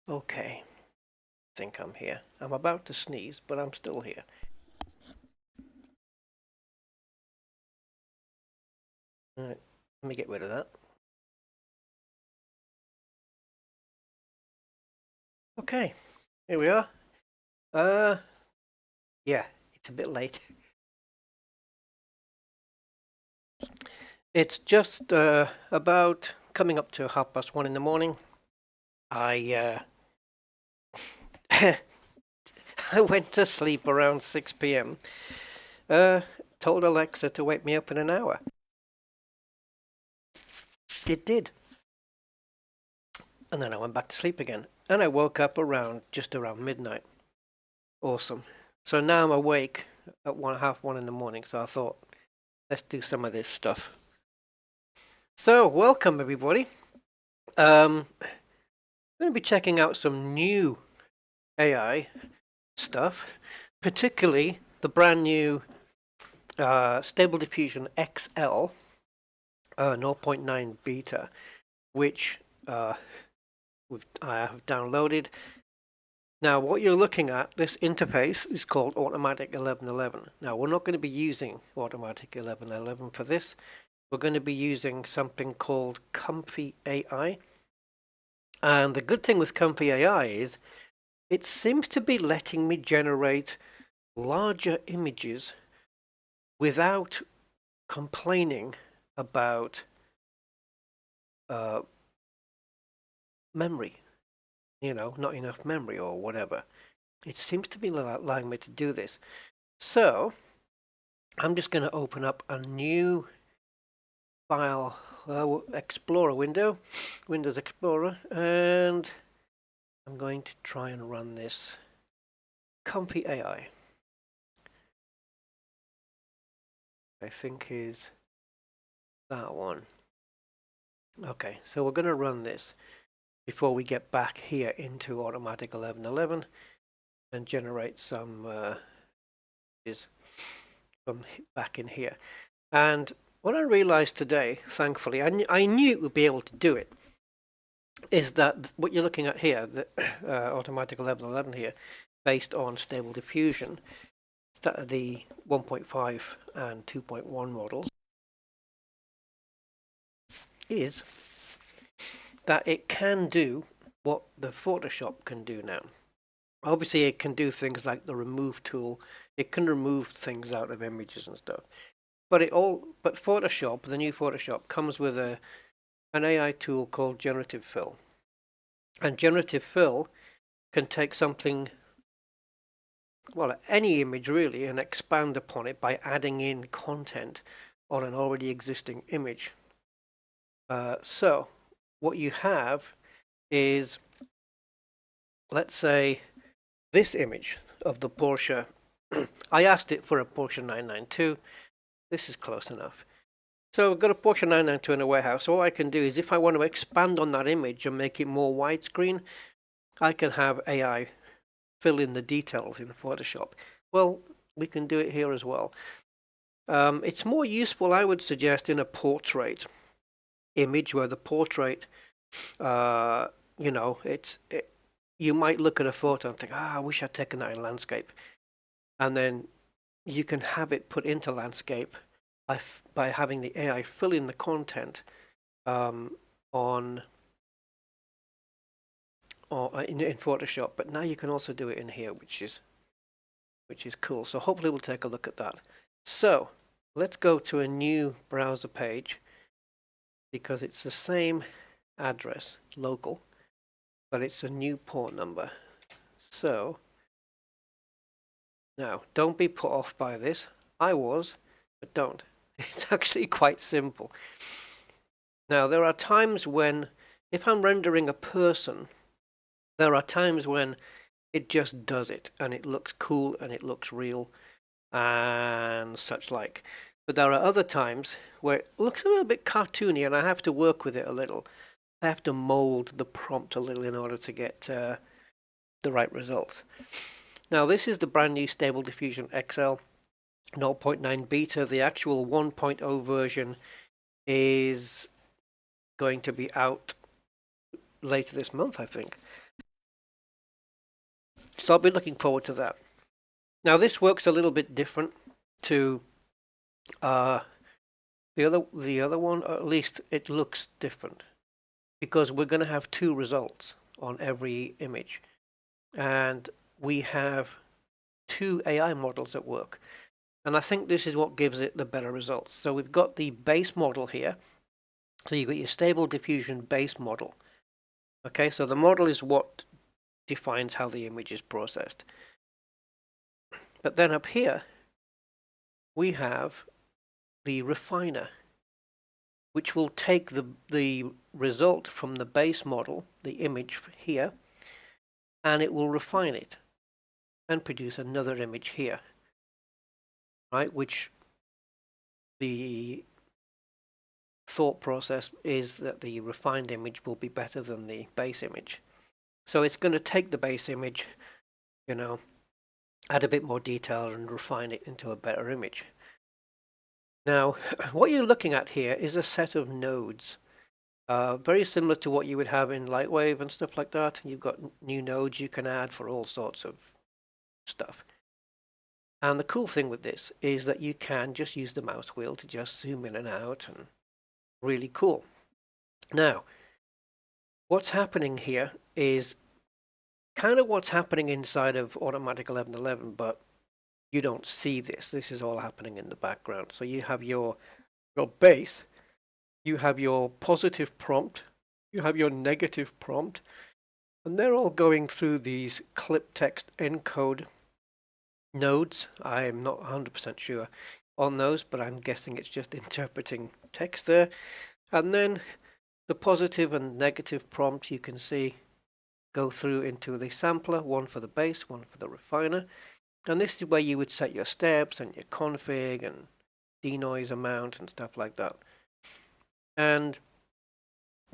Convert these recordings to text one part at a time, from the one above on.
Okay, I think I'm here. I'm about to sneeze, but I'm still here. Alright, let me get rid of that. Okay, here we are. Yeah, it's a bit late. It's just about coming up to 1:30 in the morning. I I went to sleep around 6 p.m. Told Alexa to wake me up in an hour. It did. And then I went back to sleep again. And I woke up just around midnight. Awesome. So now I'm awake at 1:30 in the morning. So I thought, let's do some of this stuff. So welcome everybody. I'm going to be checking out some new AI stuff, particularly the brand new Stable Diffusion XL 0.9 beta, which I have downloaded. Now what you're looking at, this interface is called Automatic1111. Now we're not going to be using Automatic1111 for this. We're going to be using something called Comfy AI. And the good thing with Comfy AI is it seems to be letting me generate larger images without complaining about memory, not enough memory or whatever. It seems to be allowing me to do this. So I'm just going to open up a new file Explorer window, Windows Explorer, and I'm going to try and run this Comfy AI. I think is that one. Okay, so we're going to run this before we get back here into Automatic1111 and generate some from back in here. And what I realized today, thankfully, I knew it would be able to do it, is that what you're looking at here, the Automatic1111 here, based on Stable Diffusion, the 1.5 and 2.1 models, is that it can do what the Photoshop can do now. Obviously it can do things like the remove tool. It can remove things out of images and stuff. But Photoshop, the new Photoshop, comes with an AI tool called Generative Fill. And Generative Fill can take something, well, any image really, and expand upon it by adding in content on an already existing image. So what you have is, let's say, this image of the Porsche. I asked it for a Porsche 992. This is close enough. So I've got a Porsche 992 in a warehouse. So what I can do is, if I want to expand on that image and make it more widescreen, I can have AI fill in the details in Photoshop. Well, we can do it here as well. It's more useful, I would suggest, in a portrait image, where the portrait, you might look at a photo and think, I wish I'd taken that in landscape. And then you can have it put into landscape by having the AI fill in the content in Photoshop. But now you can also do it in here, which is cool. So hopefully we'll take a look at that. So let's go to a new browser page, because it's the same address, local, but it's a new port number. So now, don't be put off by this. I was, but don't. It's actually quite simple. Now, there are times when, if I'm rendering a person, there are times when it just does it, and it looks cool, and it looks real, and such like. But there are other times where it looks a little bit cartoony, and I have to work with it a little. I have to mold the prompt a little in order to get the right results. Now this is the brand new Stable Diffusion XL 0.9 beta. The actual 1.0 version is going to be out later this month, I think. So I'll be looking forward to that. Now this works a little bit different to the other one, or at least it looks different, because we're going to have two results on every image, and we have two AI models at work, and I think this is what gives it the better results. So we've got the base model here, so you've got your stable diffusion base model. Okay, so the model is what defines how the image is processed. But then up here we have the refiner, which will take the result from the base model, the image here, and it will refine it and produce another image here, right? Which the thought process is that the refined image will be better than the base image. So it's going to take the base image, you know, add a bit more detail and refine it into a better image. Now, what you're looking at here is a set of nodes, very similar to what you would have in Lightwave and stuff like that. You've got new nodes you can add for all sorts of stuff. And the cool thing with this is that you can just use the mouse wheel to just zoom in and out, and really cool. Now, what's happening here is kind of what's happening inside of Automatic1111, but you don't see this. This is all happening in the background. So you have your base, you have your positive prompt, you have your negative prompt, and they're all going through these clip text encode nodes. I'm not 100% sure on those, but I'm guessing it's just interpreting text there. And then the positive and negative prompt, you can see, go through into the sampler, one for the base, one for the refiner. And this is where you would set your steps and your config and denoise amount and stuff like that. And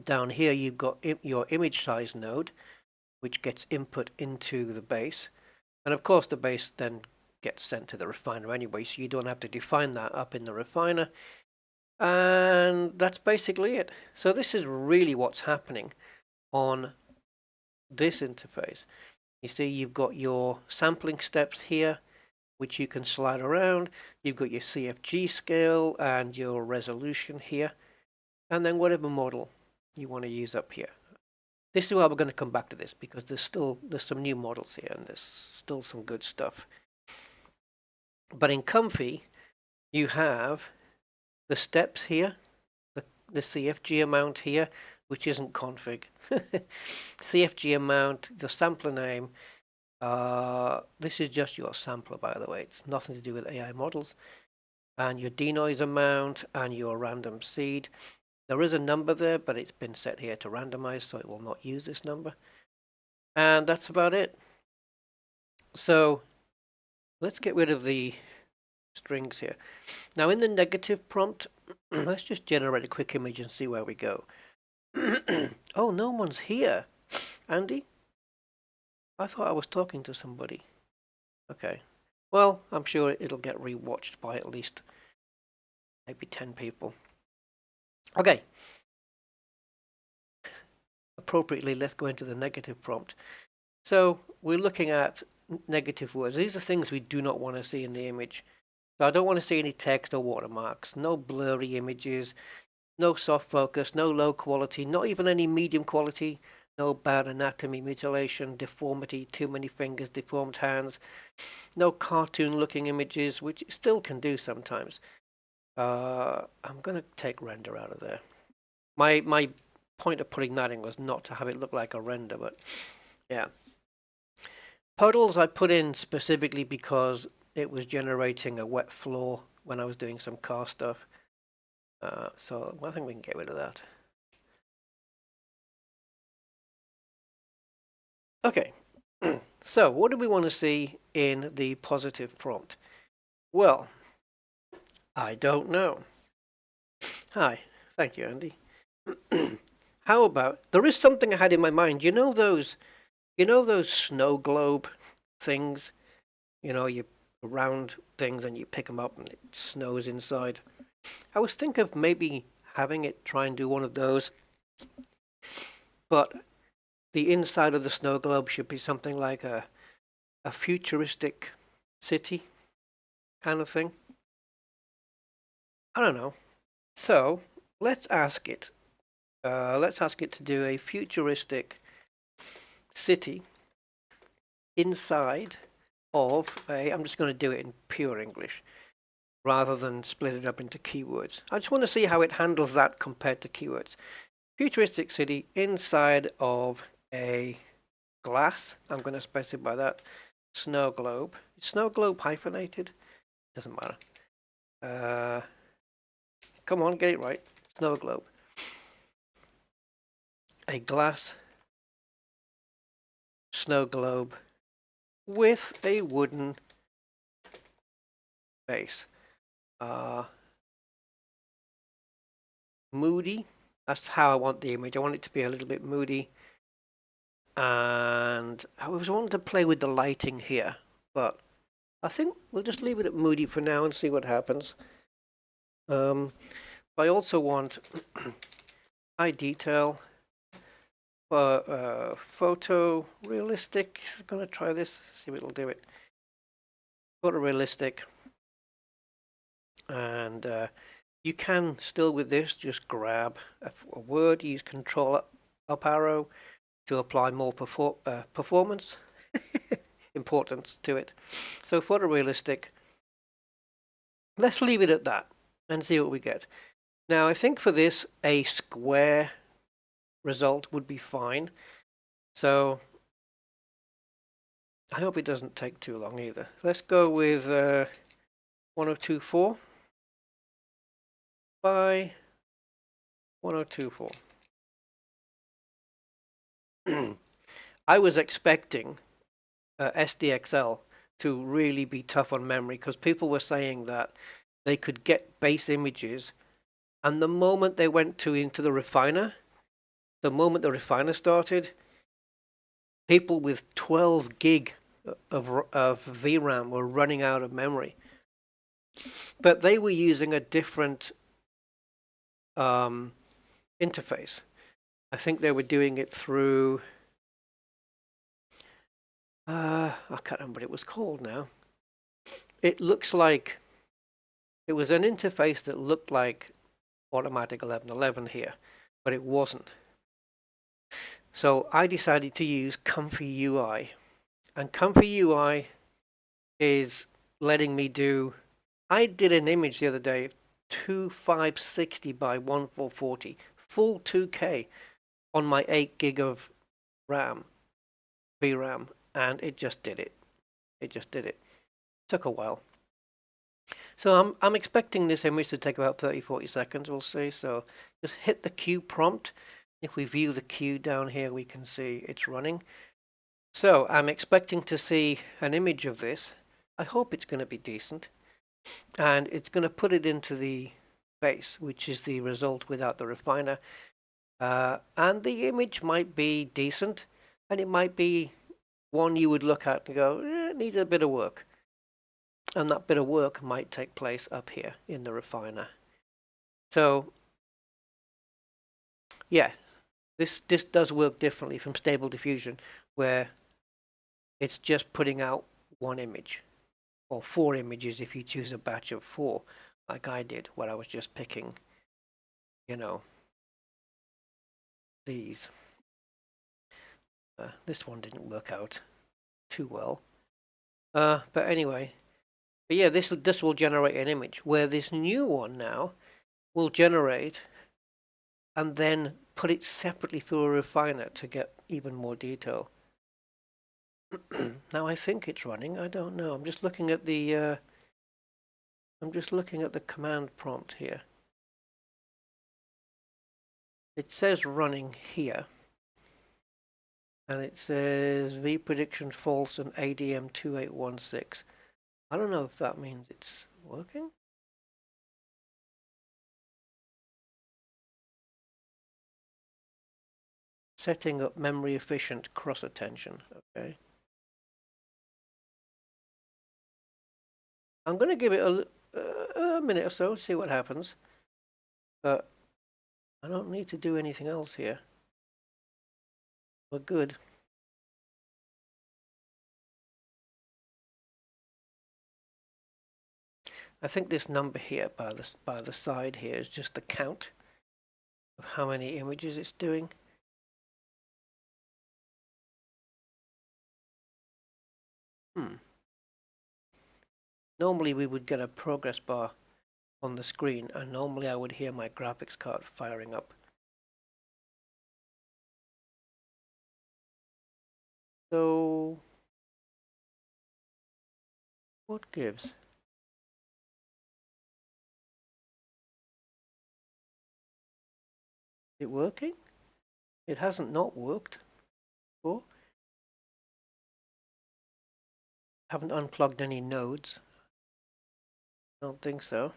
down here you've got your image size node, which gets input into the base. And of course the base then gets sent to the refiner anyway, so you don't have to define that up in the refiner. And that's basically it. So this is really what's happening on this interface. You see, you've got your sampling steps here, which you can slide around. You've got your CFG scale and your resolution here, and then whatever model you want to use up here. This is why we're going to come back to this, because there's some new models here, and there's still some good stuff. But in Comfy, you have the steps here, the CFG amount here, which isn't config. CFG amount, the sampler name. This is just your sampler, by the way. It's nothing to do with AI models. And your denoise amount and your random seed. There is a number there, but it's been set here to randomize, so it will not use this number. And that's about it. So let's get rid of the strings here. Now in the negative prompt, let's just generate a quick image and see where we go. Oh, no one's here. Andy? I thought I was talking to somebody. Okay. Well, I'm sure it'll get rewatched by at least maybe 10 people. Okay. Appropriately, let's go into the negative prompt. So we're looking at negative words. These are things we do not want to see in the image. So I don't want to see any text or watermarks, no blurry images, no soft focus, no low quality, not even any medium quality, no bad anatomy, mutilation, deformity, too many fingers, deformed hands, no cartoon looking images, which it still can do sometimes. I'm going to take render out of there. My point of putting that in was not to have it look like a render, but yeah. Puddles I put in specifically because it was generating a wet floor when I was doing some car stuff. So I think we can get rid of that. Okay, so what do we want to see in the positive prompt? Well, I don't know. Hi, thank you, Andy. How about, there is something I had in my mind. You know those snow globe things? You know, you round things and you pick them up and it snows inside. I was thinking of maybe having it try and do one of those, but the inside of the snow globe should be something like a a futuristic city kind of thing. I don't know. So let's ask it. Let's ask it to do a futuristic city inside of a. I'm just going to do it in pure English rather than split it up into keywords. I just want to see how it handles that compared to keywords. Futuristic city inside of a glass. I'm going to specify that. Snow globe. Is snow globe hyphenated? Doesn't matter. Come on, get it right. Snow globe. A glass snow globe with a wooden base. Moody. That's how I want the image. I want it to be a little bit moody. And I was wanting to play with the lighting here, but I think we'll just leave it at moody for now and see what happens. I also want high detail, photo realistic. I'm gonna try this, see if it'll do it. Photorealistic, and you can still with this just grab a word, use Control up arrow to apply more performance importance to it. So photorealistic. Let's leave it at that and see what we get. Now I think for this a square result would be fine. So I hope it doesn't take too long either. Let's go with 1024 by 1024. I was expecting SDXL to really be tough on memory because people were saying that they could get base images, and the moment they went into the refiner, the moment the refiner started, people with 12 gig of VRAM were running out of memory. But they were using a different interface. I think they were doing it through I can't remember what it was called now. It looks like it was an interface that looked like Automatic1111 here, but it wasn't. So I decided to use Comfy UI, and Comfy UI is letting me do. I did an image the other day, 2560 by 1440, full 2K on my 8 gig of RAM, VRAM, and it just did it. It just did it. Took a while. So I'm expecting this image to take about 30-40 seconds, we'll see. So just hit the Q prompt. If we view the queue down here, we can see it's running. So I'm expecting to see an image of this. I hope it's going to be decent. And it's going to put it into the base, which is the result without the refiner. And the image might be decent, and it might be one you would look at and go, it needs a bit of work. And that bit of work might take place up here in the refiner. So, yeah, this does work differently from Stable Diffusion, where it's just putting out one image, or 4 images if you choose a batch of 4, like I did, where I was just picking, you know, these. This one didn't work out too well. But anyway, but yeah, this will generate an image, where this new one now will generate and then put it separately through a refiner to get even more detail. Now I think it's running. I don't know. I'm just looking at the command prompt here. It says running here, and it says V prediction false and ADM 2816. I don't know if that means it's working. Setting up memory efficient cross attention. Okay. I'm going to give it a minute or so to see what happens. But I don't need to do anything else here. We're good. I think this number here by the side here is just the count of how many images it's doing. Normally we would get a progress bar on the screen, and normally I would hear my graphics card firing up. So what gives? Is it working? It hasn't not worked before. Haven't unplugged any nodes. Don't think so.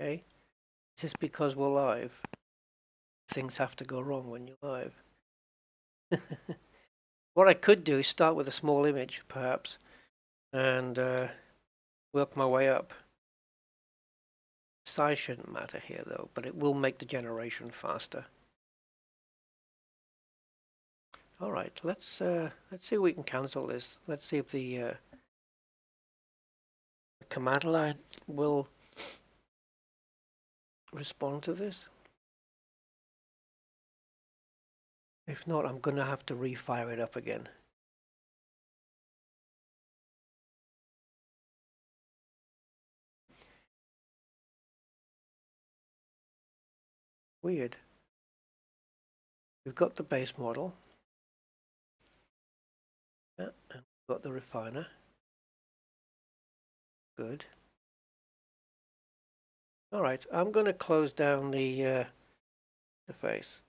Okay. Is this because we're live? Things have to go wrong when you're live. What I could do is start with a small image, perhaps, and work my way up. Size shouldn't matter here, though, but it will make the generation faster. All right, let's see if we can cancel this. Let's see if the command line will respond to this. If not, I'm going to have to refire it up again. Weird. We've got the base model. Yeah, and we've got the refiner. Good. All right, I'm going to close down the face.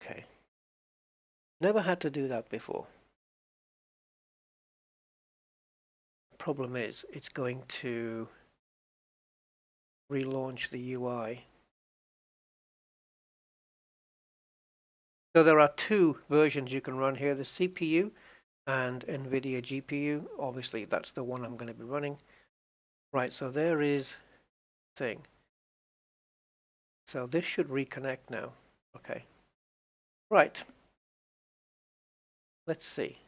Okay. Never had to do that before. Problem is, it's going to relaunch the UI. So there are two versions you can run here, the CPU and Nvidia GPU. Obviously, that's the one I'm going to be running. Right, so there is thing. So this should reconnect now. Okay. Right. Let's see.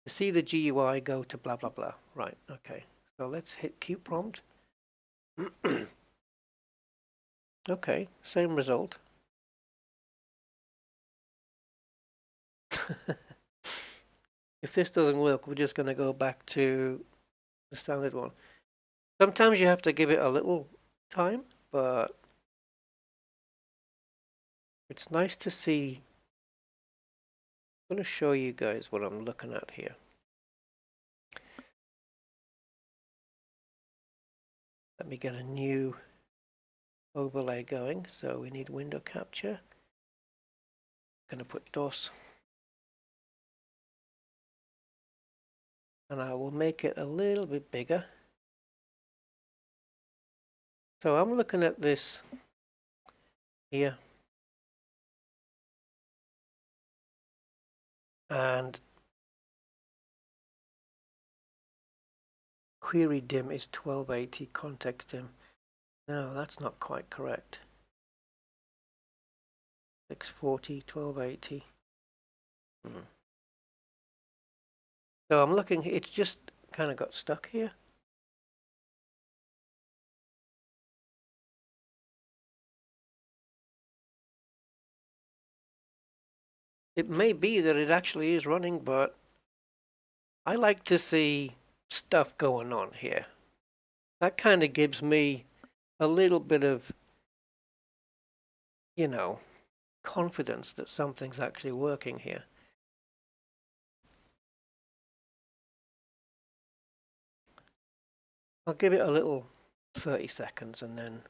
To see the GUI, go to blah, blah, blah. Right, okay. So let's hit Q prompt. Okay, same result. If this doesn't work, we're just going to go back to the standard one. Sometimes you have to give it a little time, but it's nice to see. I'm going to show you guys what I'm looking at here. Let me get a new overlay going. So we need window capture. I'm going to put DOS. And I will make it a little bit bigger. So I'm looking at this here. And query dim is 1280, context dim. No, that's not quite correct. 640, 1280. So I'm looking, it's just kind of got stuck here. It may be that it actually is running, but I like to see stuff going on here. That kind of gives me a little bit of, you know, confidence that something's actually working here. I'll give it a little 30 seconds, and then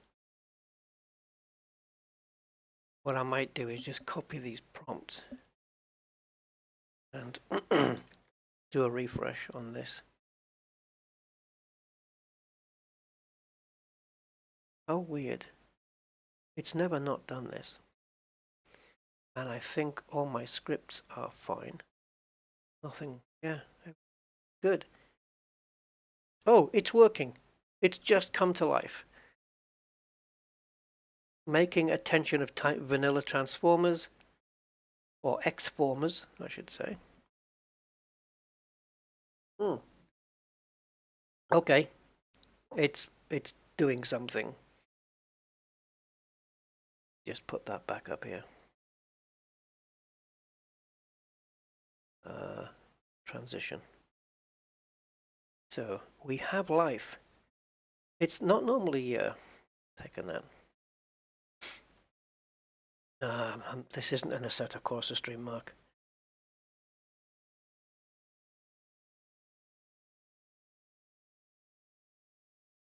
what I might do is just copy these prompts and do a refresh on this. Oh, weird. It's never not done this. And I think all my scripts are fine. Nothing, yeah, good. Oh, it's working. It's just come to life. making attention of type vanilla transformers, or X-formers, I should say. Okay, it's doing something. Just put that back up here. Transition. So we have life. It's not normally taken that. This isn't an Assetto Corsa stream, Mark.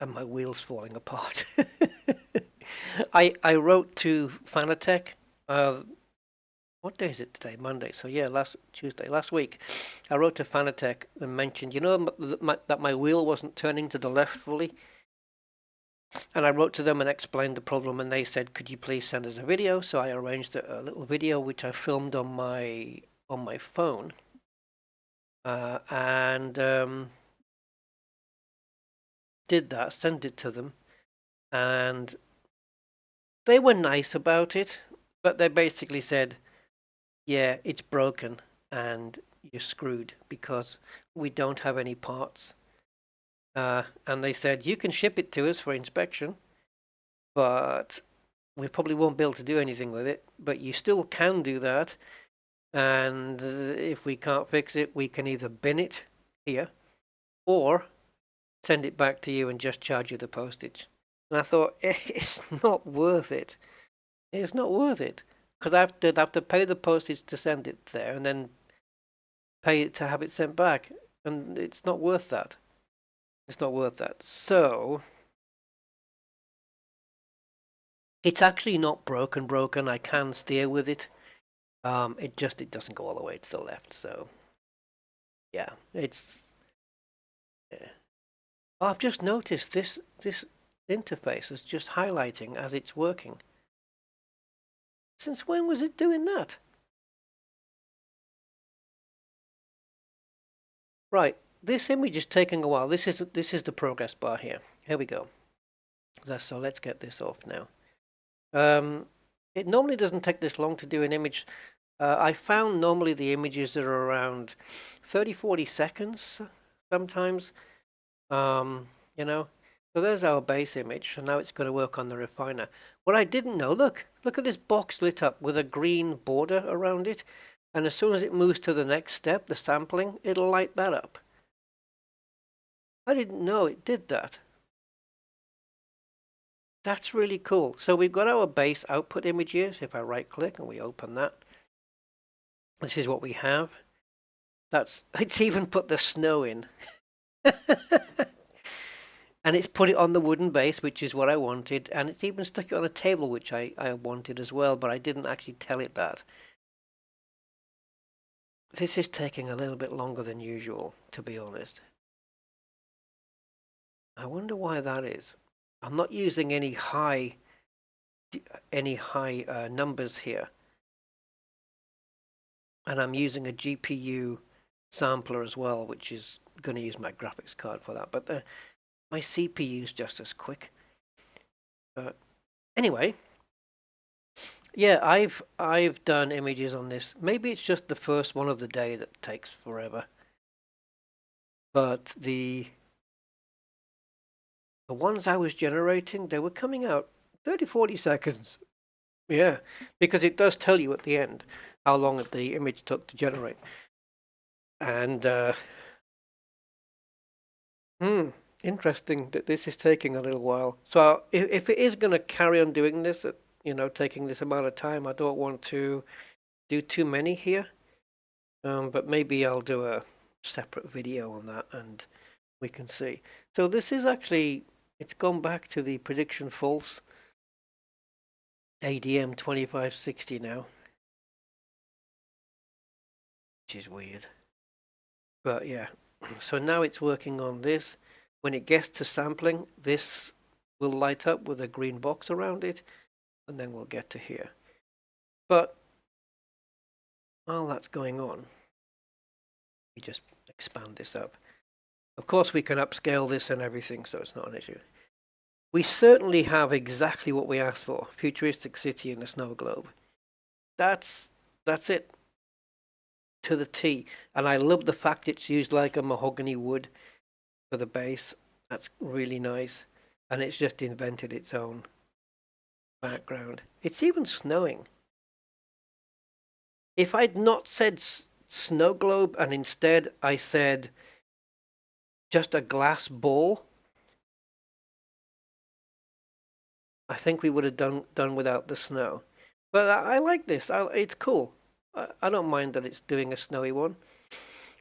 And my wheel's falling apart. I wrote to Fanatec. What day is it today? Monday. So yeah, last week, I wrote to Fanatec and mentioned, you know, that my wheel wasn't turning to the left fully. And I wrote to them and explained the problem, and they said, could you please send us a video? So I arranged a little video which I filmed on my phone, and did that, sent it to them, and they were nice about it, but they basically said, yeah, it's broken and you're screwed because we don't have any parts. And they said, you can ship it to us for inspection, but we probably won't be able to do anything with it, but you still can do that. And if we can't fix it, we can either bin it here or send it back to you and just charge you the postage. And I thought, it's not worth it. It's not worth it. Because I have to pay the postage to send it there and then pay it to have it sent back. And it's not worth that. It's not worth that. So it's actually not broken. I can steer with it. It doesn't go all the way to the left. So yeah, it's. Yeah. Oh, I've just noticed this interface is just highlighting as it's working. Since when was it doing that? Right, this image is taking a while. This is the progress bar here. Here we go. So let's get this off now. It normally doesn't take this long to do an image. I found normally the images are around 30-40 seconds sometimes. You know, so there's our base image, and now it's going to work on the refiner. What I didn't know, look at this box lit up with a green border around it, and as soon as it moves to the next step, the sampling, it'll light that up. I didn't know it did that. That's really cool. So we've got our base output image here. So if I right click and we open that, this is what we have. It's even put the snow in. And it's put it on the wooden base, which is what I wanted. And it's even stuck it on a table, which I wanted as well, but I didn't actually tell it that. This is taking a little bit longer than usual, to be honest. I wonder why that is. I'm not using any high numbers here. And I'm using a GPU sampler as well, which is going to use my graphics card for that. But my CPU is just as quick. Anyway, yeah, I've done images on this. Maybe it's just the first one of the day that takes forever. But the ones I was generating, they were coming out 30-40 seconds. Yeah, because it does tell you at the end how long the image took to generate. And interesting that this is taking a little while. So if it is going to carry on doing this, taking this amount of time, I don't want to do too many here. But maybe I'll do a separate video on that and we can see. So this is actually, it's gone back to the prediction false ADM 2560 now, which is weird. But yeah, so now it's working on this. When it gets to sampling, this will light up with a green box around it, and then we'll get to here. But while that's going on, we just expand this up. Of course, we can upscale this and everything, so it's not an issue. We certainly have exactly what we asked for. Futuristic city in a snow globe. That's it to the T. And I love the fact it's used like a mahogany wood for the base. That's really nice. And it's just invented its own background. It's even snowing. If I'd not said snow globe and instead I said just a glass ball, I think we would have done without the snow. But I like this. It's cool. I don't mind that it's doing a snowy one.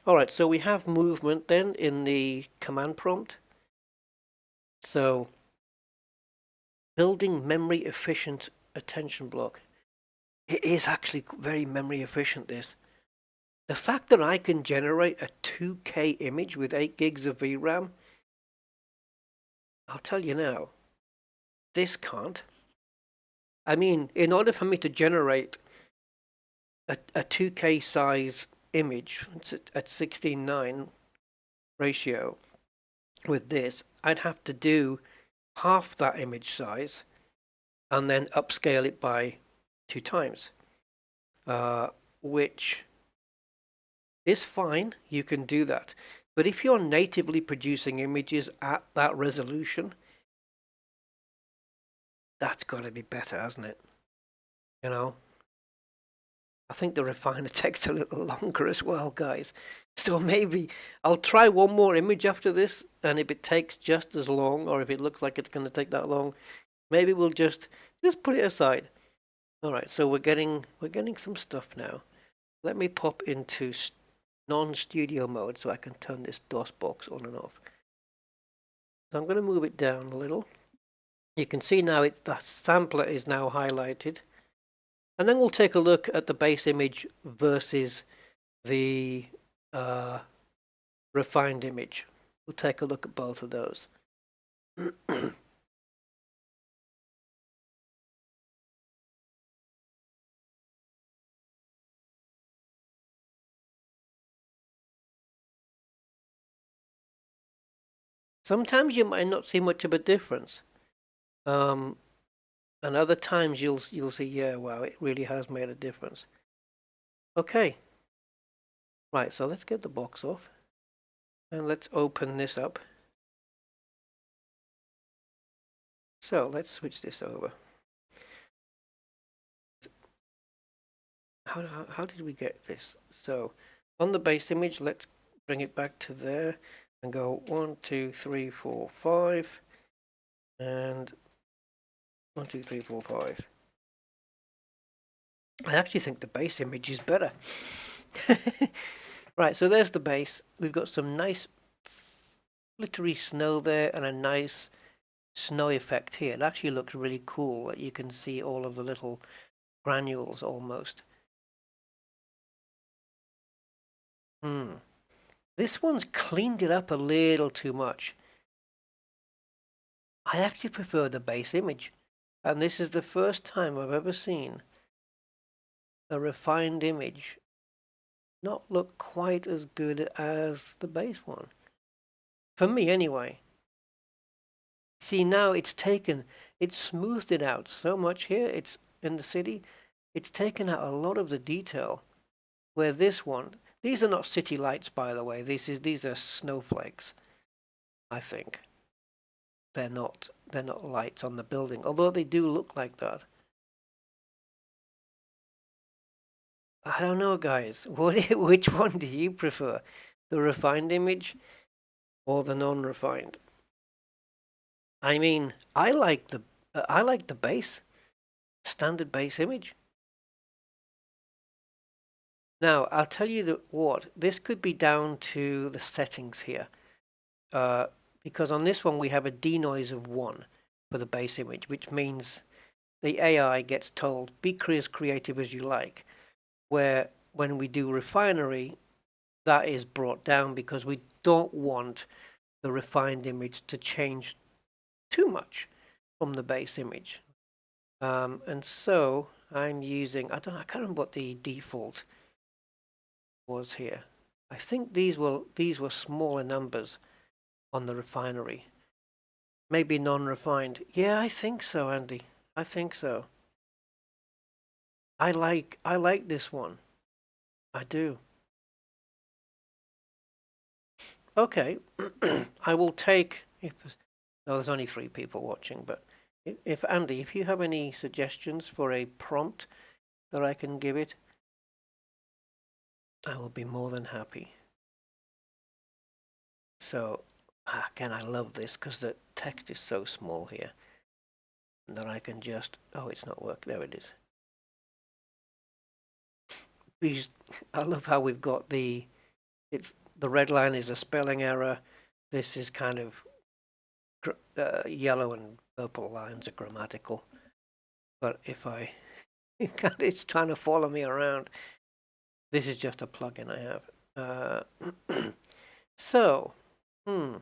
All right, so we have movement then in the command prompt. So building memory efficient attention block. It is actually very memory efficient, this. The fact that I can generate a 2K image with 8 gigs of VRAM, I'll tell you now, this can't. I mean, in order for me to generate a 2K size image at 16:9 ratio with this, I'd have to do half that image size and then upscale it by 2 times, which is fine. You can do that. But if you're natively producing images at that resolution, that's got to be better, hasn't it? You know? I think the refiner takes a little longer as well, guys. So maybe I'll try one more image after this, and if it takes just as long, or if it looks like it's going to take that long, maybe we'll just put it aside. All right, so we're getting some stuff now. Let me pop into non-studio mode so I can turn this DOS box on and off. So I'm going to move it down a little. You can see now the sampler is now highlighted. And then we'll take a look at the base image versus the refined image. We'll take a look at both of those. Sometimes you might not see much of a difference. And other times you'll see, yeah, wow, it really has made a difference. Okay. Right, so let's get the box off. And let's open this up. So let's switch this over. How did we get this? So on the base image, let's bring it back to there and go 1, 2, 3, 4, 5. And 1, 2, 3, 4, 5. I actually think the base image is better. Right, so there's the base. We've got some nice glittery snow there and a nice snow effect here. It actually looks really cool. You can see all of the little granules almost. This one's cleaned it up a little too much. I actually prefer the base image. And this is the first time I've ever seen a refined image not look quite as good as the base one. For me, anyway. See, now it's smoothed it out so much here. It's in the city. It's taken out a lot of the detail. Where this one, these are not city lights, by the way. These are snowflakes, I think. They're not lights on the building, although they do look like that. I don't know, guys. Which one do you prefer? The refined image or the non-refined? I mean, I like the base, standard base image. Now, I'll tell you what, this could be down to the settings here. Because on this one we have a denoise of 1 for the base image, which means the AI gets told, be as creative as you like. Where when we do refinery, that is brought down because we don't want the refined image to change too much from the base image. And so I'm using, I can't remember what the default was here. I think these were smaller numbers on the refinery. Maybe non-refined. Yeah, I think so, Andy. I think so. I like this one. I do. Okay. I will take if no, there's only 3 people watching, but if Andy, if you have any suggestions for a prompt that I can give it, I will be more than happy. So again, I love this because the text is so small here that I can just, oh, it's not working. There it is. These, I love how we've got the red line is a spelling error. This is kind of yellow and purple lines are grammatical. But if I, it's trying to follow me around. This is just a plugin I have. So, I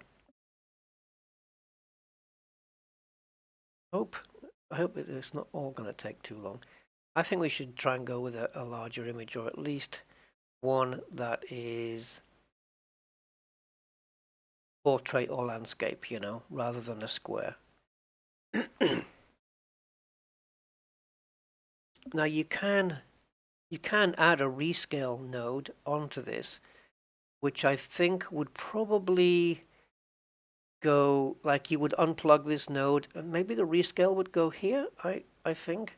hope it's not all going to take too long. I think we should try and go with a larger image, or at least one that is portrait or landscape, you know, rather than a square. Now you can add a rescale node onto this, which I think would probably go like you would unplug this node and maybe the rescale would go here. I think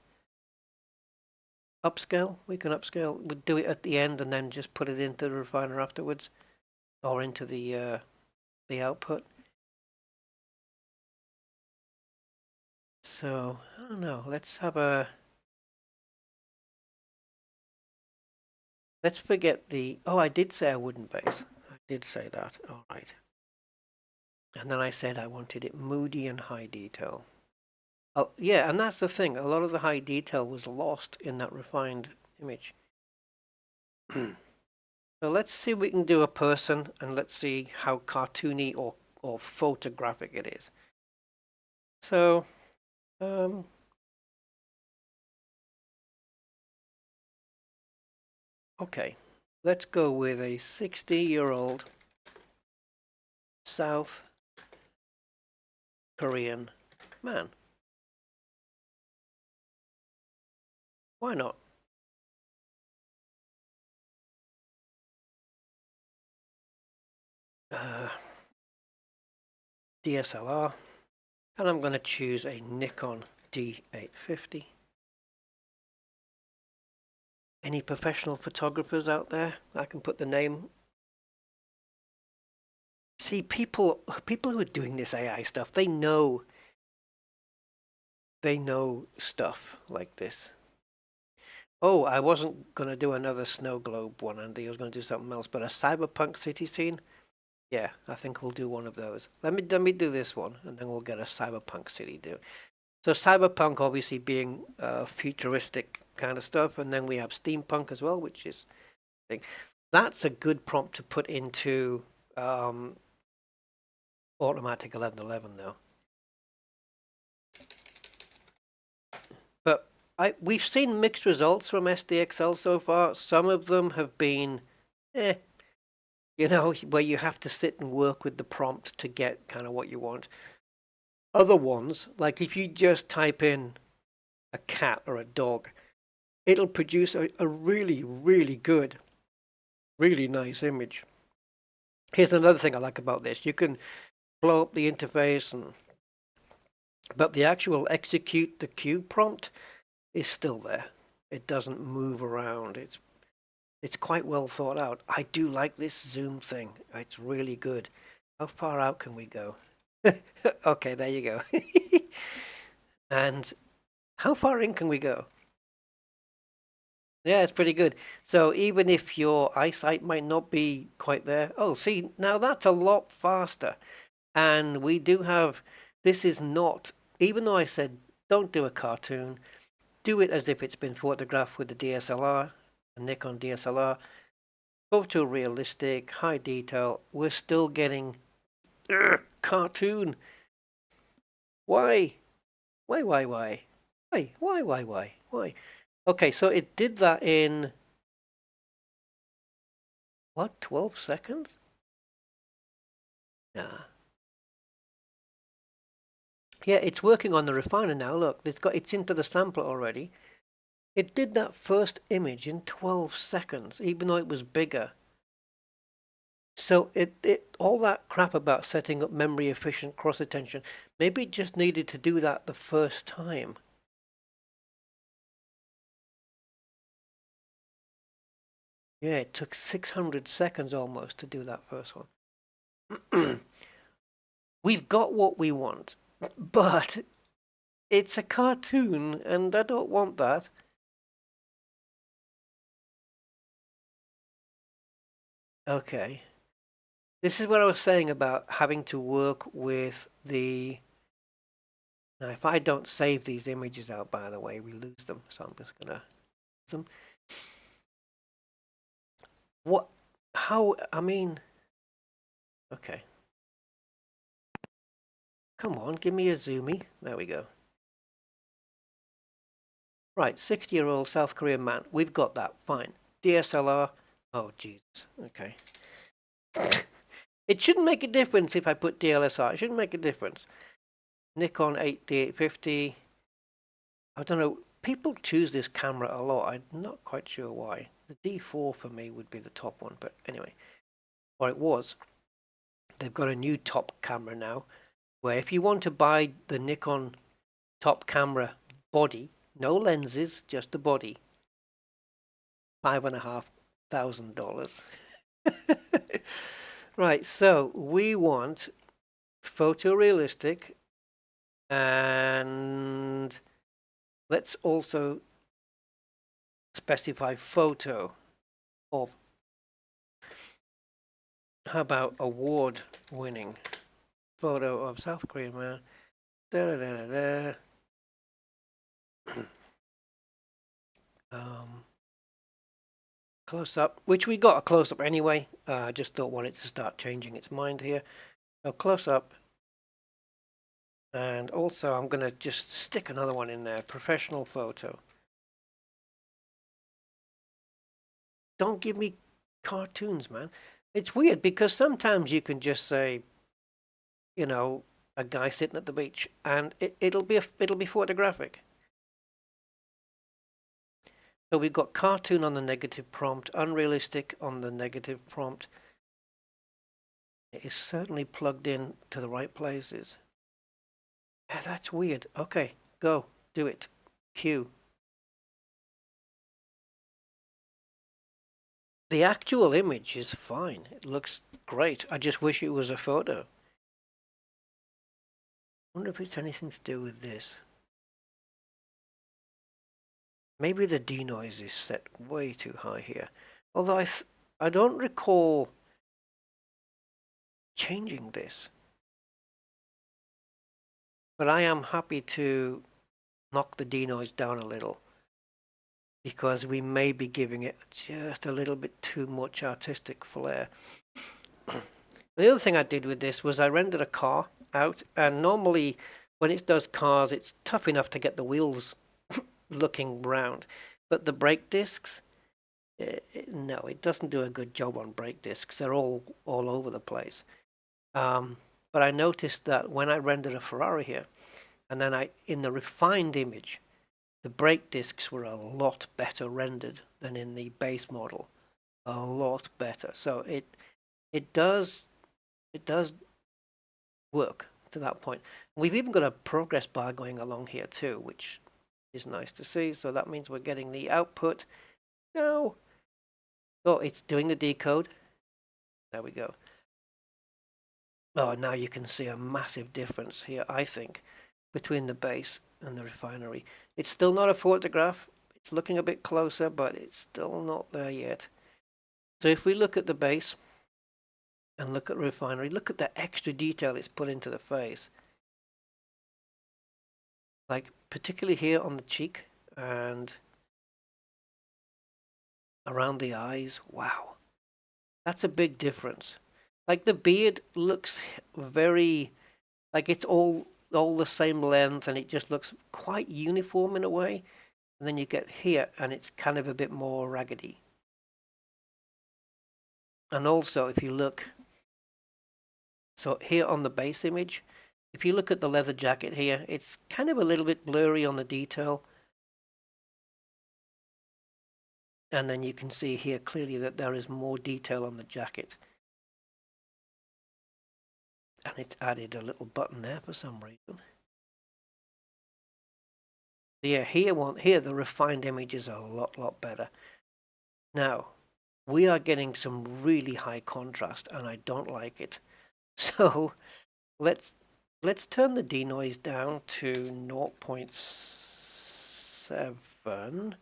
upscale, we can upscale, we'd do it at the end and then just put it into the refiner afterwards, or into the output. So I don't know, let's forget the, oh, I did say I wouldn't base. I did say that, all right. And then I said I wanted it moody and high detail. Oh, yeah, and that's the thing. A lot of the high detail was lost in that refined image. So let's see if we can do a person, and let's see how cartoony or photographic it is. So, okay, let's go with a 60-year-old South Korean man. Why not? DSLR, and I'm going to choose a Nikon D850. Any professional photographers out there? I can put the name. See, people who are doing this AI stuff, they know stuff like this. Oh, I wasn't going to do another snow globe one, Andy. I was going to do something else, but a cyberpunk city scene? Yeah, I think we'll do one of those. Let me do this one, and then we'll get a cyberpunk city do. So cyberpunk obviously being futuristic kind of stuff, and then we have steampunk as well, which is that's a good prompt to put into Automatic 1111 though. But we've seen mixed results from SDXL so far. Some of them have been, you know, where you have to sit and work with the prompt to get kind of what you want. Other ones, like if you just type in a cat or a dog, it'll produce a really, really good, really nice image. Here's another thing I like about this. You can blow up the interface, but the actual execute the cue prompt is still there. It doesn't move around. It's quite well thought out. I do like this zoom thing. It's really good. How far out can we go? Okay, there you go. And how far in can we go? Yeah, it's pretty good. So even if your eyesight might not be quite there, oh, see, now that's a lot faster. And we do have, this is not, even though I said don't do a cartoon, do it as if it's been photographed with the DSLR, a Nikon DSLR, go to realistic, high detail, we're still getting cartoon. Why? Why? Okay, so it did that in, what, 12 seconds? Nah. Yeah, it's working on the refiner now. Look, it's into the sampler already. It did that first image in 12 seconds, even though it was bigger. So it all that crap about setting up memory efficient cross attention, maybe it just needed to do that the first time. Yeah, it took 600 seconds almost to do that first one. We've got what we want, but it's a cartoon and I don't want that. Okay. This is what I was saying about having to work with the... Now, if I don't save these images out, by the way, we lose them. So I'm just gonna them. What? How? I mean, okay. Come on, give me a zoomie. There we go. Right, 60-year-old South Korean man. We've got that. Fine. DSLR. Oh, Jesus. Okay. It shouldn't make a difference if I put DLSR. It shouldn't make a difference. Nikon 8D850. I don't know. People choose this camera a lot. I'm not quite sure why. The D4 for me would be the top one, but anyway. Or it was. They've got a new top camera now, where if you want to buy the Nikon top camera body, no lenses, just the body, $5,500. Right, so we want photorealistic, and let's also specify photo of, how about award-winning photo of South Korean man. Da, da, da, da. Close up, which we got a close up anyway. I just don't want it to start changing its mind here. So close up. And also I'm going to just stick another one in there. Professional photo. Don't give me cartoons, man. It's weird because sometimes you can just say, you know, a guy sitting at the beach, and it'll be photographic. So we've got cartoon on the negative prompt, unrealistic on the negative prompt. It is certainly plugged in to the right places. Yeah, that's weird. Okay, go, do it. Cue. The actual image is fine. It looks great. I just wish it was a photo. I wonder if it's anything to do with this. Maybe the denoise is set way too high here. Although I don't recall changing this. But I am happy to knock the denoise down a little, because we may be giving it just a little bit too much artistic flair. The other thing I did with this was I rendered a car out, and normally when it does cars, it's tough enough to get the wheels looking round, but the brake discs, no, it doesn't do a good job on brake discs. They're all over the place. But I noticed that when I rendered a Ferrari here, and then in the refined image, the brake discs were a lot better rendered than in the base model. A lot better. So it does work to that point. We've even got a progress bar going along here too, which is nice to see. So that means we're getting the output. No. Oh, it's doing the decode. There we go. Oh, now you can see a massive difference here, I think, between the base and the refinery. It's still not a photograph. It's looking a bit closer, but it's still not there yet. So if we look at the base and look at refinery, look at the extra detail it's put into the face. Like particularly here on the cheek and around the eyes. Wow. That's a big difference. Like the beard looks very, like it's all the same length, and it just looks quite uniform in a way. And then you get here and it's kind of a bit more raggedy. And also if you look, so here on the base image, If you look at the leather jacket here, it's kind of a little bit blurry on the detail. And then you can see here clearly that there is more detail on the jacket. And it's added a little button there for some reason. Yeah, here the refined images are a lot better. Now, we are getting some really high contrast, and I don't like it. So let's turn the denoise down to 0.7.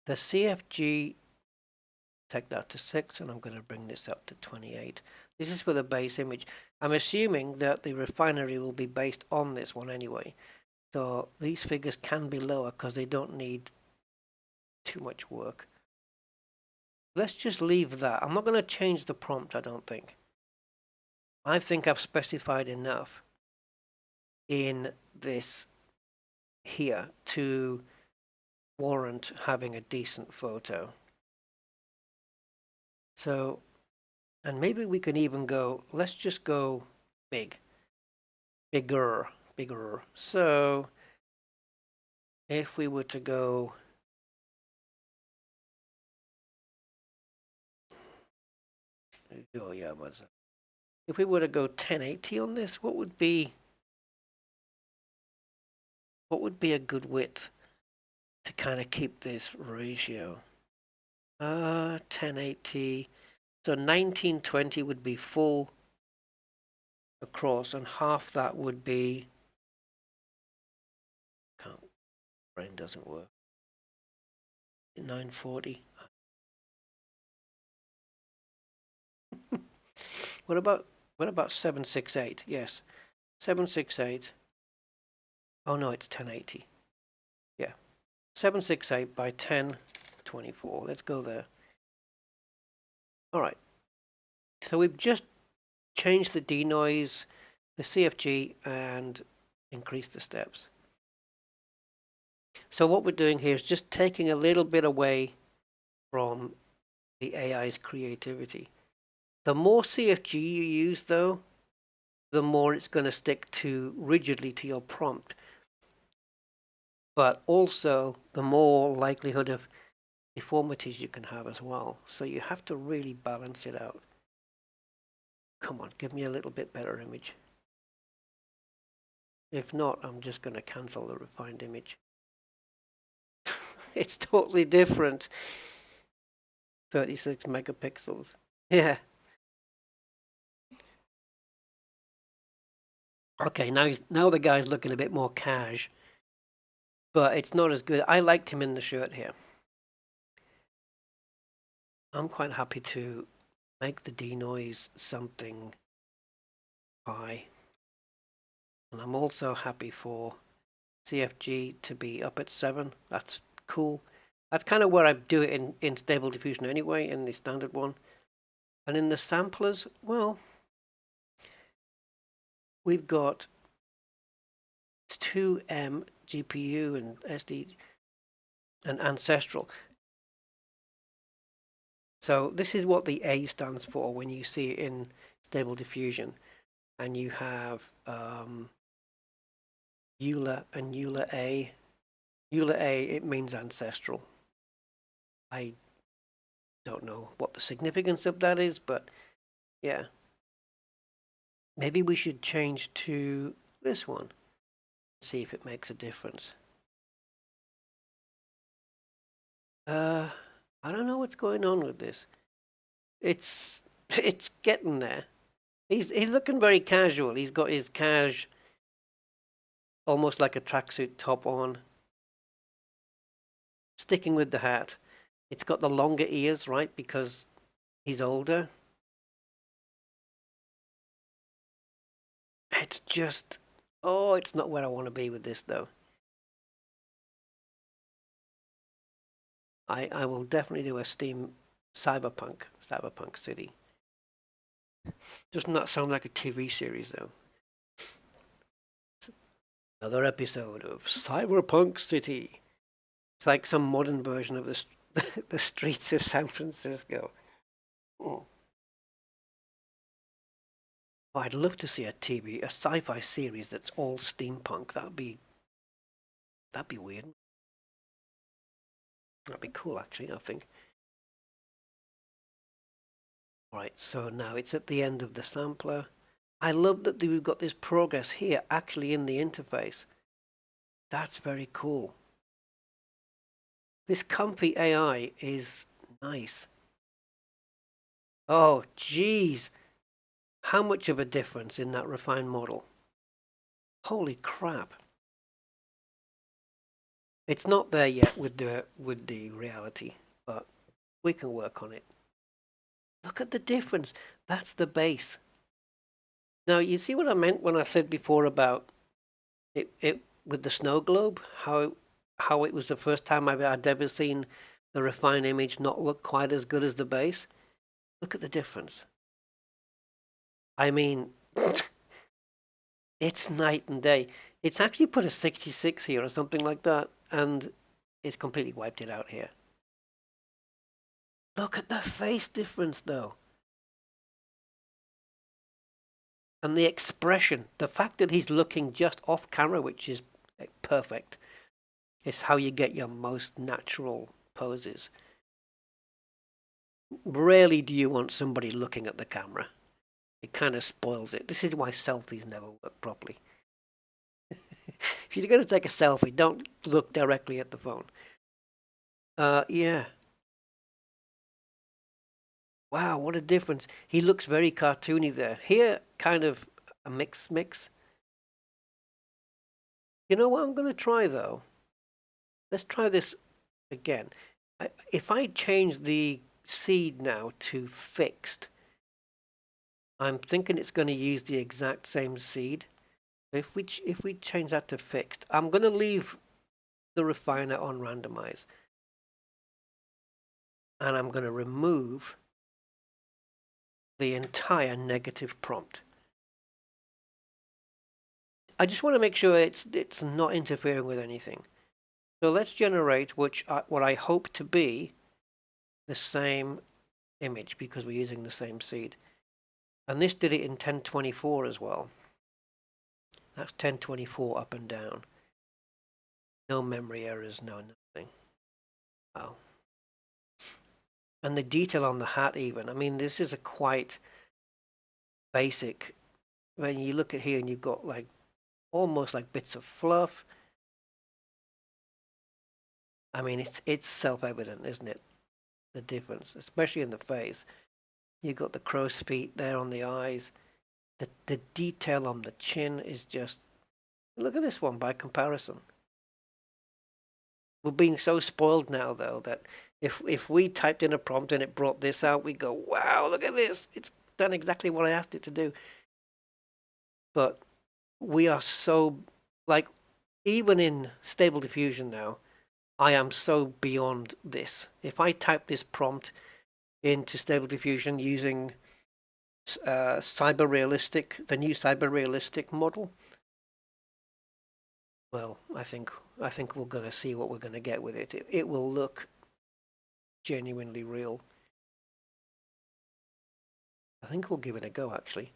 The CFG, take that to 6, and I'm going to bring this up to 28. This is for the base image. I'm assuming that the refinery will be based on this one anyway. So these figures can be lower because they don't need too much work. Let's just leave that. I'm not going to change the prompt, I don't think. I think I've specified enough in this here to warrant having a decent photo. So, and maybe we can even go, let's just go bigger. So, if we were to go, oh yeah, if we were to go 1080 on this, what would be a good width to kind of keep this ratio? 1080. So 1920 would be full across, and half that would be, brain doesn't work. 940. What about 768? Yes, 768. Oh no, it's 1080. Yeah, 768 by 1024. Let's go there. All right. So we've just changed the denoise, the CFG, and increased the steps. So what we're doing here is just taking a little bit away from the AI's creativity. The more CFG you use, though, the more it's going to stick rigidly to your prompt. But also, the more likelihood of deformities you can have as well. So you have to really balance it out. Come on, give me a little bit better image. If not, I'm just going to cancel the refined image. It's totally different. 36 megapixels. Yeah. Okay, now the guy's looking a bit more cash. But it's not as good. I liked him in the shirt here. I'm quite happy to make the denoise something high. And I'm also happy for CFG to be up at 7. That's cool. That's kind of where I do it in Stable Diffusion anyway, in the standard one. And in the samplers, well, we've got 2M GPU and SD and Ancestral. So this is what the A stands for when you see it in Stable Diffusion. And you have EULA and EULA A. EULA A, it means ancestral. I don't know what the significance of that is, but yeah. Maybe we should change to this one. See if it makes a difference. I don't know what's going on with this. It's getting there. He's looking very casual. He's got his cash almost like a tracksuit top on. Sticking with the hat. It's got the longer ears, right? Because he's older. It's just, oh, it's not where I want to be with this though. I will definitely do a Steam Cyberpunk City. Doesn't that sound like a TV series though? Another episode of Cyberpunk City. It's like some modern version of the streets of San Francisco. Oh. Oh, I'd love to see a sci-fi series that's all steampunk. That'd be weird. That'd be cool, actually, I think. Right, so now it's at the end of the sampler. I love that we've got this progress here actually in the interface. That's very cool. This comfy AI is nice. Oh, geez. How much of a difference in that refined model? Holy crap. It's not there yet with the reality, but we can work on it. Look at the difference. That's the base. Now, you see what I meant when I said before about it with the snow globe? How it was the first time I'd ever seen the refined image not look quite as good as the base? Look at the difference. I mean, it's night and day. It's actually put a 66 here or something like that, and it's completely wiped it out here. Look at the face difference, though. And the expression, the fact that he's looking just off camera, which is perfect, is how you get your most natural poses. Rarely do you want somebody looking at the camera. It kind of spoils it. This is why selfies never work properly. If you're going to take a selfie, don't look directly at the phone. Yeah. Wow, what a difference. He looks very cartoony there. Here, kind of a mix. You know what I'm going to try, though? Let's try this again. If I change the seed now to fixed, I'm thinking it's going to use the exact same seed. If we change that to fixed, I'm going to leave the refiner on randomize. And I'm going to remove the entire negative prompt. I just want to make sure it's not interfering with anything. So let's generate what I hope to be the same image because we're using the same seed. And this did it in 1024 as well. That's 1024 up and down. No memory errors, no nothing. Wow. And the detail on the hat even. I mean, this is a quite basic. When you look at here and you've got like almost like bits of fluff. I mean, it's self-evident, isn't it? The difference, especially in the face. You've got the crow's feet there on the eyes. The detail on the chin is just... Look at this one by comparison. We're being so spoiled now, though, that if we typed in a prompt and it brought this out, we go, wow, look at this. It's done exactly what I asked it to do. But we are so... Like, even in Stable Diffusion now, I am so beyond this. If I type this prompt into Stable Diffusion using Cyber Realistic, the new Cyber Realistic model, well, I think we're going to see what we're going to get with it. It will look genuinely real. I think we'll give it a go, actually.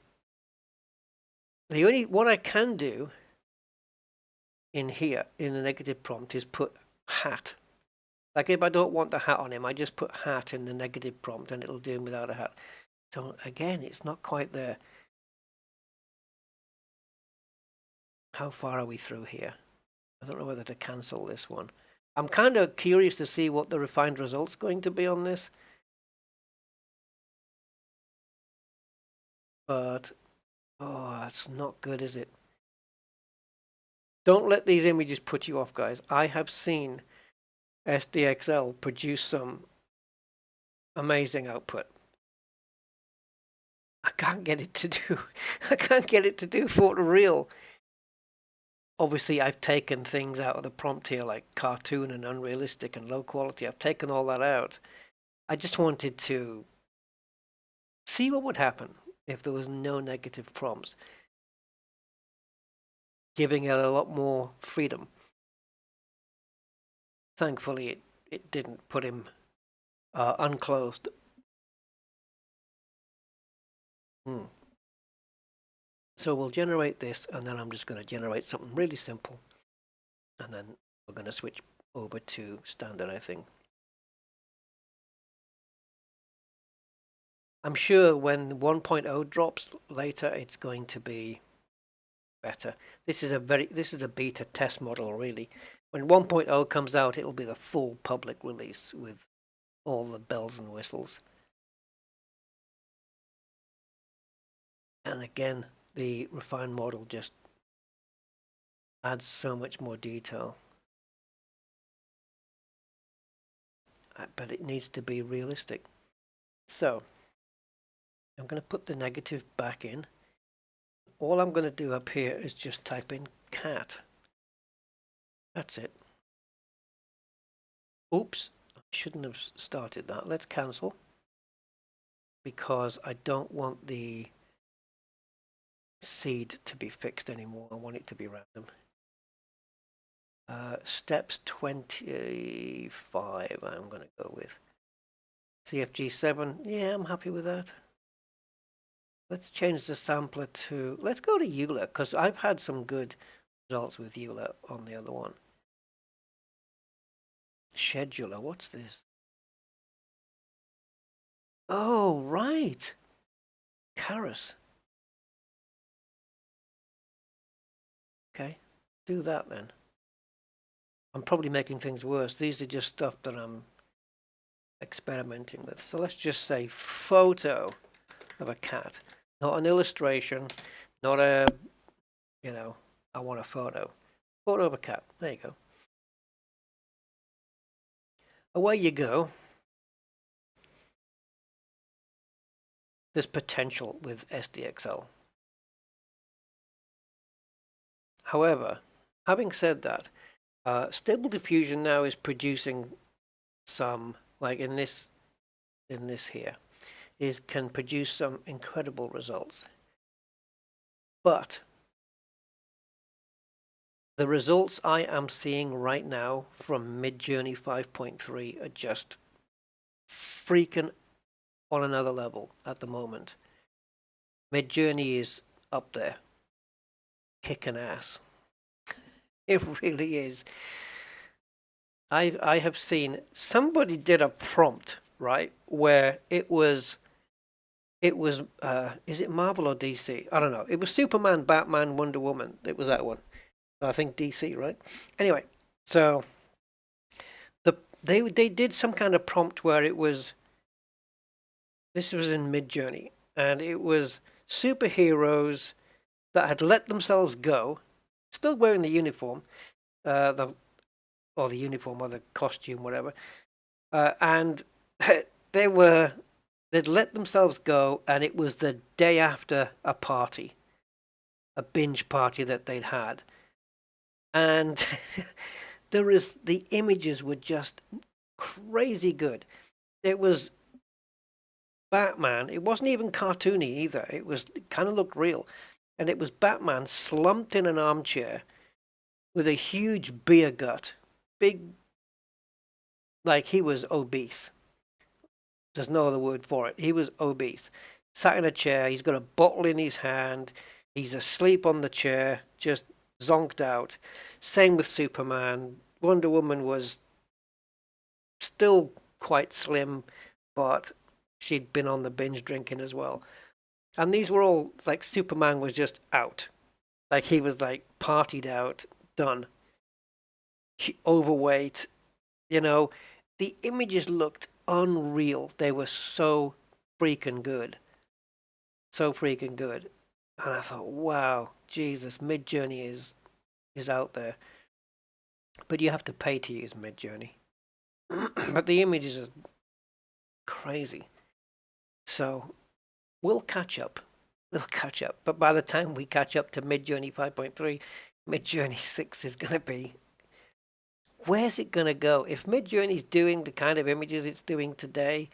What I can do in here in the negative prompt is put hat. Like if I don't want the hat on him, I just put hat in the negative prompt and it'll do him without a hat. So again, it's not quite there. How far are we through here? I don't know whether to cancel this one. I'm kind of curious to see what the refined result's going to be on this. But, oh, that's not good, is it? Don't let these images put you off, guys. I have seen SDXL produce some amazing output. I can't get it to do. I can't get it to do photoreal. Obviously, I've taken things out of the prompt here, like cartoon and unrealistic and low quality. I've taken all that out. I just wanted to see what would happen if there was no negative prompts, giving it a lot more freedom. Thankfully, it didn't put him unclothed. So we'll generate this, and then I'm just going to generate something really simple, and then we're going to switch over to standard, I think. I'm sure when 1.0 drops later, it's going to be better. This is a beta test model, really. When 1.0 comes out, it'll be the full public release with all the bells and whistles. And again, the refined model just adds so much more detail. But it needs to be realistic. So I'm going to put the negative back in. All I'm going to do up here is just type in cat. That's it. Oops, I shouldn't have started that. Let's cancel, because I don't want the seed to be fixed anymore. I want it to be random. Steps 25 I'm going to go with. CFG7, yeah, I'm happy with that. Let's change the sampler to, let's go to Euler, because I've had some good results with Euler on the other one. Scheduler, what's this? Oh, right. Keras. Okay, do that then. I'm probably making things worse. These are just stuff that I'm experimenting with. So let's just say photo of a cat. Not an illustration, not a, you know, I want a photo. Photo of a cat. There you go. Away you go. There's potential with SDXL. However, having said that, Stable Diffusion now is producing some, like in this here, can produce some incredible results. But the results I am seeing right now from Midjourney 5.3 are just freaking on another level at the moment. Midjourney is up there, kicking ass. It really is. I have seen somebody did a prompt, right, where it was is it Marvel or DC? I don't know. It was Superman, Batman, Wonder Woman. It was that one. I think DC, right? Anyway, so they did some kind of prompt where it was, this was in Midjourney, and it was superheroes that had let themselves go, still wearing the uniform, the uniform or the costume, whatever, and they'd let themselves go, and it was the day after a party, a binge party that they'd had, and the images were just crazy good. It was Batman. It wasn't even cartoony either. It kind of looked real, and it was Batman slumped in an armchair with a huge beer gut, big, like he was obese. There's no other word for it. He was obese. Sat in a chair. He's got a bottle in his hand. He's asleep on the chair, just zonked out. Same with Superman. Wonder Woman was still quite slim, but she'd been on the binge drinking as well. And these were all, like, Superman was just out. Like, he was, like, partied out, done. Overweight, you know. The images looked unreal. They were so freaking good. So freaking good. And I thought, wow, Jesus, Midjourney is out there. But you have to pay to use Midjourney. But the images are crazy. So we'll catch up. We'll catch up. But by the time we catch up to Midjourney 5.3, Midjourney 6 is going to be... Where's it going to go? If Midjourney's doing the kind of images it's doing today,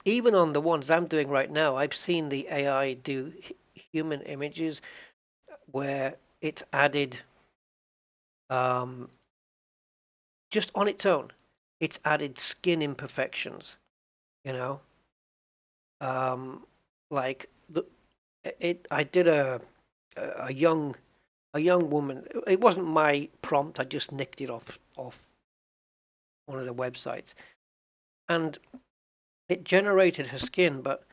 even on the ones I'm doing right now, I've seen the AI do human images where it's added, just on its own, it's added skin imperfections, you know? Like I did a young woman. It wasn't my prompt. I just nicked it off one of the websites, and it generated her skin, but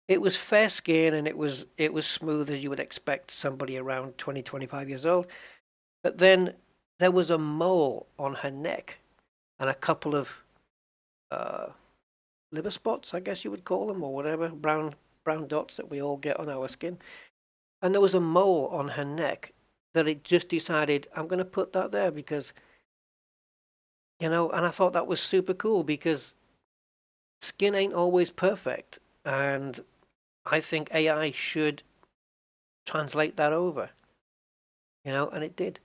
it was fair skin and it was smooth as you would expect somebody around 25 years old. But then there was a mole on her neck and a couple of liver spots, I guess you would call them, or whatever, brown dots that we all get on our skin. And there was a mole on her neck that it just decided, I'm going to put that there because, and I thought that was super cool because skin ain't always perfect. And I think AI should translate that over, and it did.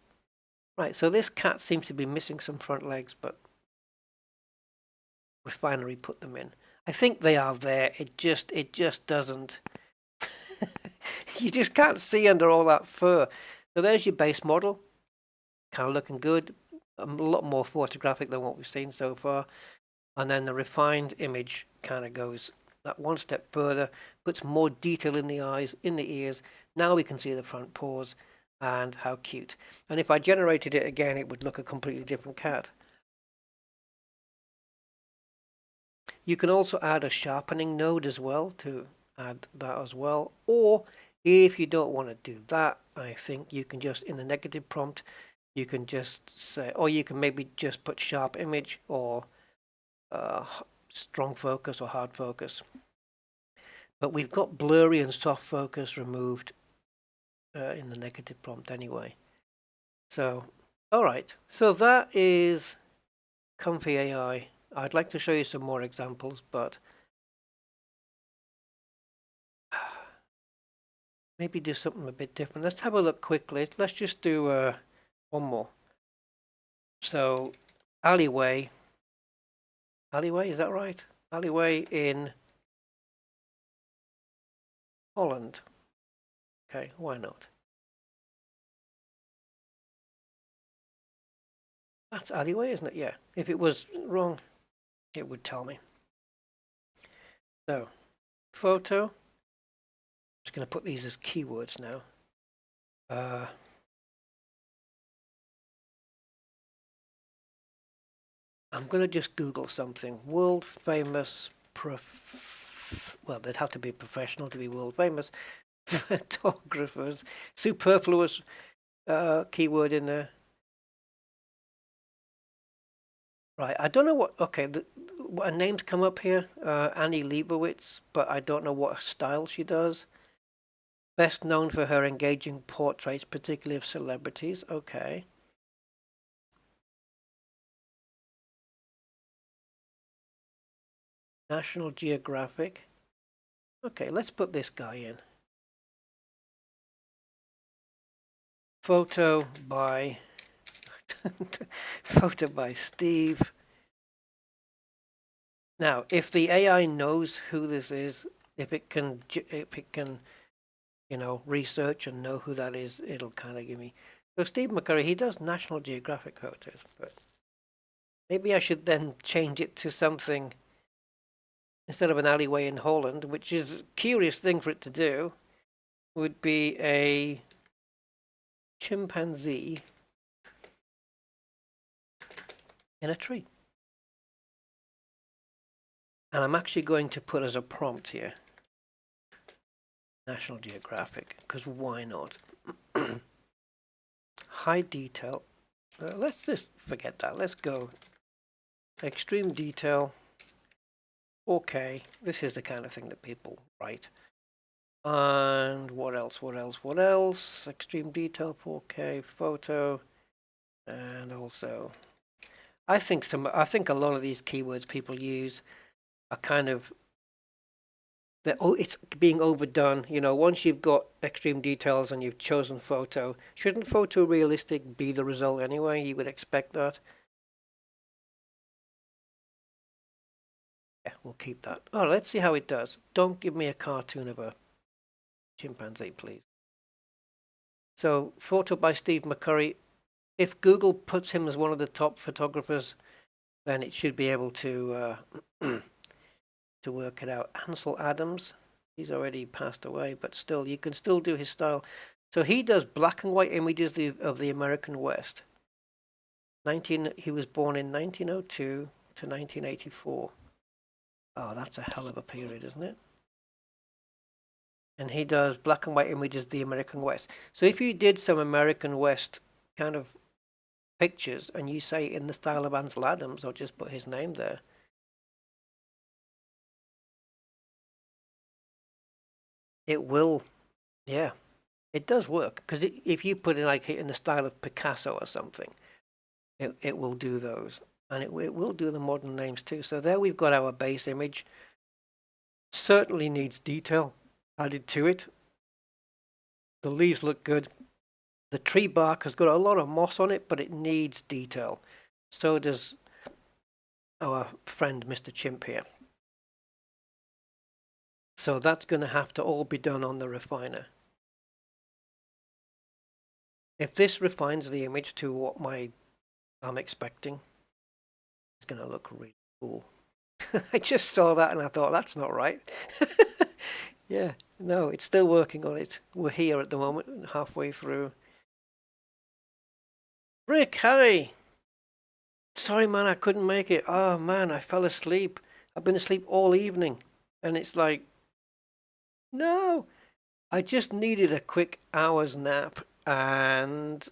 Right, so this cat seems to be missing some front legs, but Refinery put them in. I think they are there. It just doesn't. You just can't see under all that fur. So there's your base model, kind of looking good. A lot more photographic than what we've seen so far. And then the refined image kind of goes that one step further, puts more detail in the eyes, in the ears. Now we can see the front paws and how cute. And if I generated it again, it would look a completely different cat. You can also add a sharpening node as well to add that as well. Or if you don't want to do that, I think you can just, in the negative prompt, you can just say, or you can maybe just put sharp image or strong focus or hard focus. But we've got blurry and soft focus removed in the negative prompt anyway. So, all right. So that is Comfy AI. I'd like to show you some more examples, but maybe do something a bit different. Let's have a look quickly. Let's just do one more. So, Alleyway. Alleyway, is that right? Alleyway in Holland. Okay, why not? That's Alleyway, isn't it? Yeah. If it was wrong, it would tell me. So, photo. I'm just going to put these as keywords now. I'm going to just Google something. World famous, well, they'd have to be professional to be world famous. Photographers. Superfluous keyword in there. Right, I don't know what, okay, what names come up here. Annie Leibovitz, but I don't know what style she does. Best known for her engaging portraits, particularly of celebrities. Okay. National Geographic. Okay, let's put this guy in. Photo by Steve. Now, if the AI knows who this is, if it can, research and know who that is, it'll kind of give me. So Steve McCurry, he does National Geographic photos, but maybe I should then change it to something instead of an alleyway in Holland, which is a curious thing for it to do, would be a chimpanzee in a tree. And I'm actually going to put as a prompt here, National Geographic, because why not? High detail. Let's just forget that. Let's go extreme detail. Okay, this is the kind of thing that people write. And what else? Extreme detail, 4K photo, and also, I think a lot of these keywords people use are kind of it's being overdone. Once you've got extreme details and you've chosen photo, shouldn't photorealistic be the result anyway? You would expect that. Yeah, we'll keep that. Oh, let's see how it does. Don't give me a cartoon of a chimpanzee, please. So, photo by Steve McCurry. If Google puts him as one of the top photographers, then it should be able to to work it out. Ansel Adams. He's already passed away, but still, you can still do his style. So he does black and white images of the American West. He was born in 1902 to 1984. Oh, that's a hell of a period, isn't it? And he does black and white images of the American West. So if you did some American West kind of pictures and you say in the style of Ansel Adams or just put his name there, it will, yeah, it does work. Because if you put it like in the style of Picasso or something, it will do those. And it will do the modern names too. So there we've got our base image. Certainly needs detail added to it. The leaves look good. The tree bark has got a lot of moss on it, but it needs detail. So does our friend Mr. Chimp here. So that's going to have to all be done on the refiner. If this refines the image to what I'm expecting, it's going to look really cool. I just saw that and I thought, that's not right. Yeah, no, it's still working on it. We're here at the moment, halfway through. Rick, hi! Sorry, man, I couldn't make it. Oh, man, I fell asleep. I've been asleep all evening. And it's like, no, I just needed a quick hour's nap. And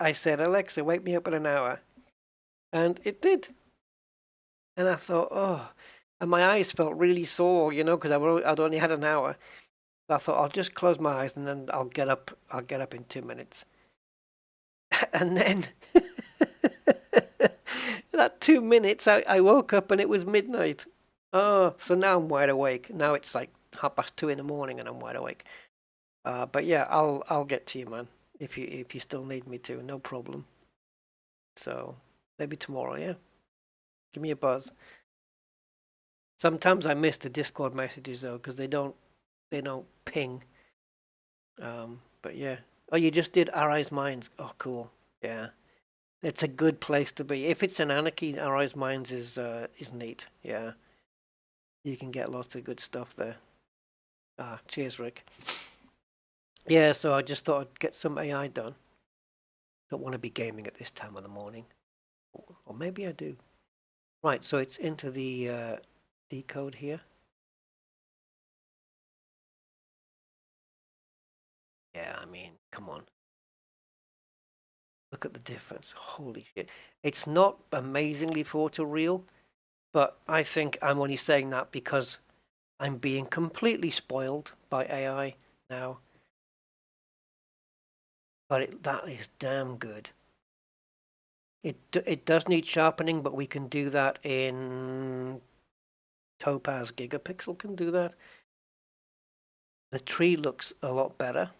I said, Alexa, wake me up in an hour. And it did. And I thought, oh, and my eyes felt really sore, you know, because I'd only had an hour. So I thought, I'll just close my eyes and then I'll get up in 2 minutes. And then that 2 minutes, I woke up and it was midnight. Oh, so now I'm wide awake. Now it's like 2:30 in the morning and I'm wide awake. But yeah, I'll get to you, man. If you still need me to, no problem. So maybe tomorrow, yeah. Give me a buzz. Sometimes I miss the Discord messages though, because they don't ping. But yeah. Oh, you just did Arise Minds. Oh, cool. Yeah. It's a good place to be. If it's an anarchy, Arise Minds is neat. Yeah. You can get lots of good stuff there. Cheers, Rick. Yeah, so I just thought I'd get some AI done. Don't want to be gaming at this time of the morning. Or maybe I do. Right, so it's into the decode here. Yeah, I mean, come on. Look at the difference. Holy shit. It's not amazingly photoreal, but I think I'm only saying that because I'm being completely spoiled by AI now. But that is damn good. It does need sharpening, but we can do that in Topaz Gigapixel can do that. The tree looks a lot better.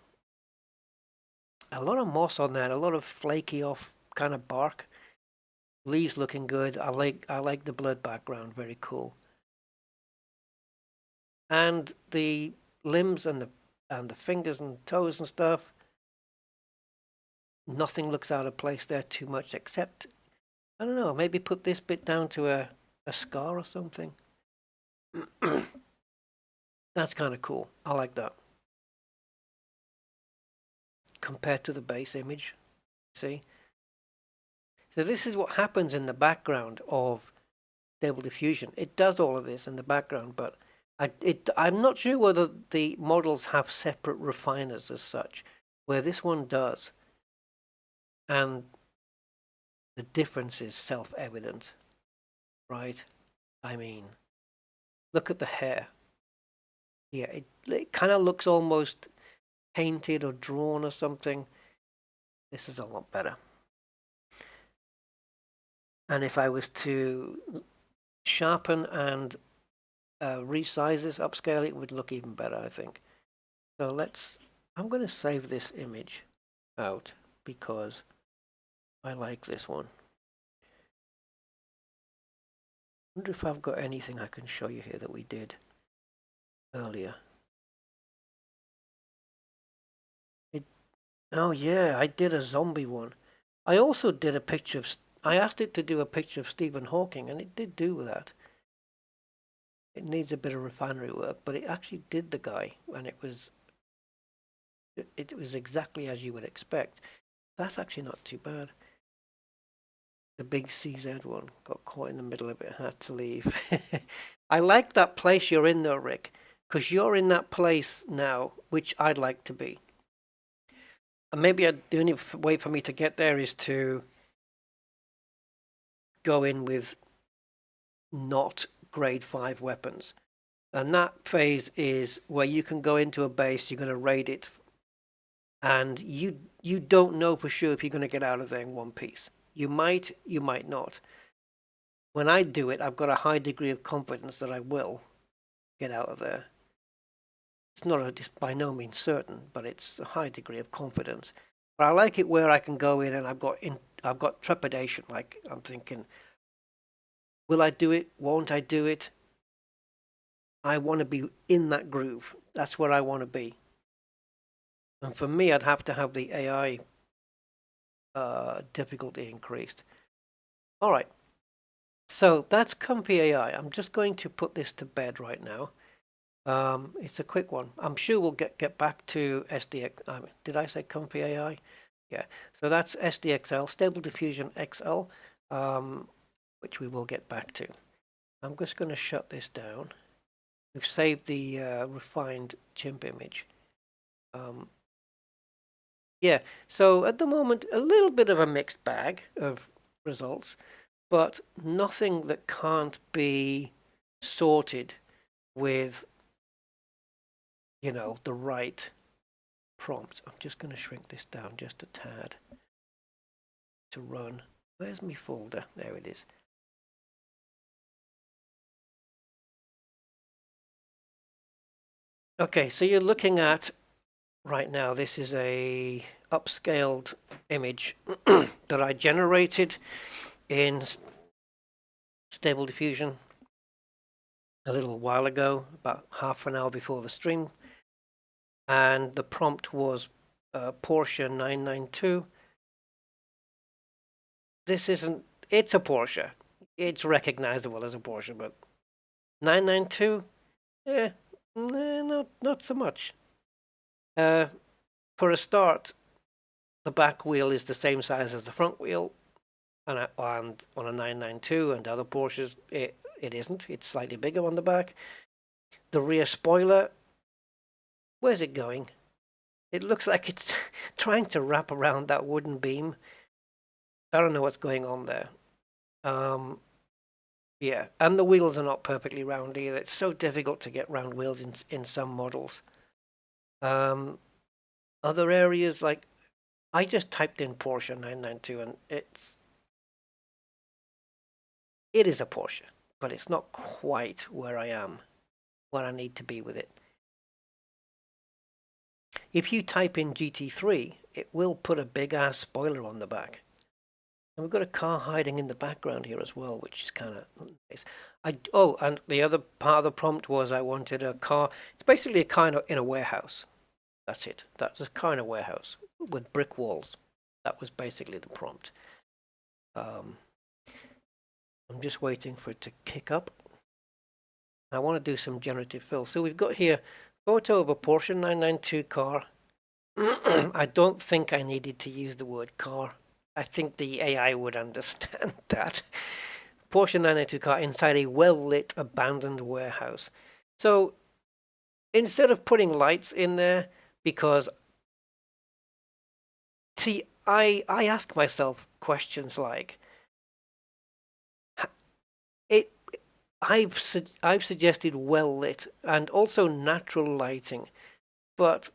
A lot of moss on that, a lot of flaky off kind of bark. Leaves looking good. I like the blood background, very cool. And the limbs and the fingers and toes and stuff, nothing looks out of place there too much, except, I don't know, maybe put this bit down to a scar or something. That's kind of cool. I like that. Compared to the base image, see? So this is what happens in the background of Stable Diffusion. It does all of this in the background, but I'm not sure whether the models have separate refiners as such, where this one does. And the difference is self-evident, right? I mean, look at the hair. Yeah, it kind of looks almost painted or drawn or something. This is a lot better. And if I was to sharpen and resize this, upscale it, would look even better, I think. So I'm going to save this image out because I like this one. I wonder if I've got anything I can show you here that we did earlier. Oh yeah, I did a zombie one. I also did a picture of, I asked it to do a picture of Stephen Hawking and it did do that. It needs a bit of refinery work, but it actually did the guy, and it was exactly as you would expect. That's actually not too bad. The big CZ one got caught in the middle of it, had to leave. I like that place you're in though, Rick, because you're in that place now, which I'd like to be. And maybe the only way for me to get there is to go in with not grade 5 weapons. And that phase is where you can go into a base, you're going to raid it, and you don't know for sure if you're going to get out of there in one piece. You might not. When I do it, I've got a high degree of confidence that I will get out of there. It's not by no means certain, but it's a high degree of confidence. But I like it where I can go in and I've got trepidation. Like I'm thinking, will I do it? Won't I do it? I want to be in that groove. That's where I want to be. And for me, I'd have to have the AI difficulty increased. All right. So that's Comfy AI. I'm just going to put this to bed right now. It's a quick one. I'm sure we'll get back to SDX. Did I say Comfy AI? Yeah. So that's SDXL, Stable Diffusion XL, which we will get back to. I'm just going to shut this down. We've saved the refined chimp image. Yeah, so at the moment, a little bit of a mixed bag of results, but nothing that can't be sorted with, you know, the right prompt. I'm just going to shrink this down just a tad to run. Where's my folder? There it is. Okay, so you're looking at right now, this is a upscaled image that I generated in Stable Diffusion a little while ago, about half an hour before the stream. And the prompt was Porsche 992. It's a Porsche. It's recognizable as a Porsche, but 992? Not so much. For a start, the back wheel is the same size as the front wheel, and on a 992 and other Porsches, it isn't. It's slightly bigger on the back. The rear spoiler, where's it going? It looks like it's trying to wrap around that wooden beam. I don't know what's going on there. Yeah, and the wheels are not perfectly round either. It's so difficult to get round wheels in some models. Other areas, like I just typed in Porsche 992 and it is a Porsche, but it's not quite where I am, where I need to be with it. If you type in GT3, it will put a big ass spoiler on the back. And we've got a car hiding in the background here as well, which is kind of nice. And the other part of the prompt was I wanted a car. It's basically a car in a warehouse. That's it. That's a car in a warehouse with brick walls. That was basically the prompt. I'm just waiting for it to kick up. I want to do some generative fill. So we've got here photo of a Porsche 992 car. I don't think I needed to use the word car. I think the AI would understand that. Porsche 992 car inside a well-lit abandoned warehouse. So instead of putting lights in there, because see, I ask myself questions like, I've suggested well lit and also natural lighting, but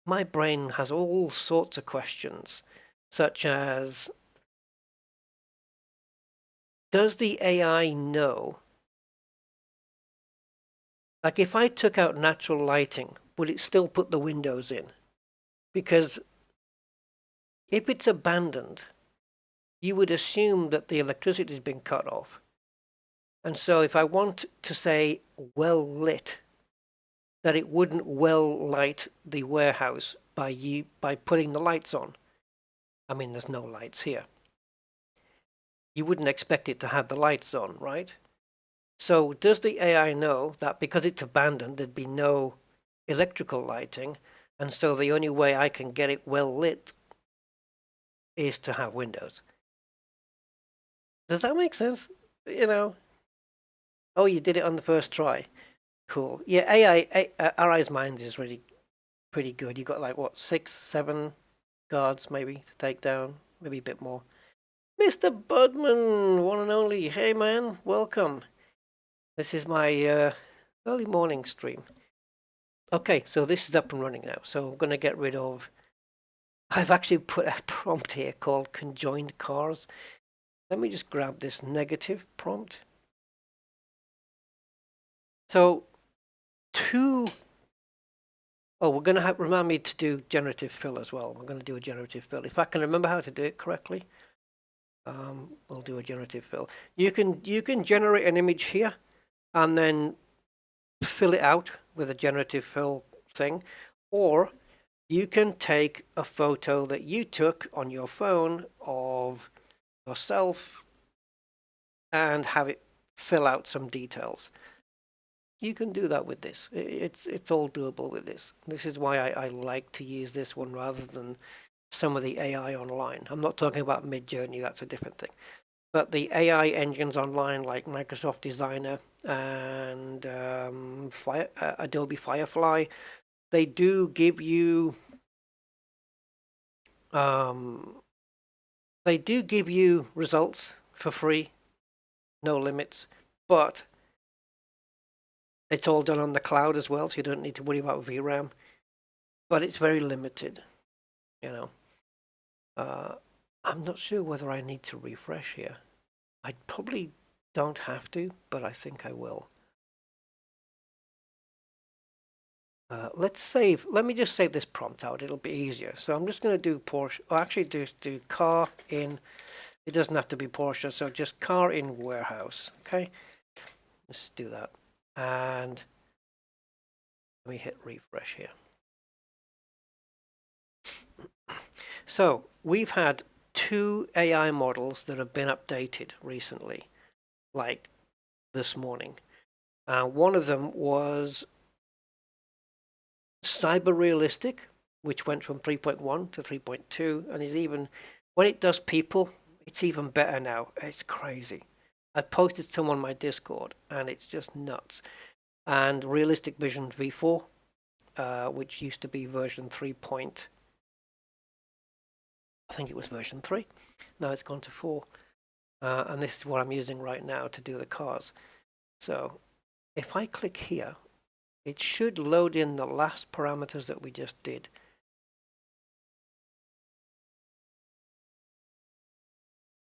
my brain has all sorts of questions, such as, does the AI know? Like if I took out natural lighting, would it still put the windows in? Because if it's abandoned, you would assume that the electricity has been cut off. And so if I want to say well lit, that it wouldn't well light the warehouse by putting the lights on. I mean, there's no lights here. You wouldn't expect it to have the lights on, right? So does the AI know that because it's abandoned, there'd be no electrical lighting, and so the only way I can get it well lit is to have windows? Does that make sense? You know? Oh, you did it on the first try. Cool. Yeah, AI's minds is really pretty good. You got like what, 6, 7 guards maybe to take down, maybe a bit more. Mr. Budman, one and only. Hey man, welcome. This is my early morning stream. Okay, so this is up and running now. So I'm going to get rid of... I've actually put a prompt here called conjoined cars. Let me just grab this negative prompt. So we're going to remind me to do generative fill as well. We're going to do a generative fill. If I can remember how to do it correctly, we'll do a generative fill. You can generate an image here and then fill it out with a generative fill thing, or you can take a photo that you took on your phone of yourself and have it fill out some details. You can do that with this. It's all doable with this. This is why I like to use this one rather than some of the AI online. I'm not talking about Midjourney, that's a different thing. But the AI engines online like Microsoft Designer and Adobe Firefly, they do give you results for free, no limits, but it's all done on the cloud as well, so you don't need to worry about VRAM. But it's very limited, you know. I'm not sure whether I need to refresh here. I probably don't have to, but I think I will. Let's save. Let me just save this prompt out. It'll be easier. So I'm just going to do Porsche. Or actually, do car in. It doesn't have to be Porsche. So just car in warehouse. Okay. Let's do that. And let me hit refresh here. So we've had 2 AI models that have been updated recently, like this morning. One of them was cyber realistic, which went from 3.1 to 3.2, and is even, when it does people, it's even better now. It's crazy. I posted some on my Discord, and it's just nuts. And Realistic Vision V4, which used to be version 3. I think it was version 3. Now it's gone to 4. And this is what I'm using right now to do the cars. So if I click here, it should load in the last parameters that we just did.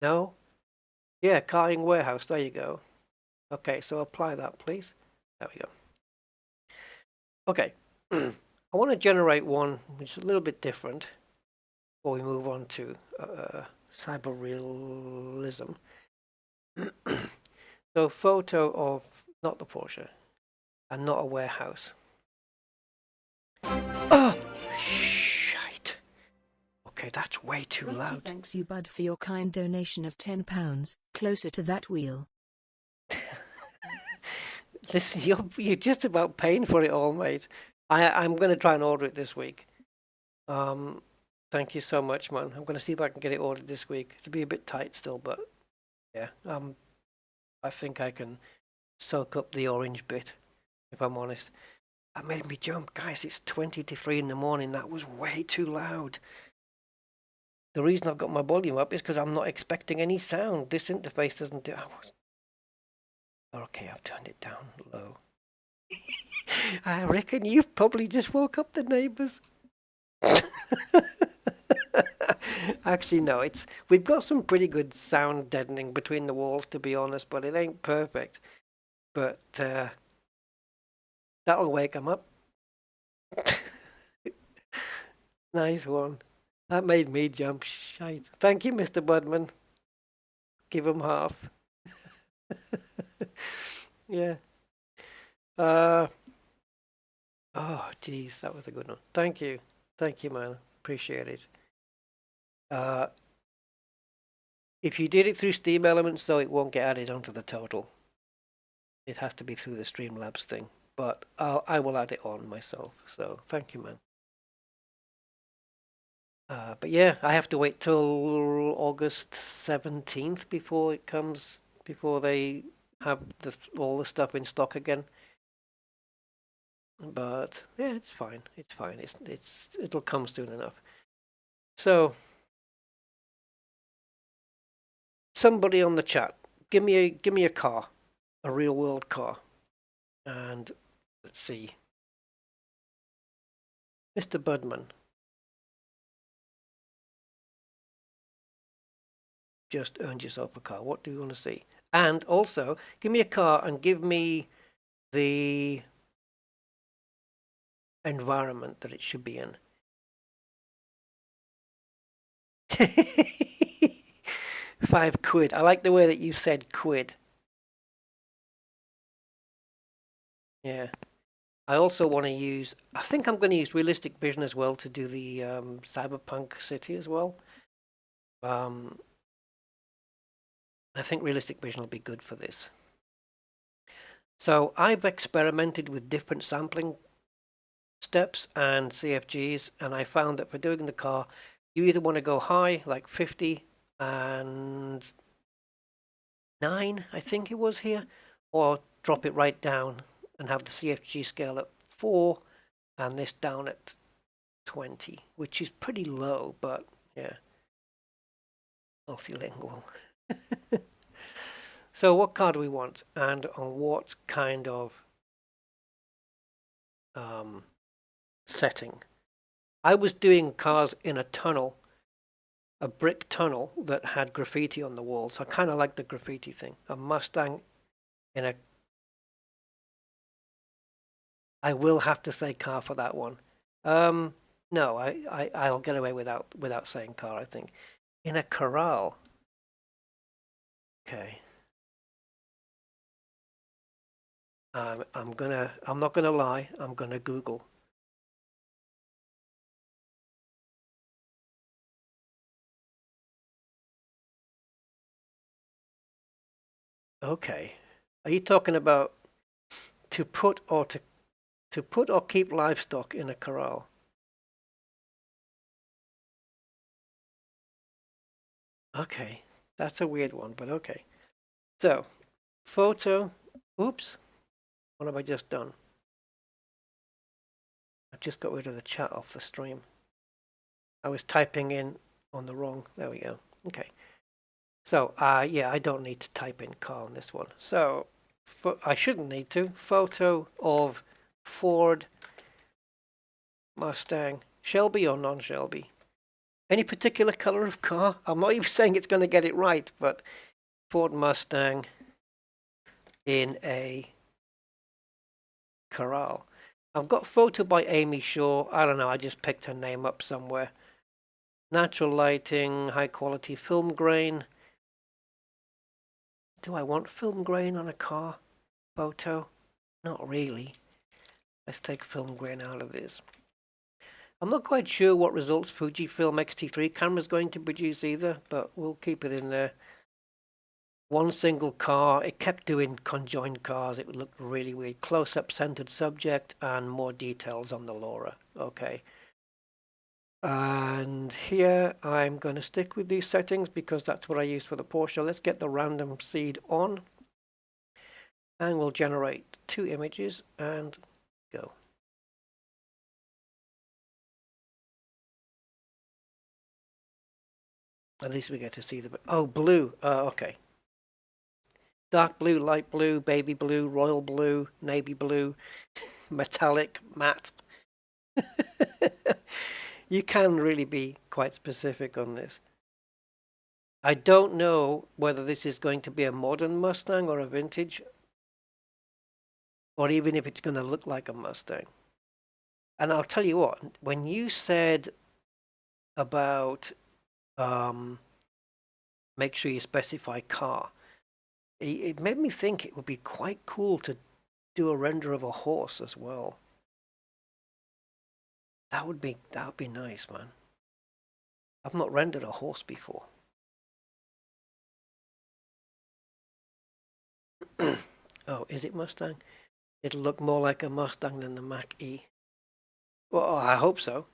No? Yeah, car in warehouse. There you go. Okay, so apply that, please. There we go. Okay. I want to generate one which is a little bit different before we move on to cyber realism. So photo of not the Porsche and not a warehouse. Oh, shite. Okay, that's way too Rusty loud. Thanks you, Bud, for your kind donation of £10. Closer to that wheel. Listen, you're just about paying for it all, mate. I'm going to try and order it this week. Thank you so much, man. I'm going to see if I can get it ordered this week. It'll be a bit tight still, but yeah. I think I can soak up the orange bit, if I'm honest. That made me jump. Guys, it's 20 to 3 in the morning. That was way too loud. The reason I've got my volume up is because I'm not expecting any sound. This interface doesn't do... Okay, I've turned it down low. I reckon you've probably just woke up the neighbours. Actually, no, we've got some pretty good sound deadening between the walls, to be honest, but it ain't perfect. But that'll wake them up. Nice one. That made me jump. Shite. Thank you, Mr. Budman. Give him half. Yeah. Oh, geez, that was a good one. Thank you. Thank you, man. Appreciate it. If you did it through Steam Elements, though, it won't get added onto the total. it has to be through the Streamlabs thing. But I will add it on myself. So thank you, man. But yeah, I have to wait till August 17th before it comes, before they have all the stuff in stock again. But yeah, it's fine. It's fine. It'll come soon enough. So somebody on the chat, give me a car, a real world car, and let's see, Mr. Budman. Just earned yourself a car. What do you want to see? And also, give me a car and give me the environment that it should be in. £5. I like the way that you said quid. Yeah. I also want to use, I think I'm going to use Realistic Vision as well to do the Cyberpunk City as well. I think Realistic Vision will be good for this. So I've experimented with different sampling steps and CFGs, and I found that for doing the car, you either want to go high, like 50 and 9, I think it was here, or drop it right down and have the CFG scale at 4 and this down at 20, which is pretty low, but yeah, multilingual. So what car do we want, and on what kind of setting? I was doing cars in a tunnel, a brick tunnel that had graffiti on the wall, so I kind of like the graffiti thing. A Mustang in a... I will have to say car for that one. No, I'll get away without saying car, I think. In a corral. Okay. I'm not gonna lie, I'm gonna Google. Okay. Are you talking about to put or keep livestock in a corral? Okay. That's a weird one, but okay. So, photo. Oops. What have I just done? I just got rid of the chat off the stream. I was typing in on the wrong. There we go. Okay. So, yeah, I don't need to type in car on this one. So, I shouldn't need to. Photo of Ford Mustang, Shelby or non-Shelby? Any particular color of car? I'm not even saying it's going to get it right, but Ford Mustang in a corral. I've got photo by Amy Shaw. I don't know, I just picked her name up somewhere. Natural lighting, high quality film grain. Do I want film grain on a car photo? Not really. Let's take film grain out of this. I'm not quite sure what results Fujifilm X-T3 camera is going to produce either, but we'll keep it in there. One single car. It kept doing conjoined cars. It looked really weird. Close-up centered subject and more details on the LoRa. Okay. And here I'm going to stick with these settings because that's what I use for the Porsche. Let's get the random seed on. And we'll generate 2 images and go. At least we get to see the... Oh, blue. Okay. Dark blue, light blue, baby blue, royal blue, navy blue, metallic, matte. You can really be quite specific on this. I don't know whether this is going to be a modern Mustang or a vintage, or even if it's going to look like a Mustang. And I'll tell you what, when you said about make sure you specify car, it made me think it would be quite cool to do a render of a horse as well. That would be nice, man. I've not rendered a horse before. Oh, is it Mustang? It'll look more like a Mustang than the Mach-E. Well, I hope so.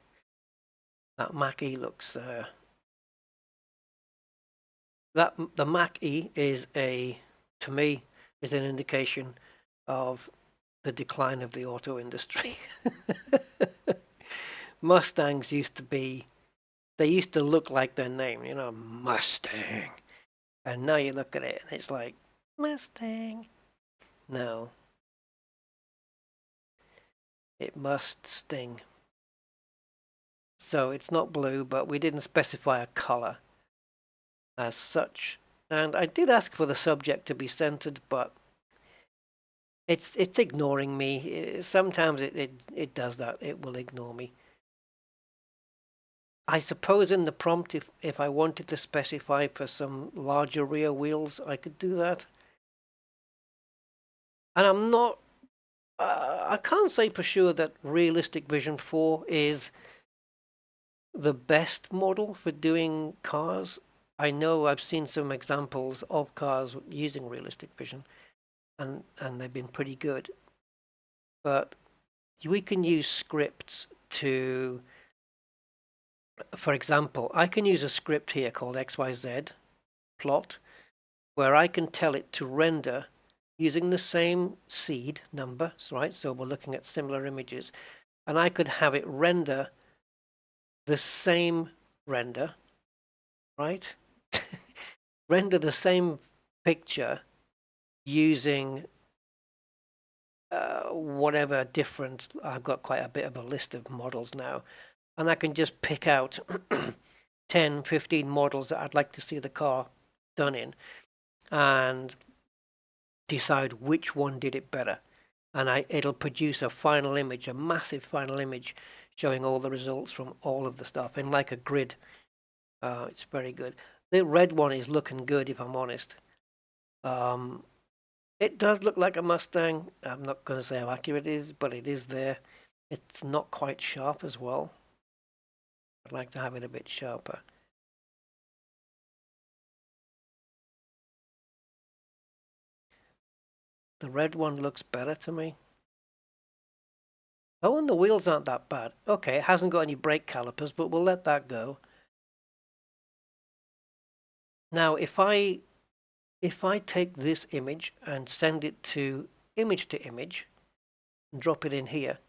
That Mach-E looks... the Mach-E is to me, is an indication of the decline of the auto industry. Mustangs used to be... They used to look like their name, you know, Mustang. And now you look at it and it's like, Mustang. No. It must sting. So it's not blue, but we didn't specify a color as such. And I did ask for the subject to be centered, but it's ignoring me. Sometimes it does that. It will ignore me. I suppose in the prompt, if I wanted to specify for some larger rear wheels, I could do that. And I'm not... I can't say for sure that Realistic Vision 4 is the best model for doing cars. I know I've seen some examples of cars using Realistic Vision, and they've been pretty good. But we can use scripts to... For example, I can use a script here called XYZ plot, where I can tell it to render using the same seed number, right? So we're looking at similar images, and I could have it render the same render, right? Render the same picture using whatever different... I've got quite a bit of a list of models now, and I can just pick out 10, 15 models that I'd like to see the car done in, and decide which one did it better. And it'll produce a final image, a massive final image, showing all the results from all of the stuff in like a grid. It's very good. The red one is looking good, if I'm honest. It does look like a Mustang. I'm not going to say how accurate it is, but it is there. It's not quite sharp as well. I'd like to have it a bit sharper. The red one looks better to me. Oh, and the wheels aren't that bad. Okay, it hasn't got any brake calipers, but we'll let that go. Now, if I take this image and send it to image, and drop it in here,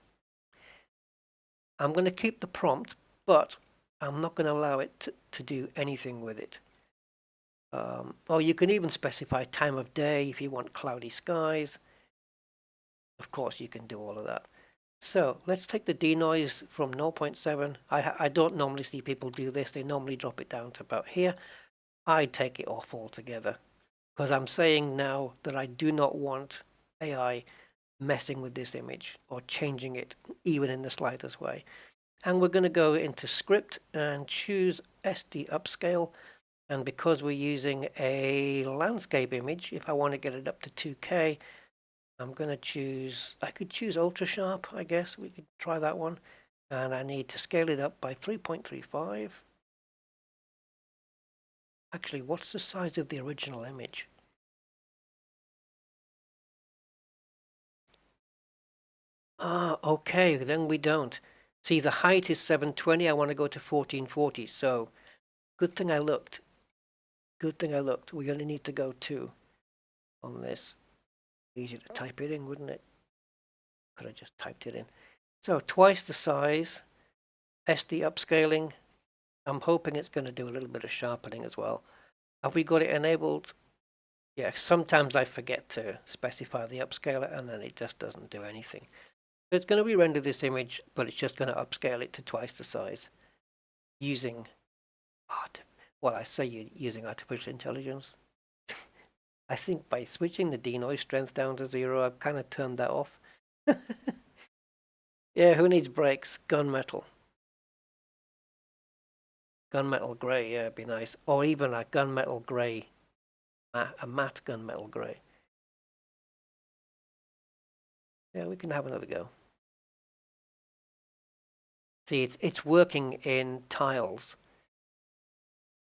I'm going to keep the prompt, but I'm not going to allow it to do anything with it. Oh, you can even specify time of day if you want cloudy skies. Of course, you can do all of that. So let's take the denoise from 0.7. I don't normally see people do this. They normally drop it down to about here. I take it off altogether, because I'm saying now that I do not want AI messing with this image or changing it even in the slightest way. And we're going to go into script and choose SD upscale. And because we're using a landscape image, if I want to get it up to 2K, I'm going to choose... I could choose ultra sharp, I guess. We could try that one. And I need to scale it up by 3.35. Actually, what's the size of the original image? Ah, okay, then we don't. See, the height is 720. I want to go to 1440. So, good thing I looked. Good thing I looked. We're going to need to go 2 on this. Easy to type it in, wouldn't it? Could have just typed it in. So, twice the size. SD upscaling. I'm hoping it's going to do a little bit of sharpening as well. Have we got it enabled? Yeah, sometimes I forget to specify the upscaler and then it just doesn't do anything. So it's going to re-render this image, but it's just going to upscale it to twice the size using using artificial intelligence. I think by switching the denoise strength down to 0, I've kind of turned that off. Yeah, who needs brakes? Gunmetal. Gunmetal grey, yeah, it'd be nice. Or even a gunmetal grey, a matte gunmetal grey. Yeah, we can have another go. See, it's working in tiles.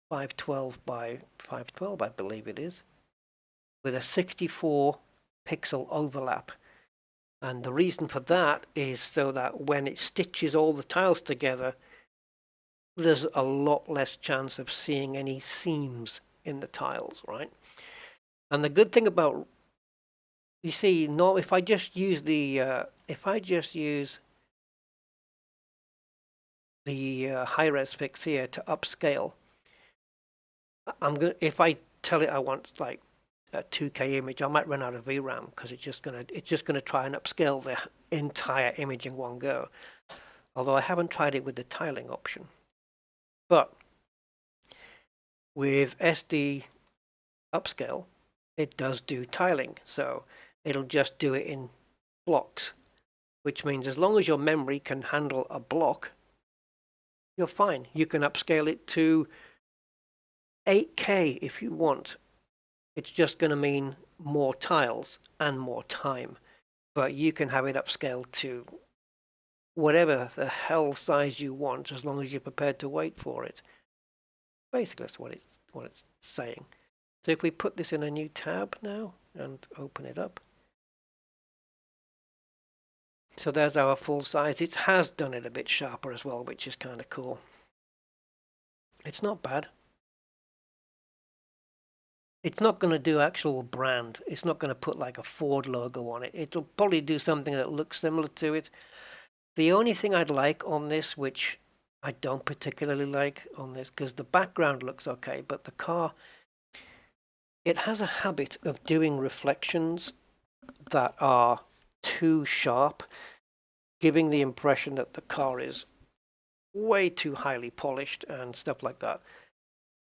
512 by 512, I believe it is, with a 64 pixel overlap. And the reason for that is so that when it stitches all the tiles together, there's a lot less chance of seeing any seams in the tiles, right? And the good thing about, you see, no, if I just use the high-res fix here to upscale, if I tell it I want like a 2K image, I might run out of VRAM because it's just gonna try and upscale the entire image in one go. Although I haven't tried it with the tiling option. But with SD upscale, it does do tiling, so it'll just do it in blocks, which means as long as your memory can handle a block, you're fine. You can upscale it to 8K if you want. It's just going to mean more tiles and more time, but you can have it upscaled to whatever the hell size you want as long as you're prepared to wait for it. Basically, that's what it's saying. So if we put this in a new tab now and open it up, so there's our full size. It has done it a bit sharper as well, which is kind of cool. It's not bad. It's not going to do actual brand. It's not going to put like a Ford logo on it. It'll probably do something that looks similar to it. The only thing I'd like on this, which I don't particularly like on this, because the background looks okay, but the car, it has a habit of doing reflections that are too sharp, giving the impression that the car is way too highly polished and stuff like that.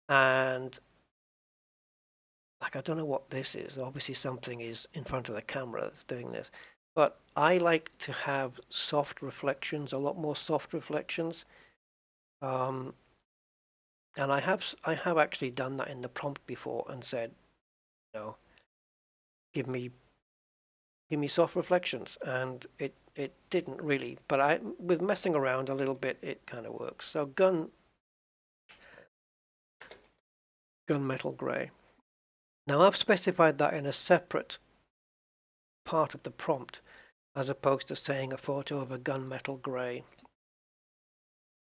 And like, I don't know what this is. Obviously something is in front of the camera that's doing this. But I like to have soft reflections, a lot more soft reflections. And I have actually done that in the prompt before and said, you know, give me soft reflections, and it didn't really, but with messing around a little bit, it kind of works. So gunmetal gray. Now I've specified that in a separate part of the prompt, as opposed to saying a photo of a gunmetal gray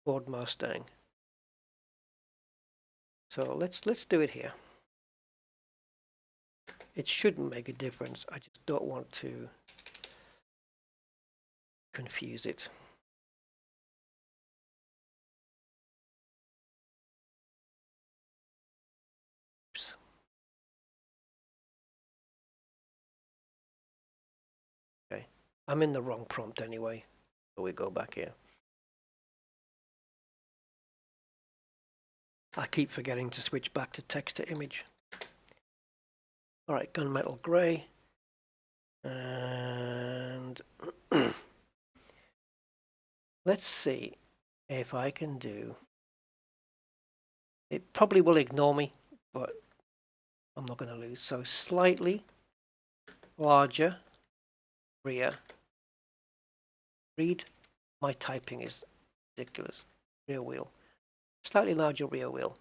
Ford Mustang. So let's do it here. It shouldn't make a difference. I just don't want to confuse it. Oops. Okay, I'm in the wrong prompt anyway, so we go back here. I keep forgetting to switch back to text to image. All right, gunmetal gray. And let's see if I can do, it probably will ignore me, but I'm not going to lose. So slightly larger rear. Read, my typing is ridiculous. Rear wheel. Slightly larger rear wheel.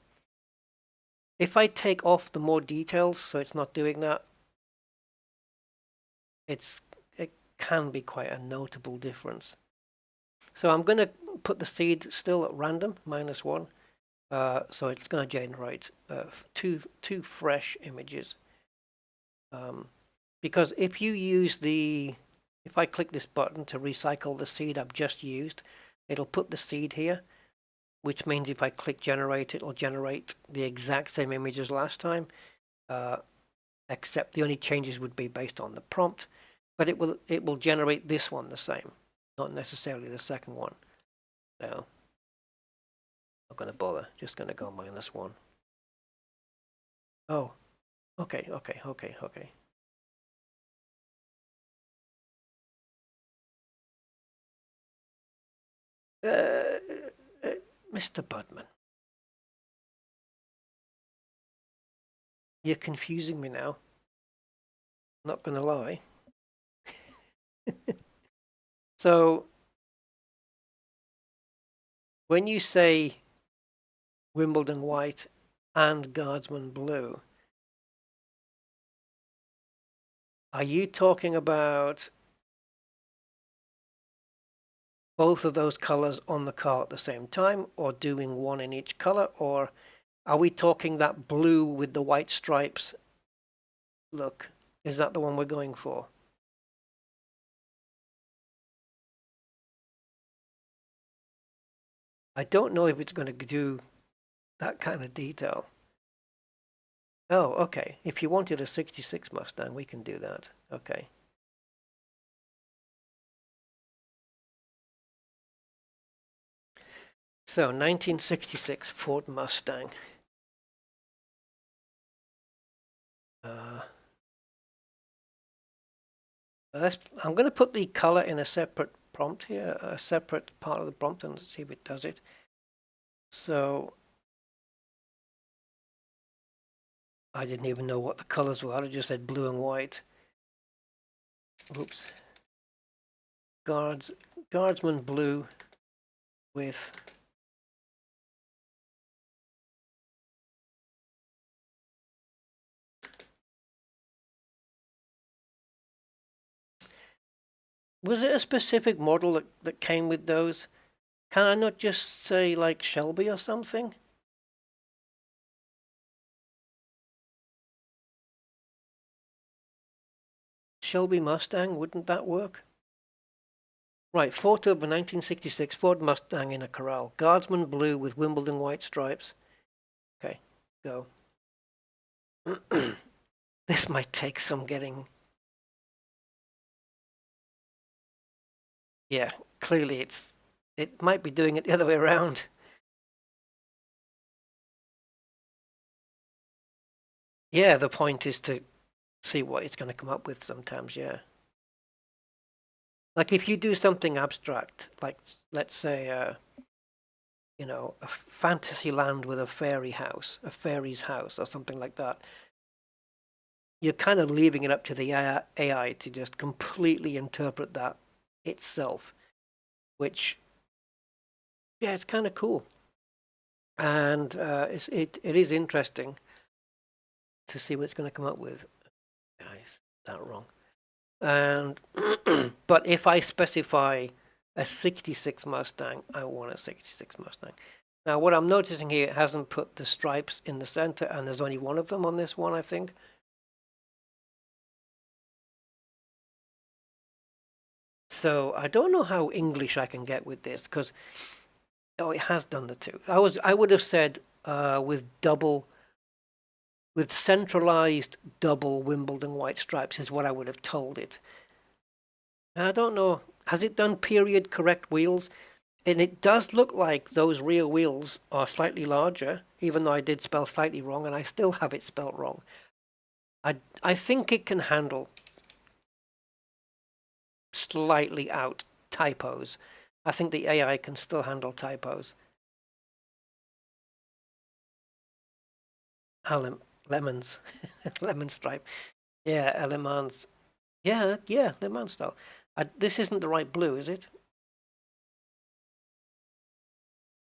If I take off the more details, so it's not doing that, it can be quite a notable difference. So I'm going to put the seed still at random, -1. So it's going to generate two fresh images. Because if you use if I click this button to recycle the seed I've just used, it'll put the seed here, which means if I click generate, it'll generate the exact same image as last time, except the only changes would be based on the prompt, but it will generate this one the same, not necessarily the second one. So not going to bother, just going to go -1. Oh, okay. Mr. Budman, you're confusing me now. Not going to lie. So when you say Wimbledon white and Guardsman blue, Are you talking about both of those colors on the car at the same time, or doing one in each color, or are we talking that blue with the white stripes look? Is that the one we're going for? I don't know if it's going to do that kind of detail. Oh, okay. If you wanted a 66 Mustang, we can do that. Okay. So, 1966 Ford Mustang. I'm going to put the color in a separate prompt here, a separate part of the prompt, and see if it does it. So, I didn't even know what the colors were. I just said blue and white. Oops. Guardsman blue with was it a specific model that came with those? Can I not just say like Shelby or something? Shelby Mustang, wouldn't that work? Right, photo of a 1966 Ford Mustang in a corral. Guardsman blue with Wimbledon white stripes. Okay, go. This might take some getting. Yeah, clearly it might be doing it the other way around. Yeah, the point is to see what it's going to come up with sometimes, yeah. Like if you do something abstract, like let's say, you know, a fantasy land with a fairy house, a fairy's house, or something like that, you're kind of leaving it up to the AI to just completely interpret that itself, which, yeah, it's kind of cool. And it is interesting to see what it's going to come up with. Guys, that wrong. And but if I specify a 66 Mustang, I want a 66 Mustang. Now, what I'm noticing here, it hasn't put the stripes in the center, and there's only one of them on this one, I think. So I don't know how English I can get with this, because oh, it has done the two. I would have said with centralized double Wimbledon white stripes is what I would have told it. I don't know. Has it done period correct wheels? And it does look like those rear wheels are slightly larger, even though I did spell slightly wrong, and I still have it spelt wrong. I think it can handle slightly out typos. I think the AI can still handle typos. Lemons. Lemon stripe. Yeah, Le Mans. Yeah, Le Mans style. This isn't the right blue, is it?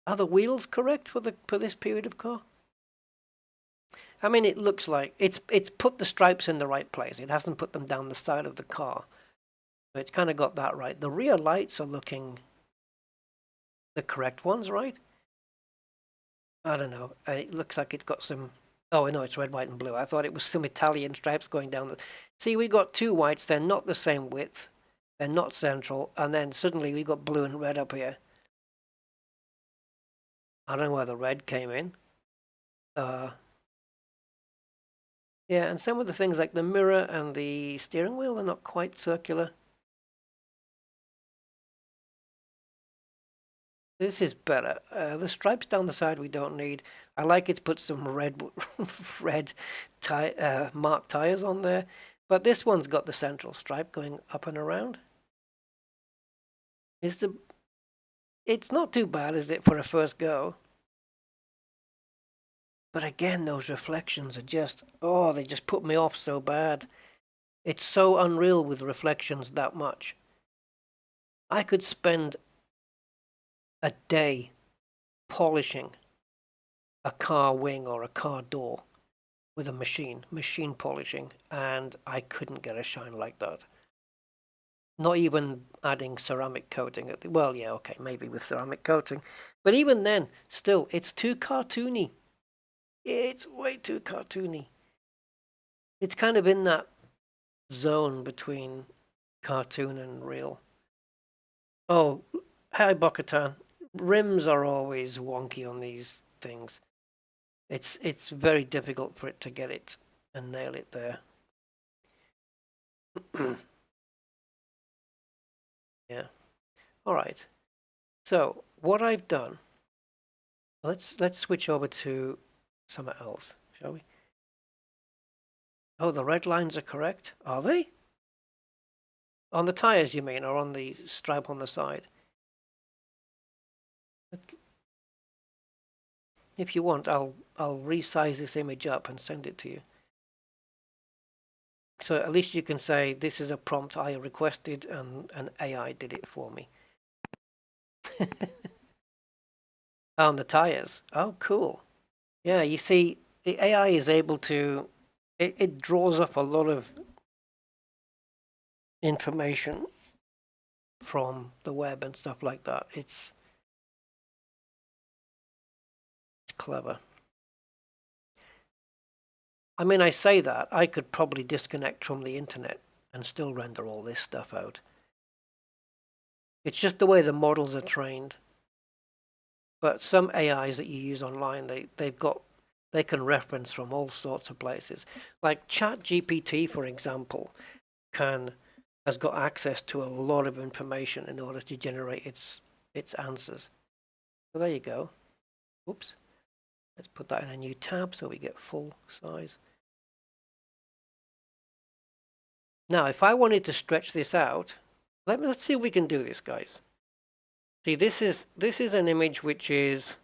Are the wheels correct for this period of car? I mean, it looks like it's put the stripes in the right place. It hasn't put them down the side of the car. So it's kind of got that right. The rear lights are looking the correct ones, right? I don't know. It looks like it's got some. Oh no, it's red, white, and blue. I thought it was some Italian stripes going down the. See, we got two whites. They're not the same width. They're not central. And then suddenly we got blue and red up here. I don't know where the red came in. Yeah, and some of the things like the mirror and the steering wheel are not quite circular. This is better. The stripes down the side we don't need. I like it to put some red marked tires on there. But this one's got the central stripe going up and around. It's not too bad, is it, for a first go? But again, those reflections are just, oh, they just put me off so bad. It's so unreal with reflections that much. I could spend a day polishing a car wing or a car door, with a machine polishing, and I couldn't get a shine like that. Not even adding ceramic coating at the, well, yeah, okay, maybe with ceramic coating, but even then, still, it's too cartoony. It's way too cartoony. It's kind of in that zone between cartoon and real. Oh, hi, Bo-Katan. Rims are always wonky on these things. It's very difficult for it to get it and nail it there. Yeah. All right. So what I've done, let's switch over to somewhere else, shall we? Oh, the red lines are correct. Are they? On the tires, you mean, or on the stripe on the side? If you want, I'll resize this image up and send it to you. So at least you can say this is a prompt I requested and an AI did it for me. On the tires. Oh, cool. Yeah, you see, the AI is able to, it draws up a lot of information from the web and stuff like that. It's clever. I mean, I say that, I could probably disconnect from the internet and still render all this stuff out. It's just the way the models are trained. But some AIs that you use online, they can reference from all sorts of places. Like ChatGPT, for example, has got access to a lot of information in order to generate its answers. So there you go. Oops. Let's put that in a new tab so we get full size. Now, if I wanted to stretch this out, let's see if we can do this, guys. See, this is an image which is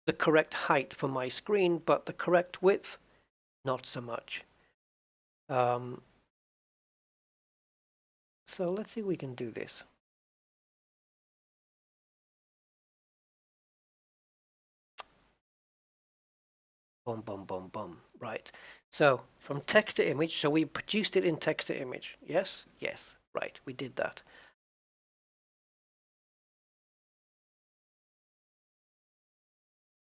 the correct height for my screen, but the correct width, not so much. So let's see if we can do this. Boom, boom, boom, boom. Right. So from text to image, so we produced it in text to image. Yes? Yes. Right. We did that.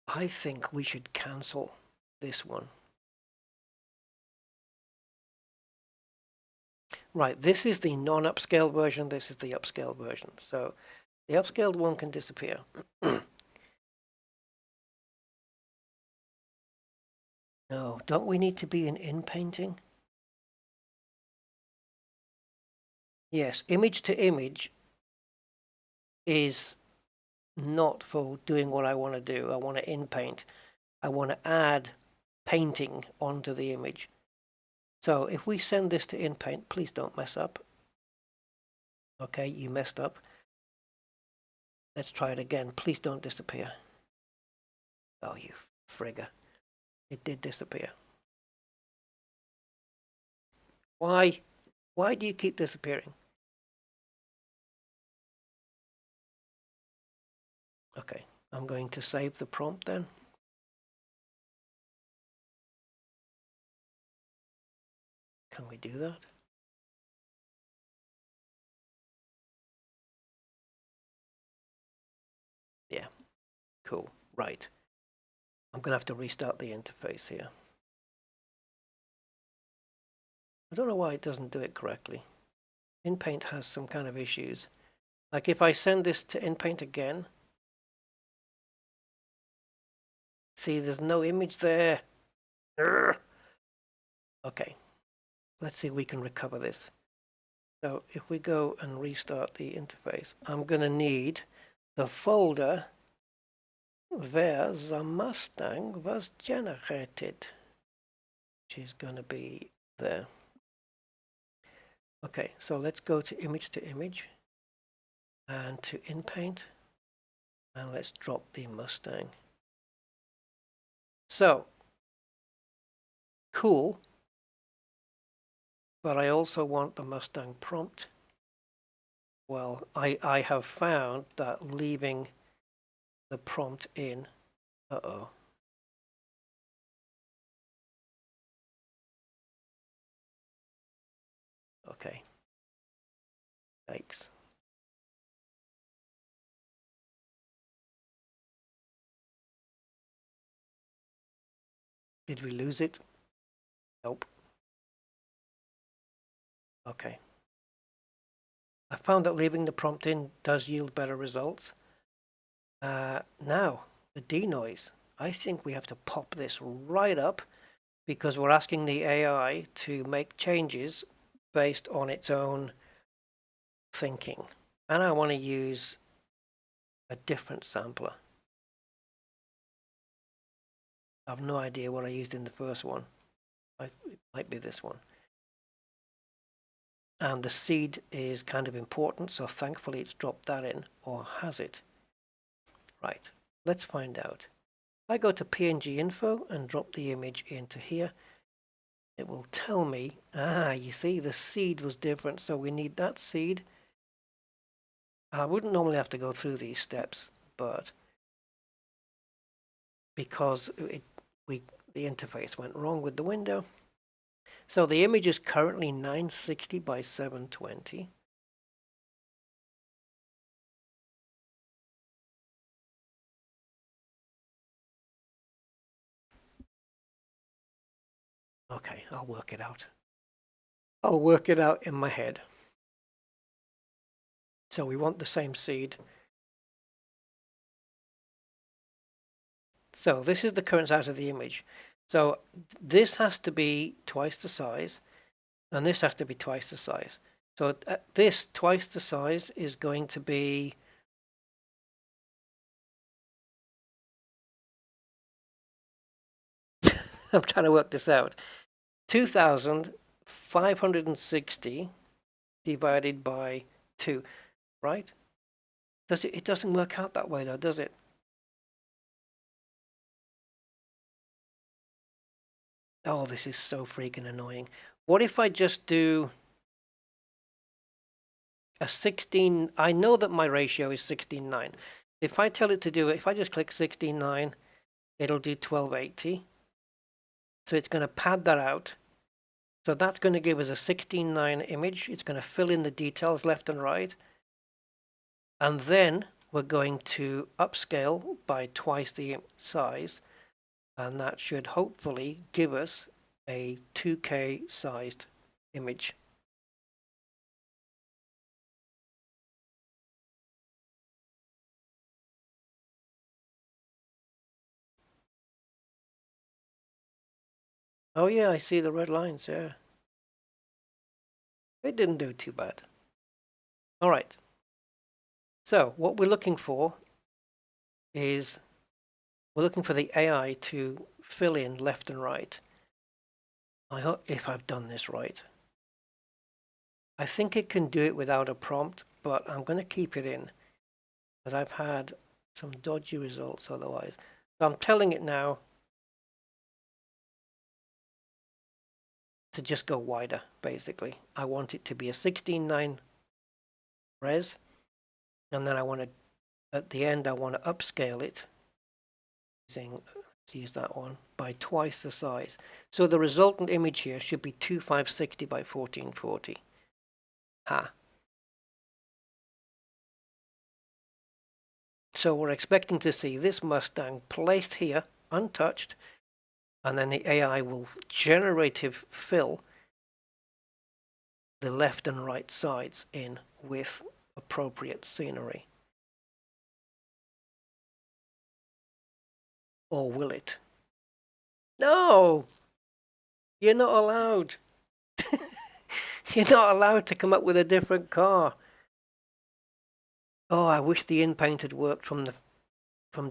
I think we should cancel this one. Right. This is the non-upscaled version. This is the upscaled version. So the upscaled one can disappear. No, don't we need to be in painting? Yes, image to image is not for doing what I want to do. I want to in paint. I want to add painting onto the image. So if we send this to in paint, please don't mess up. Okay, you messed up. Let's try it again. Please don't disappear. Oh, you frigger. It did disappear. Why? Why do you keep disappearing? Okay, I'm going to save the prompt then. Can we do that? Yeah, cool, right. I'm gonna have to restart the interface here. I don't know why it doesn't do it correctly. InPaint has some kind of issues. Like if I send this to InPaint again, see there's no image there. Urgh. Okay, let's see if we can recover this. So if we go and restart the interface, I'm gonna need the folder where the Mustang was generated, which is gonna be there. Okay, so let's go to image and to InPaint, and let's drop the Mustang. So, cool, but I also want the Mustang prompt. Well, I have found that leaving the prompt in, Okay. Yikes. Did we lose it? Nope. Okay. I found that leaving the prompt in does yield better results. Now, the denoise. I think we have to pop this right up because we're asking the AI to make changes based on its own thinking. And I want to use a different sampler. I have no idea what I used in the first one. It might be this one. And the seed is kind of important, so thankfully it's dropped that in, or has it? Right, let's find out. I go to PNG info and drop the image into here. It will tell me, you see the seed was different, so we need that seed. I wouldn't normally have to go through these steps, but because the interface went wrong with the window. So the image is currently 960 by 720. Okay, I'll work it out. I'll work it out in my head. So we want the same seed. So this is the current size of the image. So this has to be twice the size, and this has to be twice the size. So this twice the size is going to be I'm trying to work this out. 2,560 divided by 2, right? It doesn't work out that way though, does it? Oh, this is so freaking annoying. What if I just do a 16? I know that my ratio is 16:9. If I tell it to do it, if I just click 16:9, it'll do 1280. So it's going to pad that out. So that's going to give us a 16:9 image. It's going to fill in the details left and right. And then we're going to upscale by twice the size. And that should hopefully give us a 2K sized image. Oh yeah, I see the red lines, yeah. It didn't do too bad. All right. So what we're looking for is we're looking for the AI to fill in left and right. I hope if I've done this right. I think it can do it without a prompt, but I'm going to keep it in because I've had some dodgy results otherwise. So I'm telling it now to just go wider, basically. I want it to be a 16:9 res, and then I want to, at the end, I want to upscale it using, let's use that one, by twice the size. So the resultant image here should be 2560 by 1440. Ha. So we're expecting to see this Mustang placed here, untouched, and then the AI will generative fill the left and right sides in with appropriate scenery. Or will it? No! You're not allowed. You're not allowed to come up with a different car. Oh, I wish the in-paint had worked from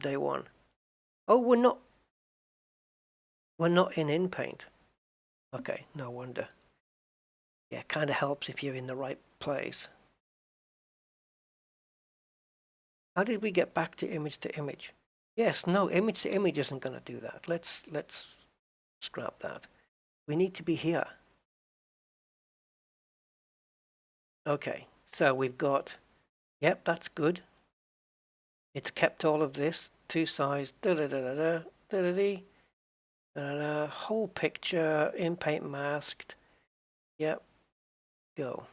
day one. Oh, we're not in paint. Okay, no wonder. Yeah, kind of helps if you're in the right place. How did we get back to image? Yes, no, image to image isn't going to do that. Let's scrap that. We need to be here. Okay, so we've got, yep, that's good. It's kept all of this, two size, whole picture, in paint masked. Yep. Go.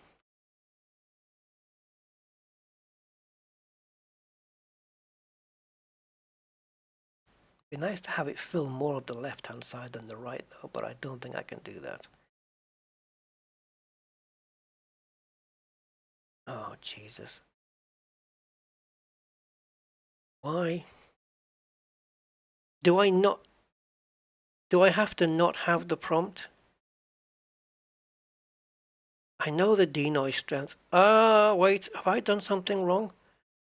Be nice to have it fill more of the left-hand side than the right, though, but I don't think I can do that. Oh, Jesus. Why? Do I have to not have the prompt? I know the denoise strength. Wait, have I done something wrong?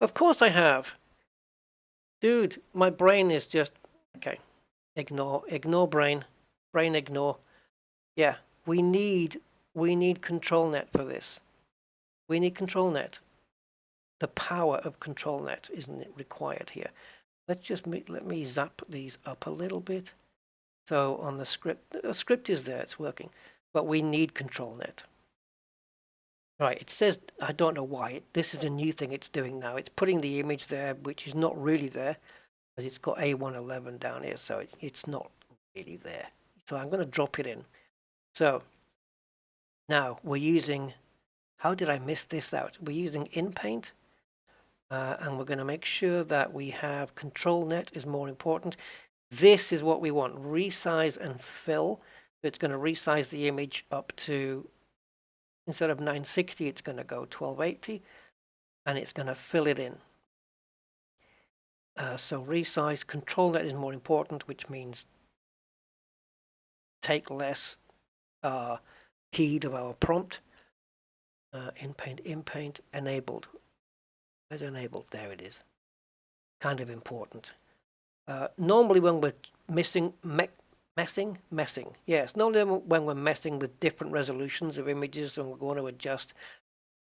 Of course I have. Dude, my brain is just... Okay. Ignore brain. Brain ignore. Yeah, we need control net for this. We need control net. The power of control net isn't it required here. Let me zap these up a little bit. So on the script is there, it's working, but we need control net. Right, it says, I don't know why, this is a new thing it's doing now. It's putting the image there, which is not really there, because it's got A111 down here, so it's not really there. So I'm going to drop it in. So now we're using, how did I miss this out? We're using InPaint, and we're going to make sure that we have control net is more important. This is what we want, resize and fill. It's going to resize the image up to, instead of 960, it's going to go 1280, and it's going to fill it in. So resize, control net is more important, which means take less heed of our prompt. InPaint, enabled. Where's enabled? There it is. Kind of important. Normally when we're messing. Yes, normally when we're messing with different resolutions of images and we're going to adjust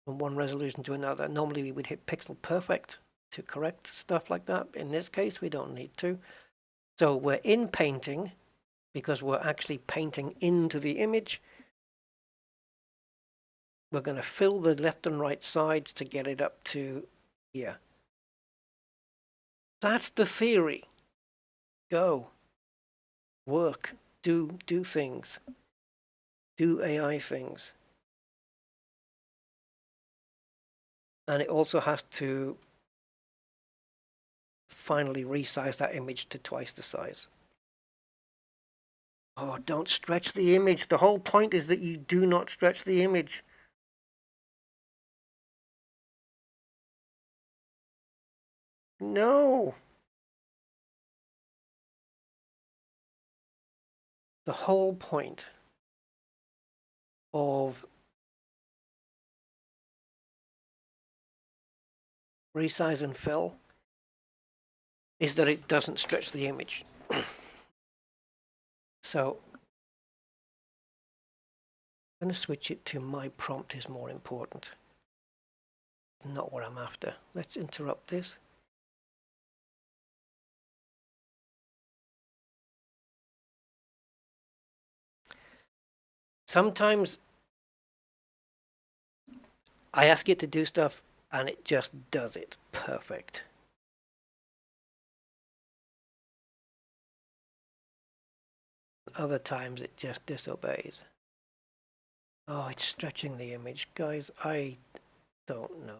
from one resolution to another, normally we would hit pixel perfect to correct stuff like that. In this case, we don't need to. So we're in painting because we're actually painting into the image. We're going to fill the left and right sides to get it up to here. That's the theory. Go. Work. Do things. Do AI things. And it also has to finally resize that image to twice the size. Oh, don't stretch the image. The whole point is that you do not stretch the image. No. The whole point of resize and fill is that it doesn't stretch the image. So I'm going to switch it to my prompt is more important. Not what I'm after. Let's interrupt this. Sometimes I ask it to do stuff and it just does it perfect. Other times it just disobeys. Oh, it's stretching the image. Guys, I don't know.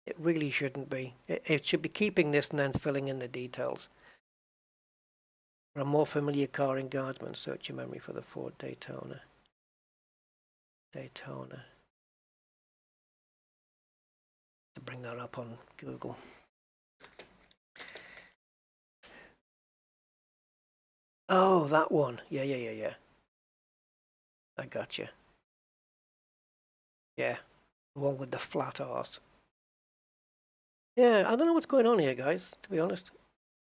It really shouldn't be. It should be keeping this and then filling in the details. For a more familiar car in Guardsman, search your memory for the Ford Daytona. To bring that up on Google. Oh, that one. Yeah. I gotcha. Yeah, the one with the flat arse. Yeah, I don't know what's going on here, guys, to be honest.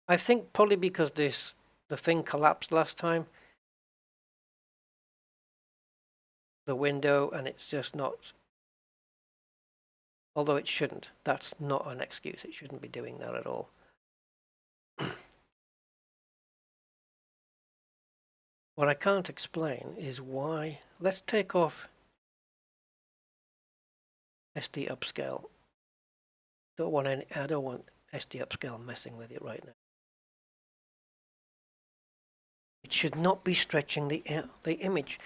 I think probably because the thing collapsed last time. The window, and it's just not... Although it shouldn't. That's not an excuse. It shouldn't be doing that at all. What I can't explain is why... Let's take off SD upscale. I don't want SD upscale messing with it right now. It should not be stretching the image.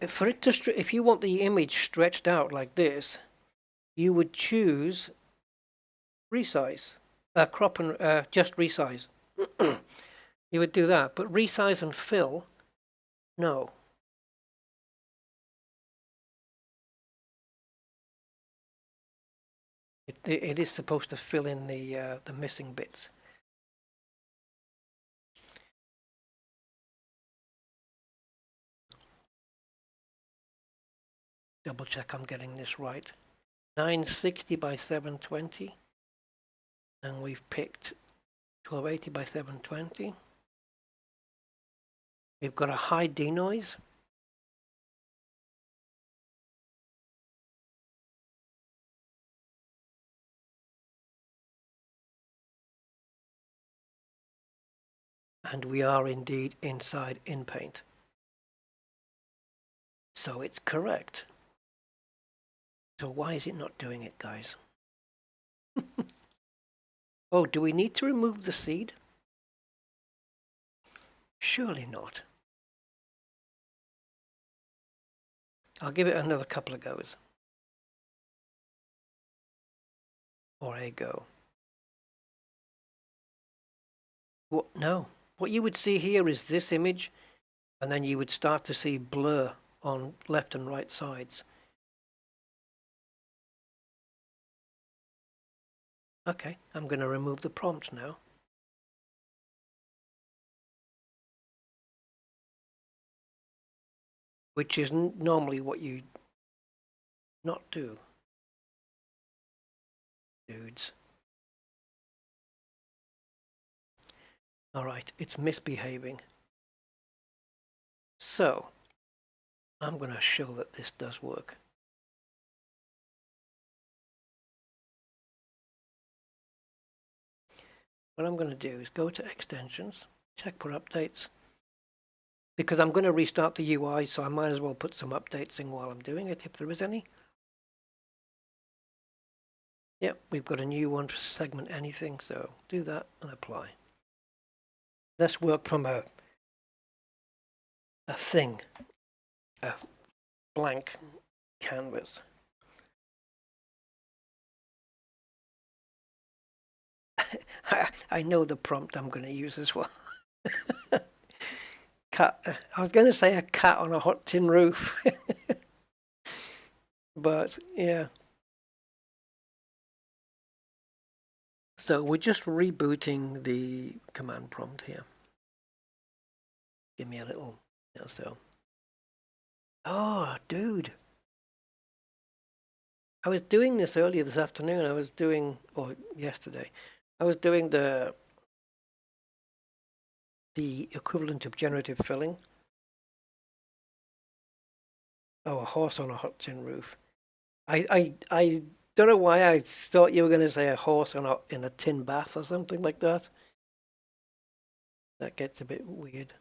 For it to if you want the image stretched out like this, you would choose resize, crop and just resize. You would do that, but resize and fill, no. It is supposed to fill in the missing bits. Double check I'm getting this right. 960 by 720, and we've picked 1280 by 720. We've got a high denoise. And we are indeed inside in paint. So it's correct. So why is it not doing it, guys? Oh, do we need to remove the seed? Surely not. I'll give it another couple of goes. Or a go. What? No. What you would see here is this image, and then you would start to see blur on left and right sides. Okay, I'm going to remove the prompt now. Which is normally what you not do, dudes. All right, it's misbehaving. So, I'm going to show that this does work. What I'm going to do is go to extensions, check for updates, because I'm going to restart the UI, so I might as well put some updates in while I'm doing it, if there is any. Yep, we've got a new one for segment anything, so do that and apply. Let's work from a thing, a blank canvas. I know the prompt I'm going to use as well. Cat. I was going to say a cat on a hot tin roof. But yeah. So we're just rebooting the command prompt here. Give me a little, so. Oh, dude. I was doing this earlier this afternoon. Or yesterday. I was doing the equivalent of generative filling. Oh, a horse on a hot tin roof. I don't know why I thought you were going to say a horse in a tin bath or something like that. That gets a bit weird.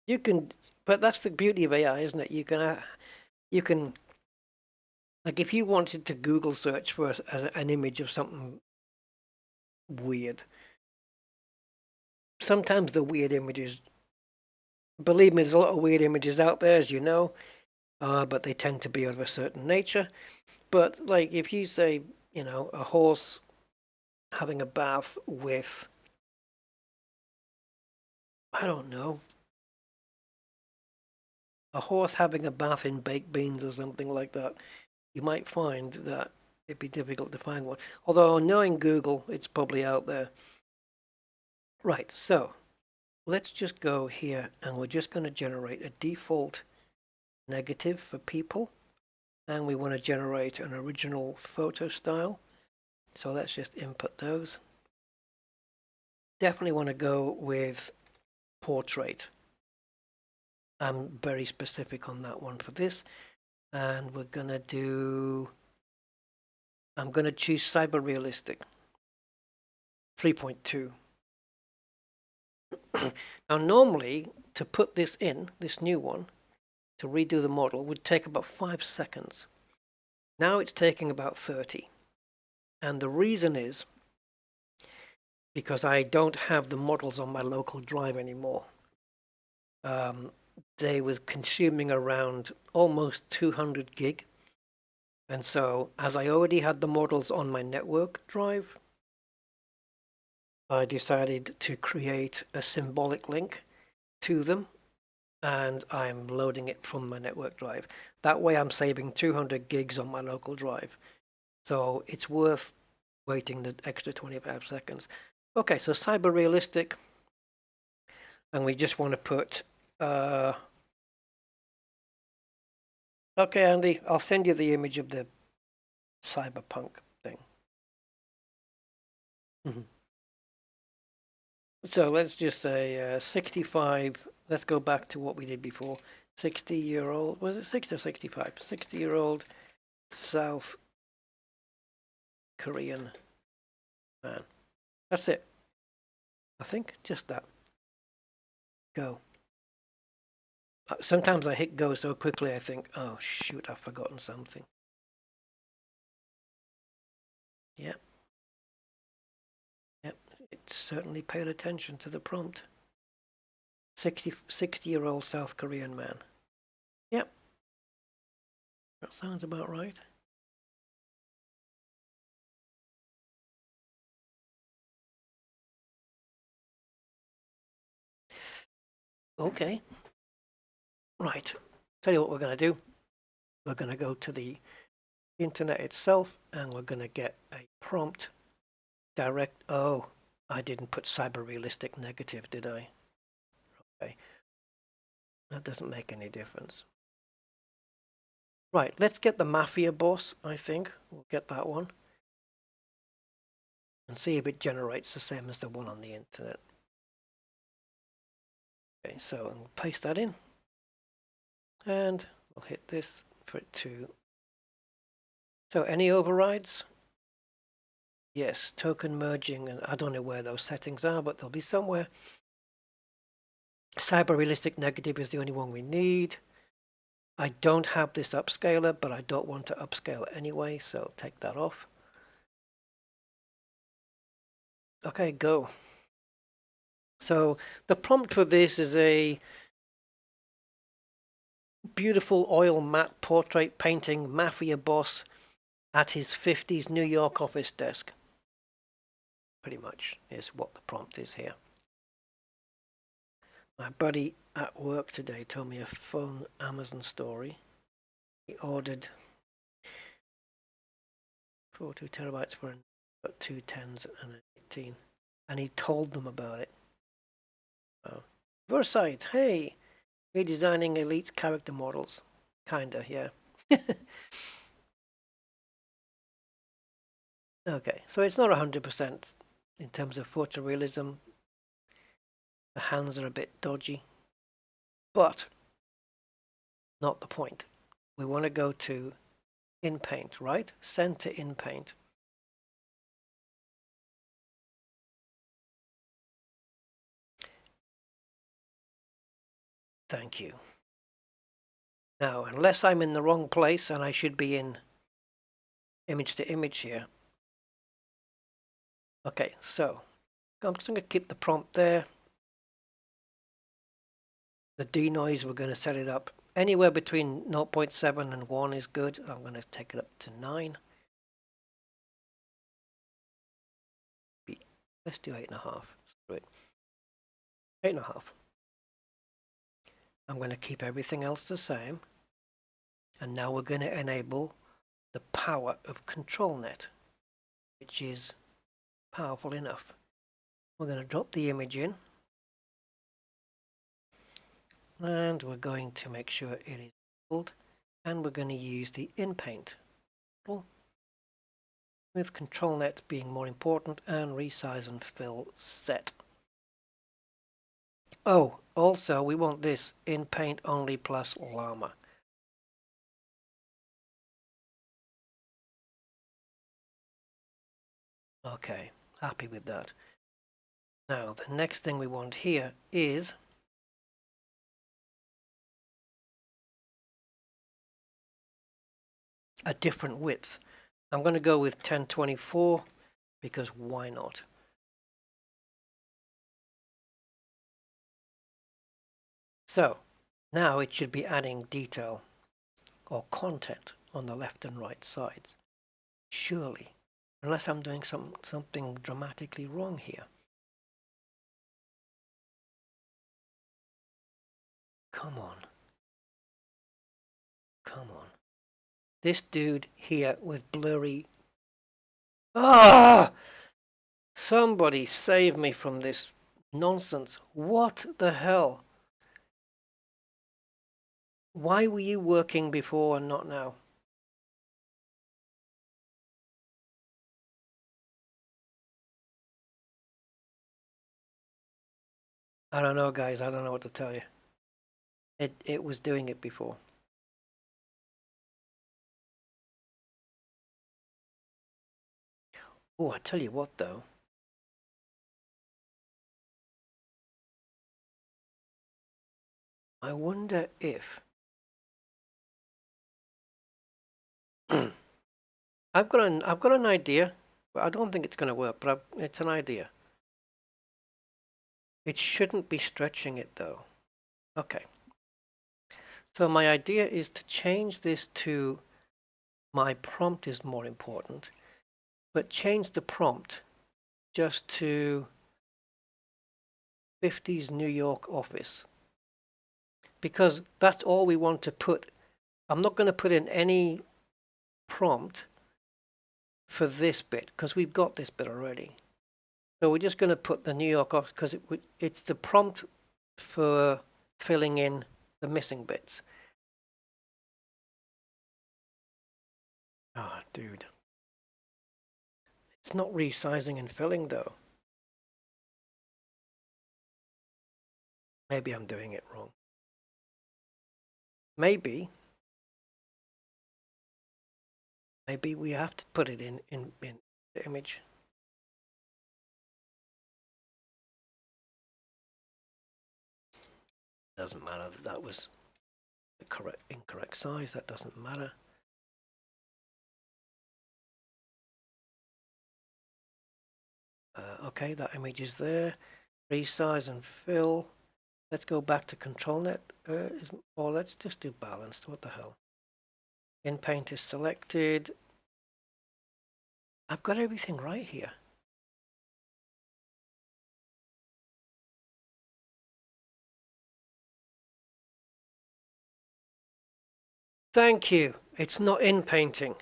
You can, but that's the beauty of AI, isn't it? You can, like, if you wanted to Google search for an image of something weird, sometimes the weird images, believe me, there's a lot of weird images out there, as you know, but they tend to be of a certain nature. But like, if you say, a horse having a bath with, I don't know, a horse having a bath in baked beans or something like that, you might find that it'd be difficult to find one. Although knowing Google, it's probably out there. Right, so let's just go here and we're just going to generate a default negative for people. And we want to generate an original photo style. So let's just input those. Definitely want to go with portrait. I'm very specific on that one for this. And we're going to do, I'm going to choose cyber realistic 3.2. Now normally to put this in, this new one, to redo the model would take about 5 seconds. Now it's taking about 30. And the reason is because I don't have the models on my local drive anymore. they was consuming around almost 200 gig. And so, as I already had the models on my network drive, I decided to create a symbolic link to them, and I'm loading it from my network drive. That way I'm saving 200 gigs on my local drive. So it's worth waiting the extra 25 seconds. Okay, so cyber realistic. And we just want to put, okay, Andy, I'll send you the image of the cyberpunk thing. So let's just say 65. Let's go back to what we did before. 60-year-old, was it 60 or 65? 60-year-old South Korean man. That's it. I think just that. Go. Sometimes I hit go so quickly I think, oh shoot, I've forgotten something. Yep. Yep, it certainly paid attention to the prompt. 60-year-old South Korean man. Yep. That sounds about right. Okay. Right. Tell you what we're going to do. We're going to go to the internet itself and we're going to get a prompt direct. Oh, I didn't put cyber realistic negative, did I? Okay. That doesn't make any difference. Right, let's get the Mafia boss, I think. We'll get that one. And see if it generates the same as the one on the internet. Okay, so we'll paste that in. And we'll hit this for it to... So any overrides? Yes, token merging, and I don't know where those settings are, but they'll be somewhere. Cyber realistic negative is the only one we need. I don't have this upscaler, but I don't want to upscale anyway, so take that off. Okay, go. So the prompt for this is a beautiful oil matte portrait painting Mafia boss at his 50s New York office desk. Pretty much is what the prompt is here. My buddy at work today told me a fun Amazon story. He ordered 42 terabytes for 2 10s and an 18, and he told them about it. Oh. Versailles, hey, redesigning elite character models. Kinda, yeah. Okay, so it's not 100% in terms of photorealism. The hands are a bit dodgy, but not the point. We want to go to in paint, right? Send to in paint. Thank you. Now, unless I'm in the wrong place, and I should be in image to image here. Okay, so I'm just going to keep the prompt there. The denoise, we're going to set it up anywhere between 0.7 and 1 is good. I'm going to take it up to 9. Let's do 8.5. Right. 8.5. I'm going to keep everything else the same. And now we're going to enable the power of ControlNet, which is powerful enough. We're going to drop the image in. And we're going to make sure it is enabled. And we're going to use the in-paint model, with ControlNet being more important, and resize and fill set. Oh, also we want this in paint only plus llama. Okay, happy with that. Now the next thing we want here is a different width. I'm going to go with 1024 because why not? So now it should be adding detail or content on the left and right sides. Surely, unless I'm doing something dramatically wrong here. Come on. Come on. This dude here with blurry... Ah! Somebody save me from this nonsense. What the hell? Why were you working before and not now? I don't know, guys. I don't know what to tell you. It was doing it before. Oh, I tell you what, though. I wonder if... I've got an idea, but I don't think it's going to work, but it's an idea. It shouldn't be stretching it, though. Okay. So my idea is to change this to my prompt is more important, but change the prompt just to 50s New York office, because that's all we want to put. I'm not going to put in any prompt for this bit because we've got this bit already. So we're just going to put the New York office because it's the prompt for filling in the missing bits. Oh, dude. It's not resizing and filling, though. Maybe I'm doing it wrong. Maybe we have to put it in the image. Doesn't matter that was the incorrect size. That doesn't matter. Okay, that image is there. Resize and fill. Let's go back to ControlNet, or let's just do balanced. What the hell? In Paint is selected. I've got everything right here. Thank you. It's not in painting.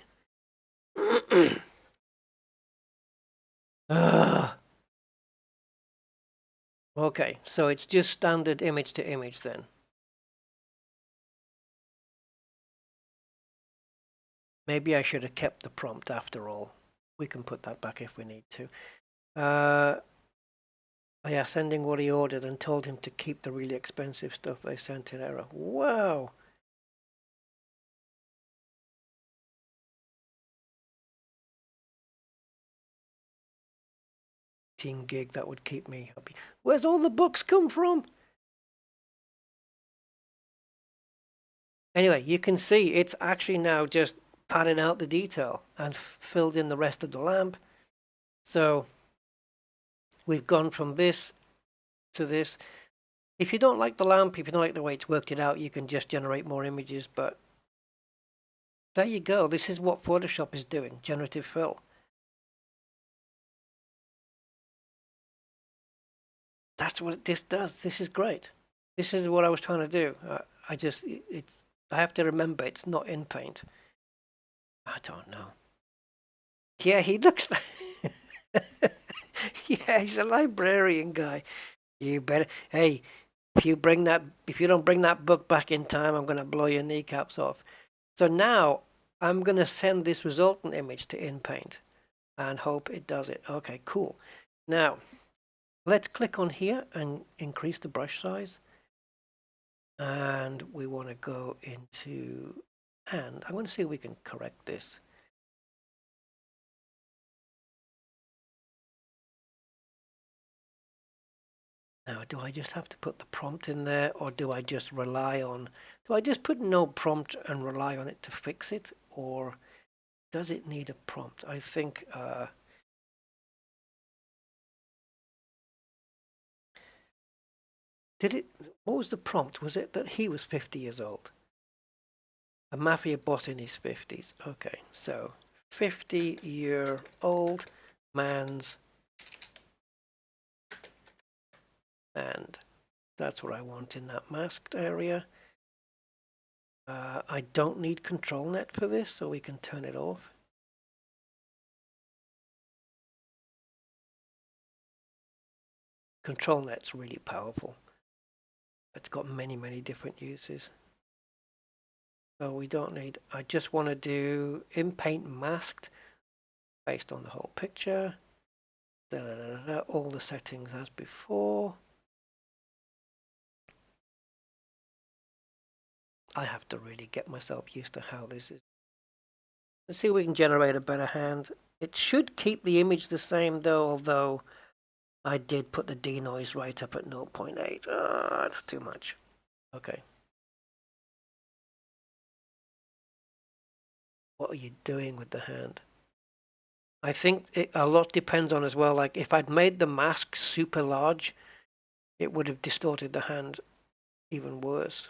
Okay, so it's just standard image to image then. Maybe I should have kept the prompt after all. We can put that back if we need to. Yeah, sending what he ordered and told him to keep the really expensive stuff they sent in error. Wow. Gig, that would keep me happy. Where's all the books come from? Anyway, you can see it's actually now just padding out the detail and filled in the rest of the lamp. So we've gone from this to this. If you don't like the lamp, if you don't like the way it's worked it out, you can just generate more images, but there you go. This is what Photoshop is doing, generative fill. That's what this does. This is great. This is what I was trying to do. I have to remember it's not in Paint. I don't know. Yeah, he looks. Yeah, he's a librarian guy. You better. Hey, if you don't bring that book back in time, I'm gonna blow your kneecaps off. So now I'm gonna send this resultant image to InPaint and hope it does it. Okay, cool. Now let's click on here and increase the brush size. And we want to go into, and I'm going to see if we can correct this. Now, do I just have to put the prompt in there, or do I just put no prompt and rely on it to fix it, or does it need a prompt? I think, Did it? What was the prompt? Was it that he was 50 years old? A mafia boss in his 50s. Okay, so 50-year-old man's hand. That's what I want in that masked area. I don't need control net for this, so we can turn it off. Control net's really powerful. It's got many, many different uses. So we don't need, I just want to do in paint masked based on the whole picture. All the settings as before. I have to really get myself used to how this is. Let's see if we can generate a better hand. It should keep the image the same though, although I did put the denoise right up at 0.8. Oh, that's too much. Okay. What are you doing with the hand? I think a lot depends on as well, like if I'd made the mask super large, it would have distorted the hand even worse.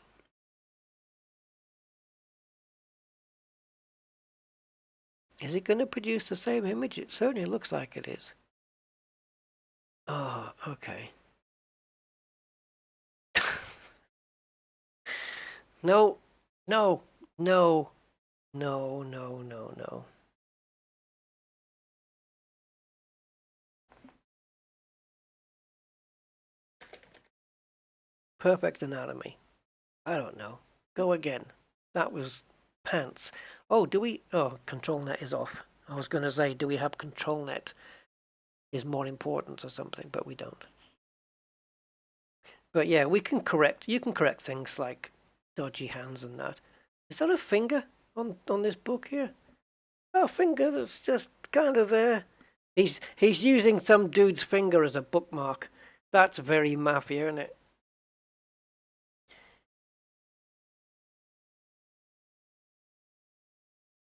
Is it going to produce the same image? It certainly looks like it is. Oh, okay. No, no, no, no, no, no, no. Perfect anatomy. I don't know. Go again. That was pants. Oh, do we? Oh, control net is off. I was going to say, do we have control net is more important or something, but we don't. But yeah, we can correct, you can correct things like dodgy hands and that. Is that a finger on this book here? Oh, finger that's just kind of there. He's using some dude's finger as a bookmark. That's very mafia, isn't it?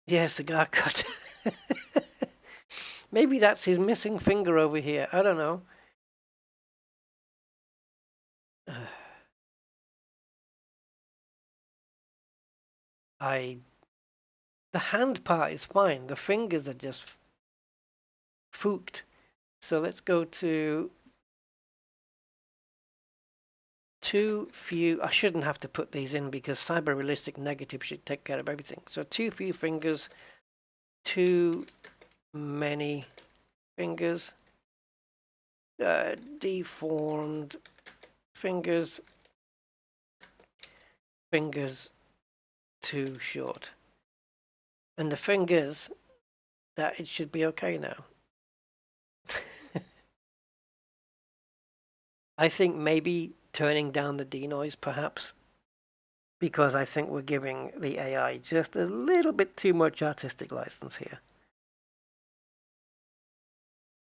Yeah, cigar cut. Maybe that's his missing finger over here. I don't know. The hand part is fine. The fingers are just fooked. So let's go to too few. I shouldn't have to put these in because cyber realistic negative should take care of everything. So too few fingers, too many fingers, deformed fingers, fingers too short. And the fingers, that it should be okay now. I think maybe turning down the denoise perhaps, because I think we're giving the AI just a little bit too much artistic license here.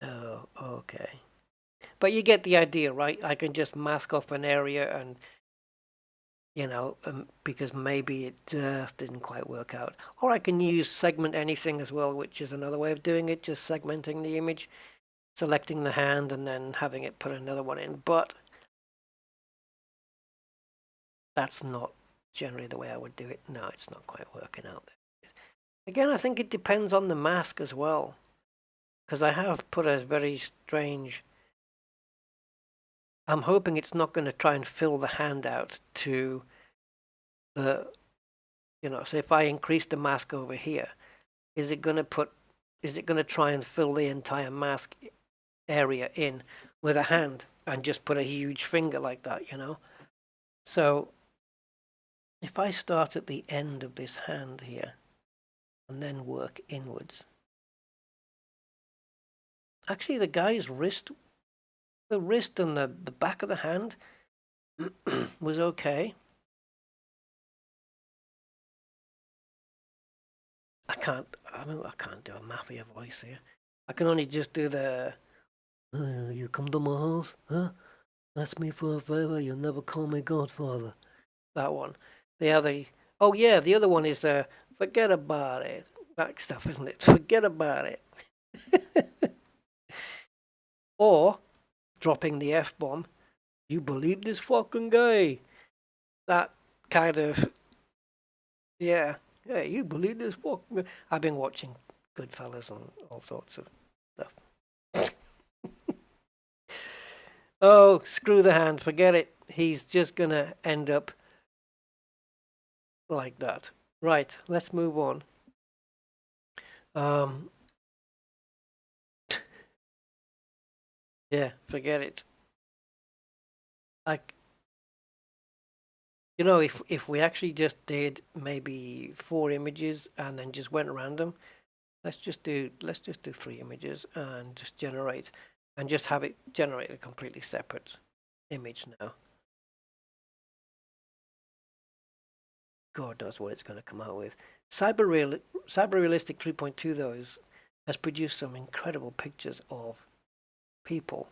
Oh, okay. But you get the idea, right? I can just mask off an area and, you know, because maybe it just didn't quite work out. Or I can use segment anything as well, which is another way of doing it, just segmenting the image, selecting the hand and then having it put another one in. But that's not generally the way I would do it. No, it's not quite working out there. Again, I think it depends on the mask as well, because I have put a very strange. I'm hoping it's not going to try and fill the hand out to the, you know, so if I increase the mask over here, is it going to try and fill the entire mask area in with a hand and just put a huge finger like that, you know? So if I start at the end of this hand here and then work inwards, actually the guy's wrist, the wrist and the back of the hand was okay. I can't do a mafia voice here. I can only just do the, you come to my house, huh? Ask me for a favor, you'll never call me Godfather. That one. The other, oh yeah, the other one is, forget about it. That stuff, isn't it? Forget about it. Or dropping the F-bomb. You believe this fucking guy? That kind of, yeah. Yeah, you believe this fucking guy? I've been watching Goodfellas and all sorts of stuff. Oh, screw the hand, forget it. He's just gonna end up like that. Right, let's move on. Yeah, forget it. Like, you know, if we actually just did maybe 4 images and then just went around them, let's just do 3 images and just generate and just have it generate a completely separate image now. God knows what it's going to come out with. Cyber Realistic 3.2 though has produced some incredible pictures of people,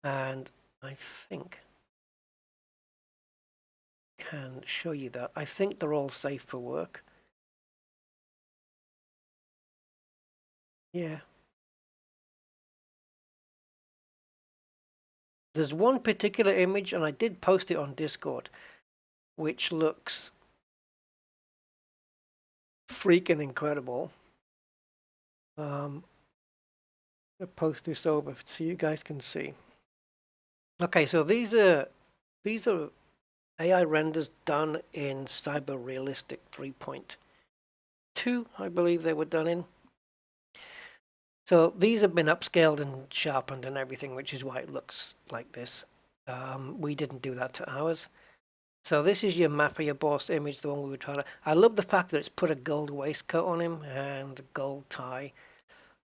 and I think can show you that. I think they're all safe for work. Yeah. There's one particular image, and I did post it on Discord, which looks freaking incredible. I'll post this over so you guys can see. Okay, so these are AI renders done in Cyber Realistic 3.2, I believe they were done in. So these have been upscaled and sharpened and everything, which is why it looks like this. We didn't do that to ours. So this is your Mapper, your boss image, the one we were trying to... I love the fact that it's put a gold waistcoat on him and a gold tie.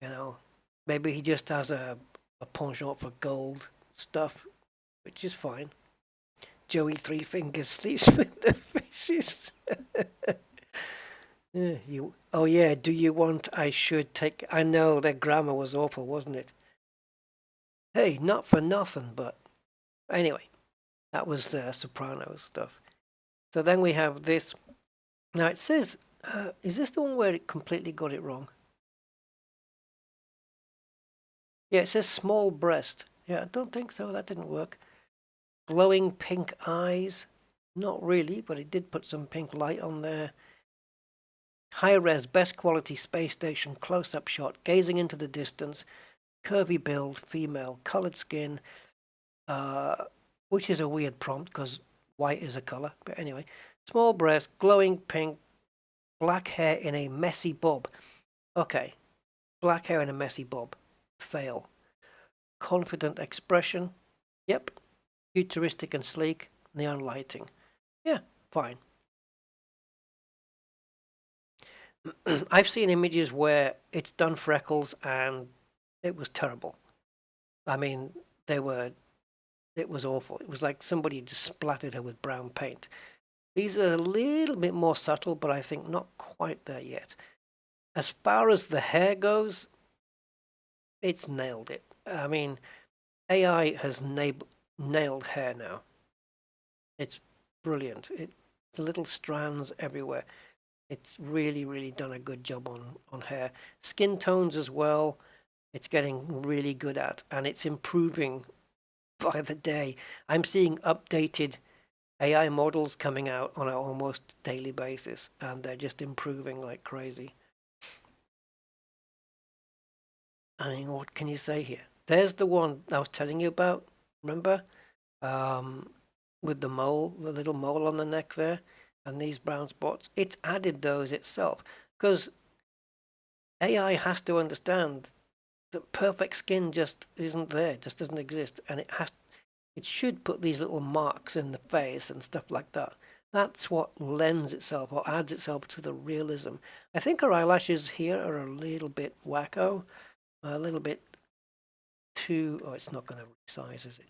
You know, maybe he just has a penchant for gold stuff, which is fine. Joey Three Fingers sleeps with the fishes. Oh yeah, do you want I should take... I know, their grammar was awful, wasn't it? Hey, not for nothing, but... Anyway, that was Sopranos stuff. So then we have this. Now it says, is this the one where it completely got it wrong? Yeah, it says small breast. Yeah, I don't think so. That didn't work. Glowing pink eyes. Not really, but it did put some pink light on there. High res, best quality space station, close up shot, gazing into the distance, curvy build, female, colored skin, which is a weird prompt because white is a color. But anyway, small breast, glowing pink, black hair in a messy bob. Okay, black hair in a messy bob. Fail. Confident expression. Yep. Futuristic and sleek. Neon lighting. Yeah, fine. I've seen images where it's done freckles and it was terrible. I mean, it was awful. It was like somebody just splattered her with brown paint. These are a little bit more subtle, but I think not quite there yet. As far as the hair goes, it's nailed it. I mean, AI has nailed hair now. It's brilliant. The little strands everywhere. It's really, really done a good job on hair. Skin tones as well, it's getting really good at, and it's improving by the day. I'm seeing updated AI models coming out on an almost daily basis, and they're just improving like crazy. I mean, what can you say here? There's the one I was telling you about, remember? With the mole, the little mole on the neck there, and these brown spots. It's added those itself, because AI has to understand that perfect skin just isn't there, just doesn't exist, and it should put these little marks in the face and stuff like that. That's what lends itself or adds itself to the realism. I think our eyelashes here are a little bit wacko, a little bit too... Oh, it's not going to resize, is it?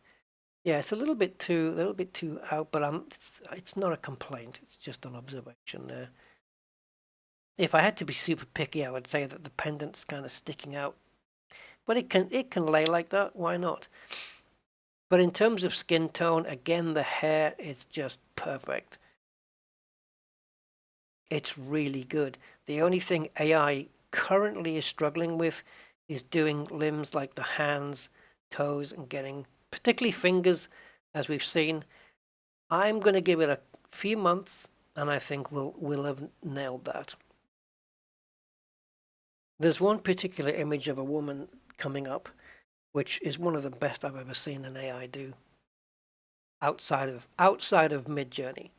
Yeah, it's a little bit too out, but it's not a complaint. It's just an observation there. If I had to be super picky, I would say that the pendant's kind of sticking out, but it can lay like that. Why not? But in terms of skin tone, again, the hair is just perfect. It's really good. The only thing AI currently is struggling with is doing limbs like the hands, toes, and getting particularly fingers as we've seen. I'm going to give it a few months, and I think we'll have nailed that. There's one particular image of a woman coming up, which is one of the best I've ever seen an AI do. Outside of Midjourney.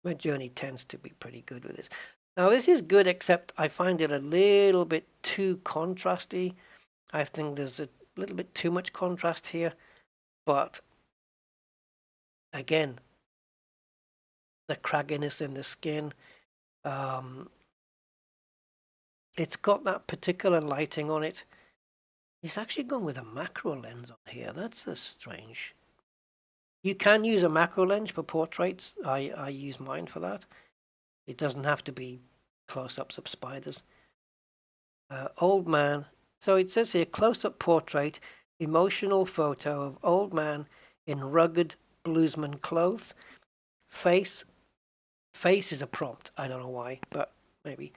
Midjourney tends to be pretty good with this. Now this is good, except I find it a little bit too contrasty. I think there's a little bit too much contrast here, but again, the cragginess in the skin. It's got that particular lighting on it. He's actually gone with a macro lens on here. That's a strange. You can use a macro lens for portraits. I use mine for that. It doesn't have to be close-ups of spiders. Old man. So it says here, close-up portrait, emotional photo of old man in rugged bluesman clothes. Face is a prompt. I don't know why, but maybe.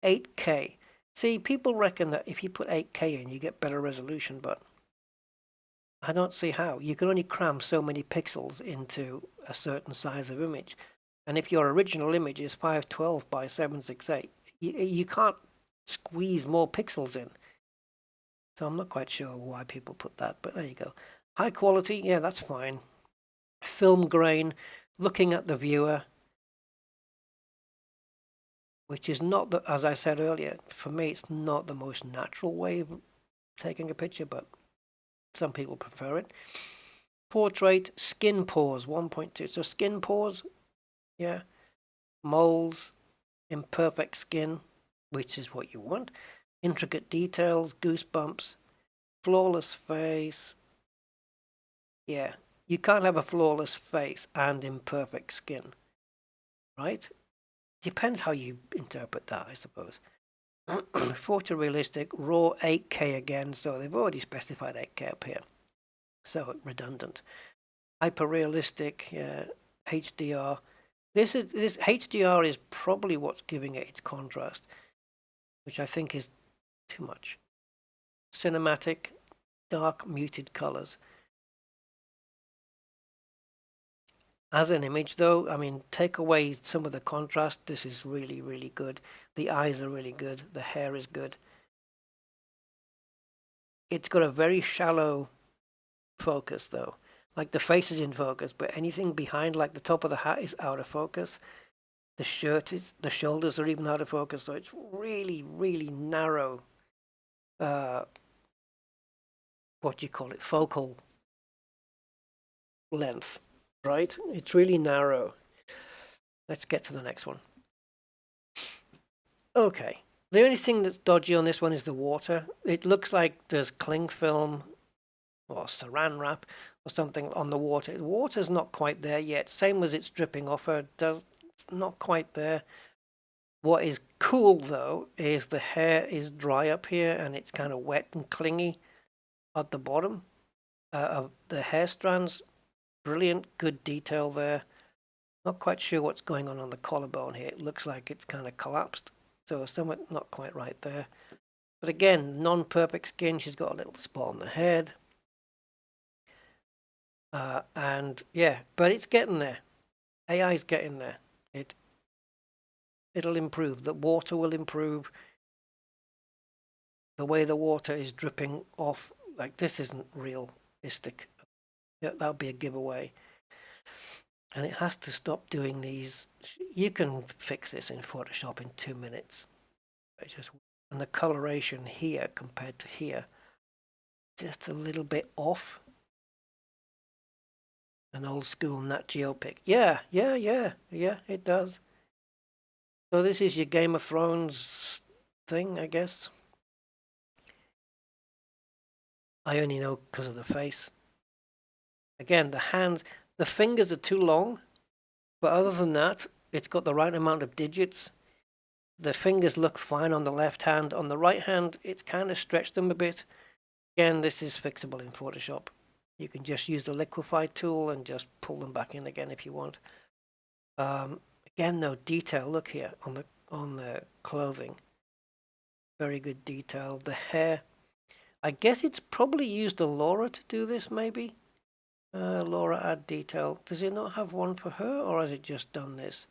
8K. See, people reckon that if you put 8K in, you get better resolution, but I don't see how. You can only cram so many pixels into a certain size of image. And if your original image is 512 by 768, you can't squeeze more pixels in. So I'm not quite sure why people put that, but there you go. High quality, yeah, that's fine. Film grain, looking at the viewer, which is not, as I said earlier, for me it's not the most natural way of taking a picture, but some people prefer it. Portrait, skin pores, 1.2. So skin pores, yeah. Moles, imperfect skin, which is what you want. Intricate details, goosebumps, flawless face. Yeah, you can't have a flawless face and imperfect skin, right? Depends how you interpret that, I suppose. Photorealistic, raw 8K again, so they've already specified 8K up here. So redundant. Hyperrealistic, HDR. This HDR is probably what's giving it its contrast, which I think is too much. Cinematic, dark muted colors. As an image though, I mean, take away some of the contrast, this is really, really good. The eyes are really good, the hair is good. It's got a very shallow focus though. Like the face is in focus, but anything behind, like the top of the hat, is out of focus. The shoulders are even out of focus, so it's really, really narrow. What do you call it? Focal length, right? It's really narrow. Let's get to the next one. Okay. The only thing that's dodgy on this one is the water. It looks like there's cling film or saran wrap or something on the water. The water's not quite there yet. Same as it's dripping off her. It's not quite there. What is cool though is the hair is dry up here and it's kind of wet and clingy at the bottom of the hair strands. Brilliant, good detail there. Not quite sure what's going on the collarbone here. It looks like it's kind of collapsed. So somewhat not quite right there. But again, non-perfect skin. She's got a little spot on the head. And yeah, but it's getting there. AI's getting there. It'll improve. The water will improve. The way the water is dripping off, like this isn't realistic. Yeah, that'll be a giveaway. And it has to stop doing these. You can fix this in Photoshop in 2 minutes. And the coloration here compared to here, just a little bit off. An old school Nat Geo pic. Yeah, it does. So this is your Game of Thrones thing, I guess. I only know because of the face. Again, the hands, the fingers are too long, but other than that, it's got the right amount of digits. The fingers look fine on the left hand. On the right hand, it's kind of stretched them a bit. Again, this is fixable in Photoshop. You can just use the liquify tool and just pull them back in again if you want. Again, though, detail. Look here on the clothing. Very good detail. The hair. I guess it's probably used a LoRa to do this, maybe. Laura add detail. Does it not have one for her, or has it just done this?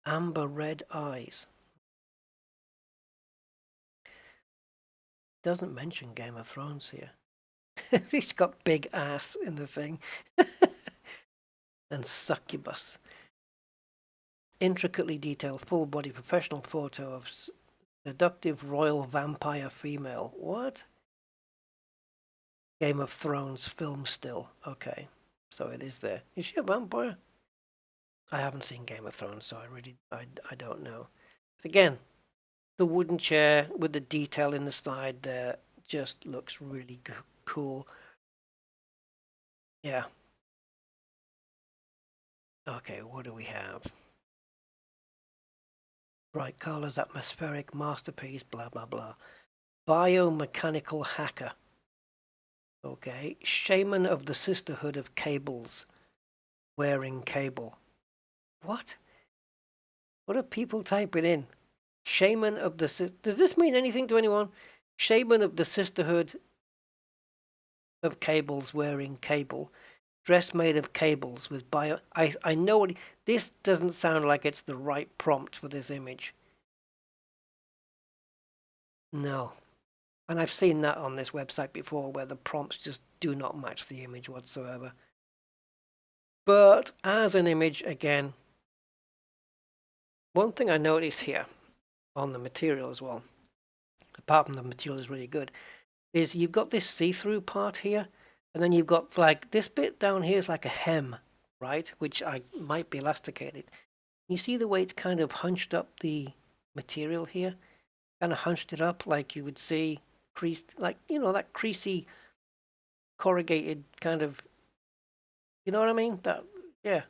Amber red eyes. Doesn't mention Game of Thrones here. He's got big ass in the thing. And succubus. Intricately detailed full body professional photo of seductive royal vampire female. What? Game of Thrones film still. Okay. So it is there. Is she a vampire? I haven't seen Game of Thrones, so I don't know. But again, the wooden chair with the detail in the side there just looks really cool. Yeah. Okay, what do we have? Bright colors, atmospheric, masterpiece, blah, blah, blah. Biomechanical hacker. Okay. Shaman of the Sisterhood of Cables. Wearing cable. What? What are people typing in? Shaman of the... Does this mean anything to anyone? Shaman of the Sisterhood of Cables wearing cable. Dress made of cables with bio... I know what... This doesn't sound like it's the right prompt for this image. No. And I've seen that on this website before where the prompts just do not match the image whatsoever. But as an image, again, one thing I noticed here on the material as well, apart from the material is really good, is you've got this see-through part here, and then you've got like this bit down here is like a hem, right? Which might be elasticated. You see the way it's kind of hunched up the material here? Kind of hunched it up like you would see creased, like, you know, that creasy corrugated kind of, you know what I mean? That, yeah.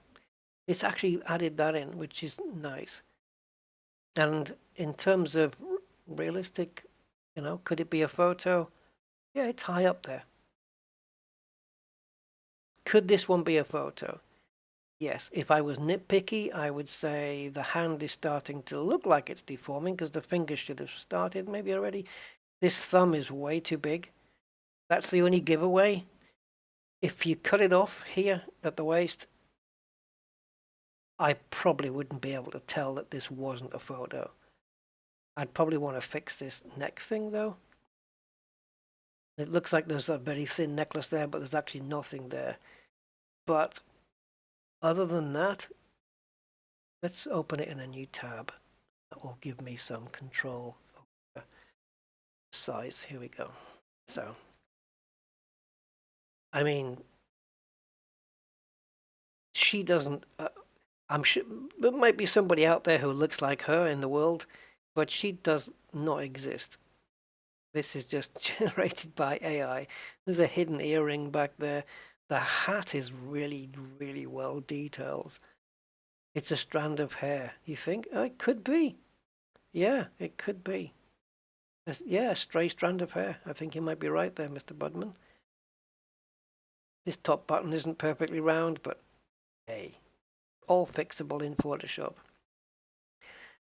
It's actually added that in, which is nice. And in terms of realistic, you know, could it be a photo? Yeah, it's high up there. Could this one be a photo? Yes. If I was nitpicky, I would say the hand is starting to look like it's deforming because the fingers should have started maybe already. This thumb is way too big. That's the only giveaway. If you cut it off here at the waist, I probably wouldn't be able to tell that this wasn't a photo. I'd probably want to fix this neck thing though. It looks like there's a very thin necklace there, but there's actually nothing there. But other than that, let's open it in a new tab. That will give me some control over size. Here we go. So, I mean, she doesn't... I'm sure there might be somebody out there who looks like her in the world, but she does not exist. This is just generated by AI. There's a hidden earring back there. The hat is really, really well detailed. It's a strand of hair. You think? Oh, it could be. Yeah, it could be. Yeah, a stray strand of hair. I think you might be right there, Mr. Budman. This top button isn't perfectly round, but hey, all fixable in Photoshop.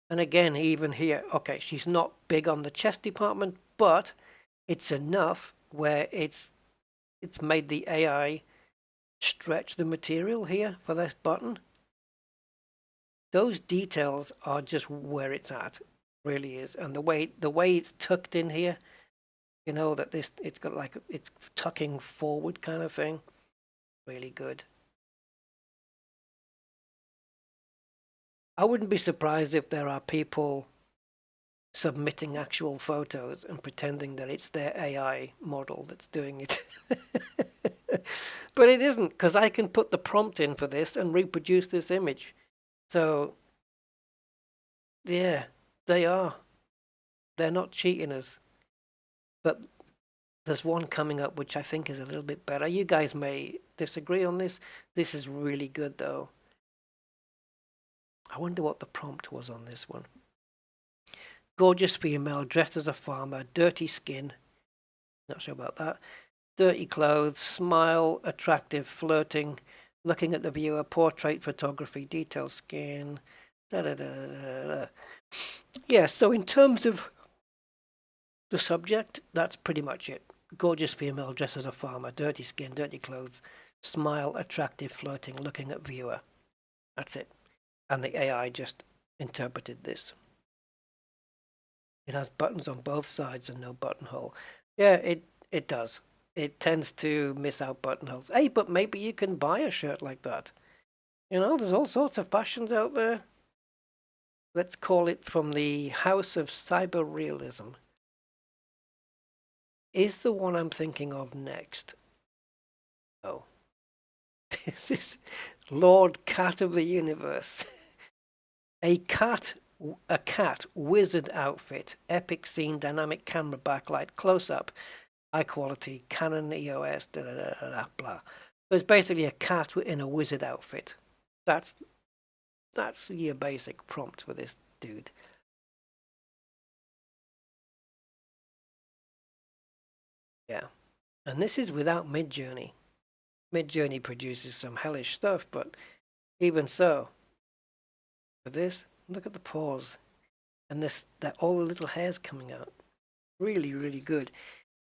And again, even here, okay, she's not big on the chest department, but it's enough where it's made the AI stretch the material here for this button. Those details are just where it's at, really is. And the way it's tucked in here, you know, that it's got like, it's tucking forward kind of thing. Really good. I wouldn't be surprised if there are people submitting actual photos and pretending that it's their AI model that's doing it. But it isn't, because I can put the prompt in for this and reproduce this image. So, yeah, they are. They're not cheating us. But there's one coming up which I think is a little bit better. You guys may disagree on this. This is really good, though. I wonder what the prompt was on this one. Gorgeous female dressed as a farmer, dirty skin. Not sure about that. Dirty clothes, smile, attractive, flirting, looking at the viewer, portrait photography, detailed skin. Yeah, so in terms of the subject, that's pretty much it. Gorgeous female dressed as a farmer, dirty skin, dirty clothes, smile, attractive, flirting, looking at viewer. That's it. And the AI just interpreted this. It has buttons on both sides and no buttonhole. Yeah, it does. It tends to miss out buttonholes. Hey, but maybe you can buy a shirt like that. You know, there's all sorts of fashions out there. Let's call it from the House of Cyber Realism. Is the one I'm thinking of next? Oh. This is Lord Cat of the Universe. A cat wizard outfit, epic scene, dynamic camera backlight, close-up, high quality, Canon EOS, blah. So it's basically a cat in a wizard outfit. That's your basic prompt for this dude. Yeah. And this is without Midjourney. Midjourney produces some hellish stuff, but even so, for this, look at the paws. And all the little hairs coming out. Really, really good.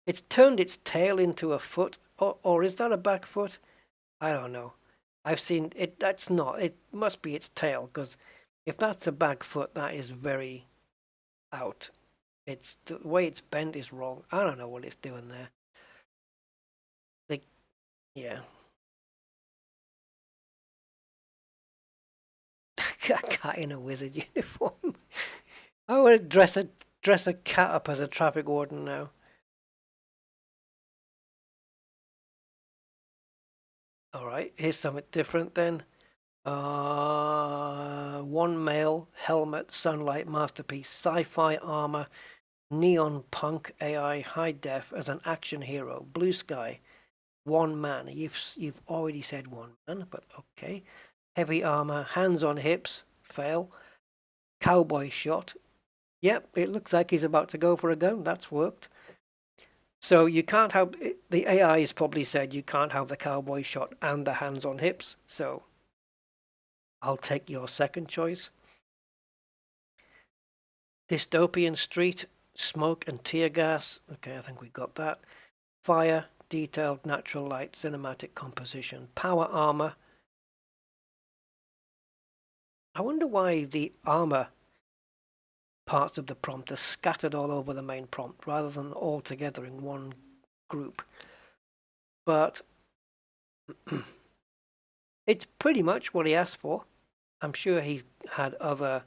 It's turned its tail into a foot, or is that a back foot? I don't know. I've seen it. That's not. It must be its tail, because if that's a back foot, that is very out. It's the way it's bent is wrong. I don't know what it's doing there. Yeah. A cat in a wizard uniform. I want to dress a cat up as a traffic warden now. Alright, here's something different then. One male, helmet, sunlight, masterpiece, sci-fi armor, neon punk AI, high def as an action hero, blue sky, one man. You've already said one man, but okay. Heavy armor, hands on hips, fail. Cowboy shot. Yep, it looks like he's about to go for a gun. That's worked. So you can't have, the AI has probably said you can't have the cowboy shot and the hands on hips. So I'll take your second choice. Dystopian street, smoke and tear gas. Okay, I think we got that. Fire, detailed natural light, cinematic composition, power armor. I wonder why the armor parts of the prompt are scattered all over the main prompt rather than all together in one group. But it's pretty much what he asked for. I'm sure he's had other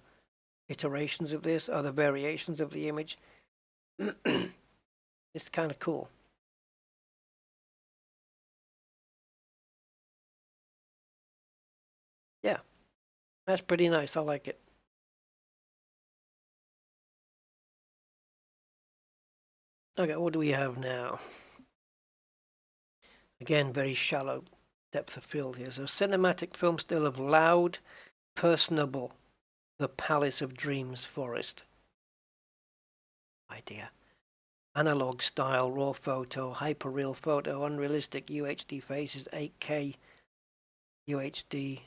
iterations of this, other variations of the image. It's kind of cool. Yeah, that's pretty nice. I like it. Okay, what do we have now? Again, very shallow depth of field here. So cinematic film still of loud, personable, the Palace of Dreams forest. Idea. Analog style, raw photo, hyperreal photo, unrealistic UHD faces, 8K, UHD,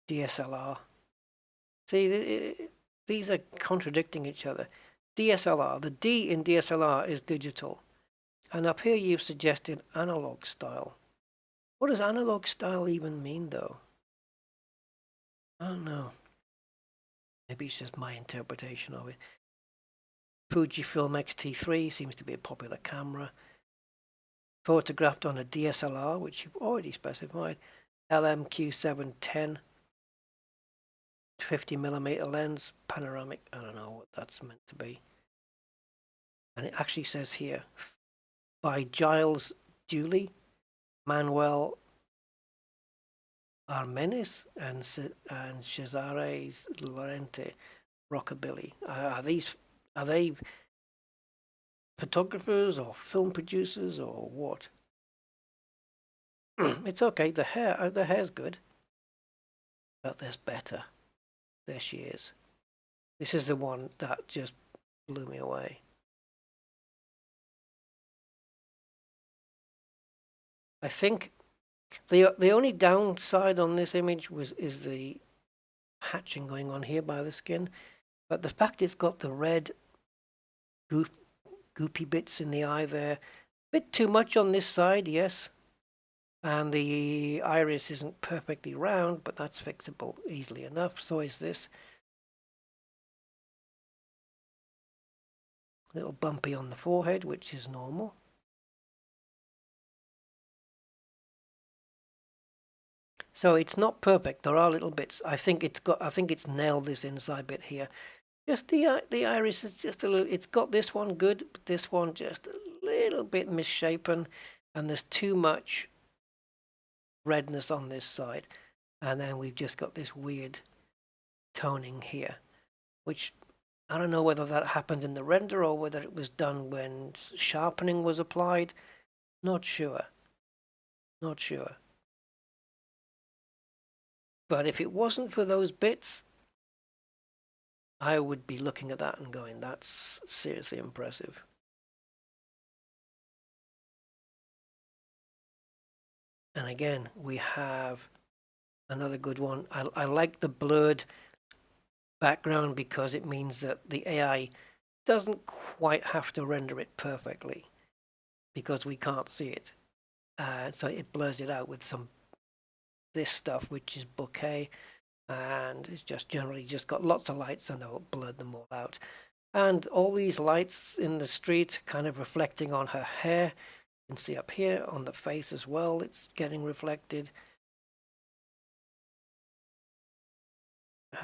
DSLR. See, these are contradicting each other. DSLR, the D in DSLR is digital. And up here you've suggested analog style. What does analog style even mean, though? I don't know. Maybe it's just my interpretation of it. Fujifilm X-T3 seems to be a popular camera. Photographed on a DSLR, which you've already specified. LMQ710. 50mm lens, panoramic. I don't know what that's meant to be. And it actually says here, by Giles Dooley, Manuel Armenis, and Cesare Lorente Rockabilly. Are they photographers or film producers or what? It's okay. The hair's good, but there's better. There she is. This is the one that just blew me away. I think the only downside on this image is the hatching going on here by the skin, but the fact it's got the red goof goopy bits in the eye there. Bit too much on this side, yes. And the iris isn't perfectly round, but that's fixable easily enough. So is this. A little bumpy on the forehead, which is normal. So it's not perfect. There are little bits. I think it's nailed this inside bit here. Just the iris is just a little. It's got this one good, but this one just a little bit misshapen, and there's too much redness on this side, and then we've just got this weird toning here, which I don't know whether that happened in the render or whether it was done when sharpening was applied. Not sure. Not sure. But if it wasn't for those bits, I would be looking at that and going, that's seriously impressive. And again, we have another good one. I like the blurred background because it means that the AI doesn't quite have to render it perfectly because we can't see it. So it blurs it out with some this stuff, which is bokeh, and it's just generally just got lots of lights and I'll blur them all out. And all these lights in the street kind of reflecting on her hair. You can see up here on the face as well, it's getting reflected.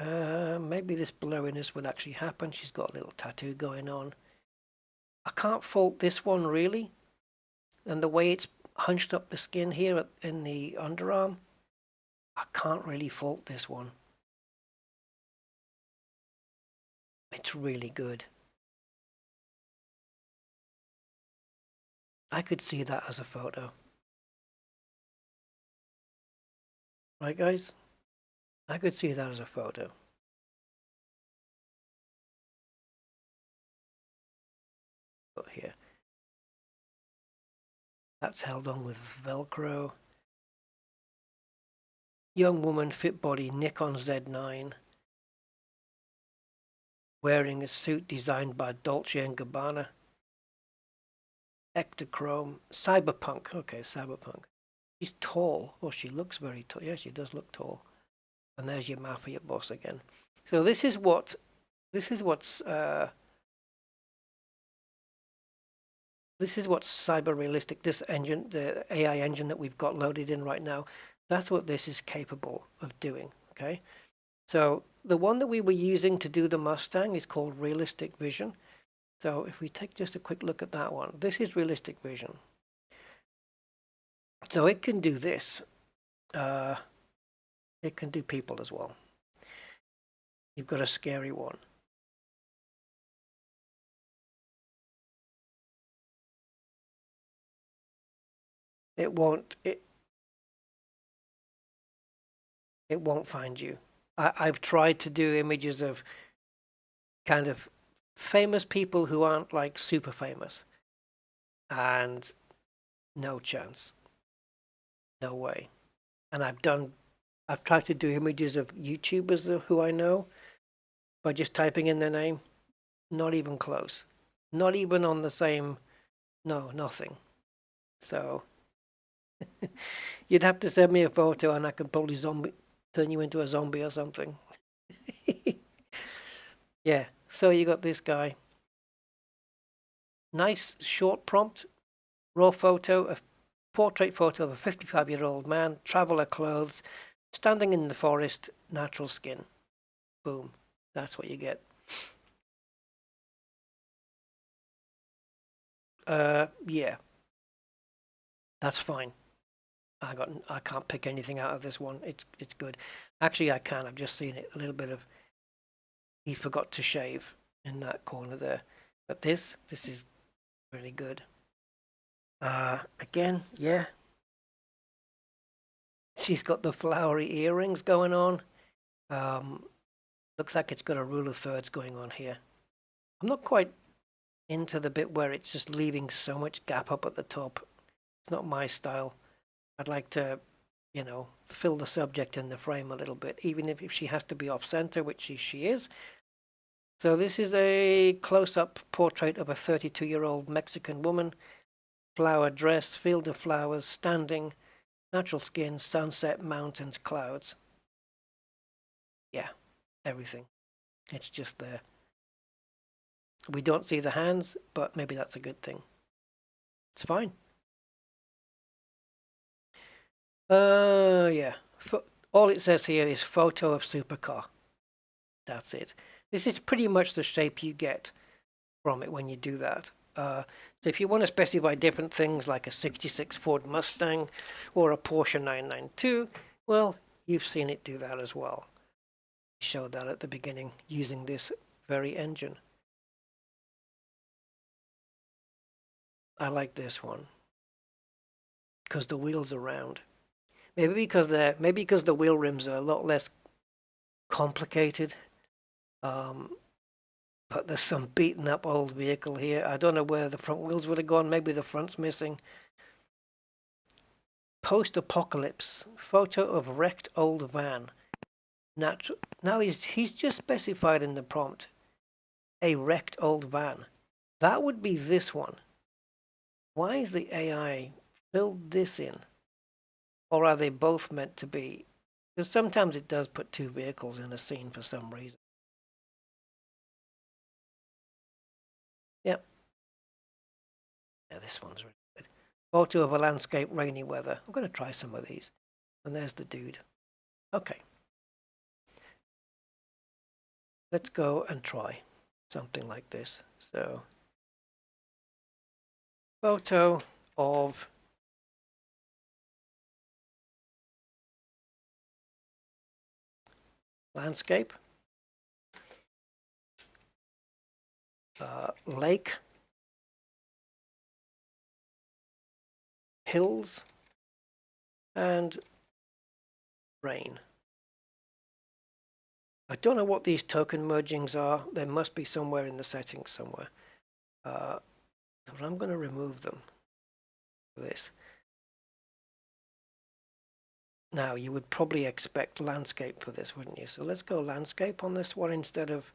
Maybe this blurriness will actually happen. She's got a little tattoo going on. I can't fault this one really. And the way it's hunched up the skin here in the underarm, I can't really fault this one. It's really good. I could see that as a photo. Right, guys? I could see that as a photo. But here. That's held on with Velcro. Young woman, fit body, Nikon Z9. Wearing a suit designed by Dolce & Gabbana. Ectochrome. Cyberpunk. Okay, cyberpunk. She's tall. Oh, she looks very tall. Yeah, she does look tall. And there's your mafia boss again. So this is what's cyber realistic. This engine, the AI engine that we've got loaded in right now, that's what this is capable of doing. Okay, so the one that we were using to do the Mustang is called Realistic Vision. So if we take just a quick look at that one, this is Realistic Vision. So it can do this. It can do people as well. You've got a scary one. It won't find you. I've tried to do images of kind of famous people who aren't like super famous, and no chance, no way. And I've tried to do images of YouTubers who I know by just typing in their name. Not even close. Not even on the same. No, nothing. So you'd have to send me a photo and I could probably turn you into a zombie or something. Yeah, so you got this guy. Nice short prompt, raw photo, a portrait photo of a 55-year-old man, traveler clothes, standing in the forest, natural skin. Boom. That's what you get. Yeah. That's fine. I can't pick anything out of this one. It's good. Actually, I can. I've just seen it. A little bit of he forgot to shave in that corner there. But this is really good. Again, yeah. She's got the flowery earrings going on. Looks like it's got a rule of thirds going on here. I'm not quite into the bit where it's just leaving so much gap up at the top. It's not my style. I'd like to, fill the subject in the frame a little bit, even if she has to be off center, which she is. So this is a close-up portrait of a 32-year-old Mexican woman, flower dress, field of flowers, standing, natural skin, sunset, mountains, clouds. Yeah, everything. It's just there. We don't see the hands, but maybe that's a good thing. It's fine. Yeah. All it says here is photo of supercar. That's it. This is pretty much the shape you get from it when you do that. So if you want to specify different things like a 66 Ford Mustang or a Porsche 992, well, you've seen it do that as well. I showed that at the beginning using this very engine. I like this one because the wheels are round. Maybe because the wheel rims are a lot less complicated. But there's some beaten up old vehicle here. I don't know where the front wheels would have gone. Maybe the front's missing. Post-apocalypse. Photo of wrecked old van. Now he's just specified in the prompt a wrecked old van. That would be this one. Why is the AI filled this in? Or are they both meant to be? Because sometimes it does put two vehicles in a scene for some reason. Yep. Yeah, this one's really good. Photo of a landscape, rainy weather. I'm going to try some of these. And there's the dude. Okay. Let's go and try something like this. So, photo of landscape, lake, hills, and rain. I don't know what these token mergings are. There must be somewhere in the settings somewhere. But I'm going to remove them for this. Now, you would probably expect landscape for this, wouldn't you? So let's go landscape on this one instead of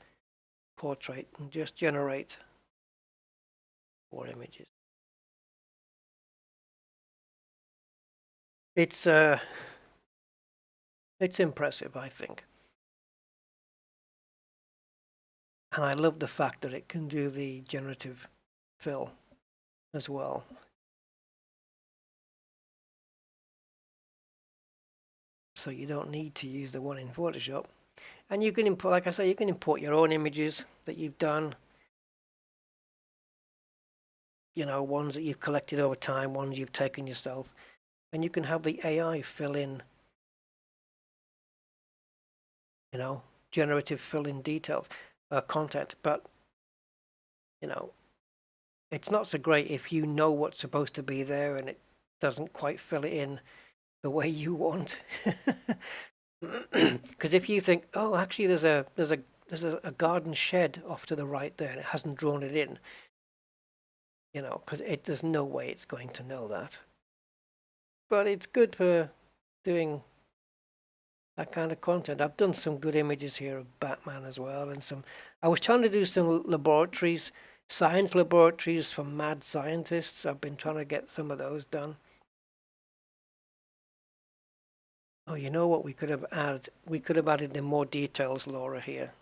portrait and just generate 4 images. It's impressive, I think. And I love the fact that it can do the generative fill as well. So you don't need to use the one in Photoshop. And you can import, like I say, you can import your own images that you've done. You know, ones that you've collected over time, ones you've taken yourself. And you can have the AI fill in, you know, generative fill in details, content. But, you know, it's not so great if you know what's supposed to be there and it doesn't quite fill it in the way you want. Because if you think, oh, actually, there's a garden shed off to the right there, and it hasn't drawn it in, you know, because there's no way it's going to know that. But it's good for doing that kind of content. I've done some good images here of Batman as well, and I was trying to do some laboratories, science laboratories for mad scientists. I've been trying to get some of those done. Oh, you know what we could have added? We could have added the more details, Laura, here.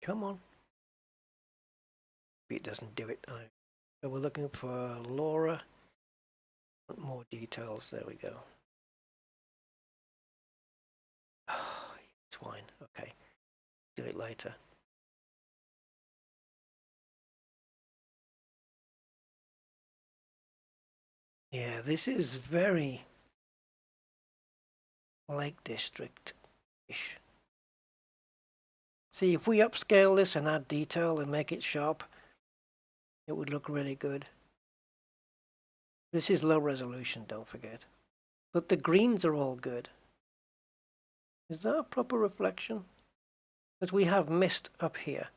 Come on. It doesn't do it. So we're looking for Laura. More details. There we go. Oh, swine. Okay. Do it later. Yeah, this is very Lake District-ish. See, if we upscale this and add detail and make it sharp, it would look really good. This is low resolution, don't forget. But the greens are all good. Is that a proper reflection? Because we have mist up here.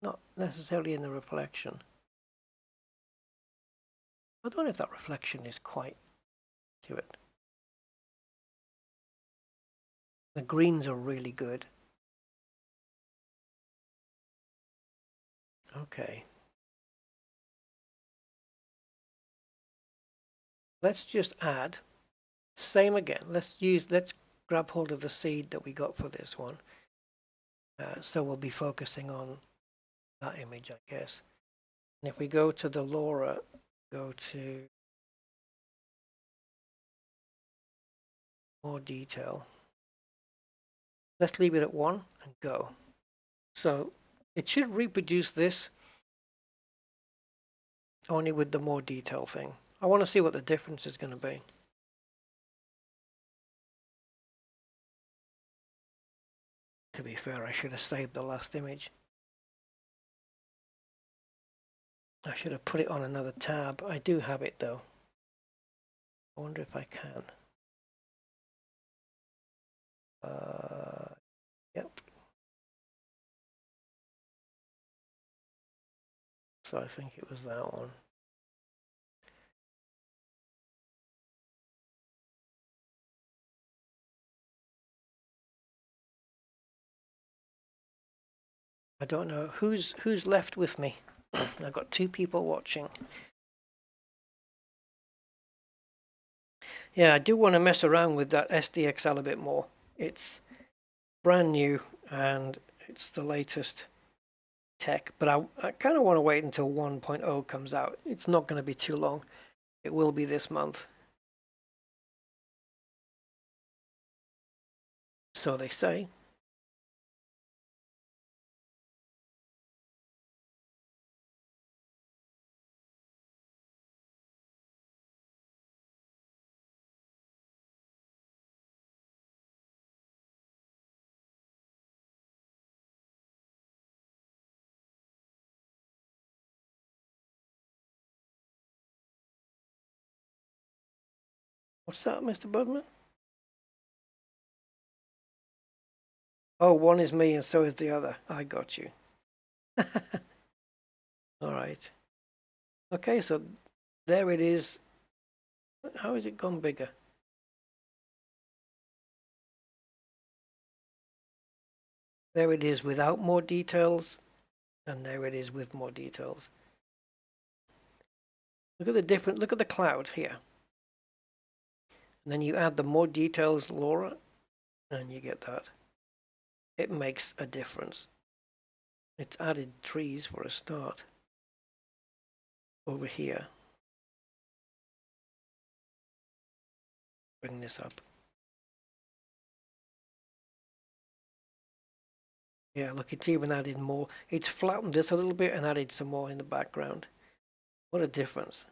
Not necessarily in the reflection. I don't know if that reflection is quite accurate. The greens are really good. Okay. Let's just add, same again. Let's grab hold of the seed that we got for this one. So we'll be focusing on that image, I guess. And if we go to the LoRa, go to more detail. Let's leave it at 1 and go. So it should reproduce this only with the more detail thing. I want to see what the difference is going to be. To be fair, I should have saved the last image. I should have put it on another tab. I do have it though. I wonder if I can. Yep. So I think it was that one. I don't know who's left with me. I've got 2 people watching. Yeah, I do want to mess around with that SDXL a bit more. It's brand new and it's the latest tech, but I kind of want to wait until 1.0 comes out. It's not going to be too long. It will be this month. So they say. What's that, Mr. Budman? Oh, one is me and so is the other. I got you. All right. Okay, so there it is. How has it gone bigger? There it is without more details, and there it is with more details. Look at the cloud here. And then you add the more details, LoRa, and you get that. It makes a difference. It's added trees for a start. Over here. Bring this up. Yeah, look, it's even added more. It's flattened this a little bit and added some more in the background. What a difference.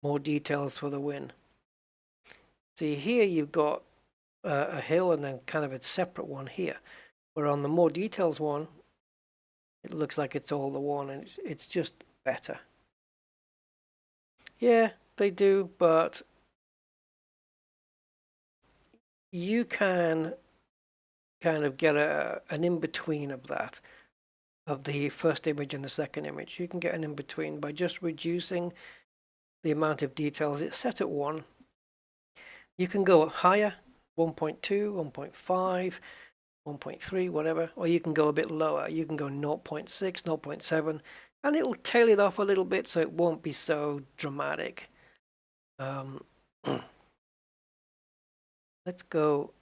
More details for the win. See, here you've got a hill and then kind of a separate one here. Where on the more details one, it looks like it's all the one and it's just better. Yeah, they do, but you can kind of get an in-between of that, of the first image and the second image. You can get an in-between by just reducing the amount of details. It's set at 1. You can go higher, 1.2, 1.5, 1.3, whatever, or you can go a bit lower. You can go 0.6, 0.7, and it'll tail it off a little bit so it won't be so dramatic. Let's go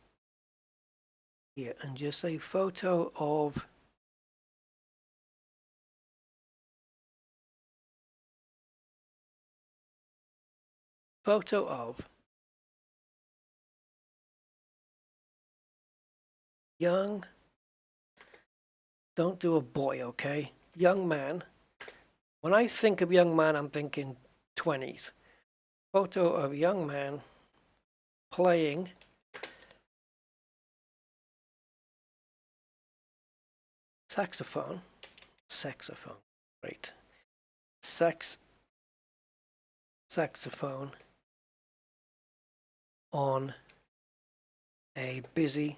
here and just say photo of young, don't do a boy, okay? Young man. When I think of young man, I'm thinking 20s. Photo of young man playing saxophone, great. Saxophone on a busy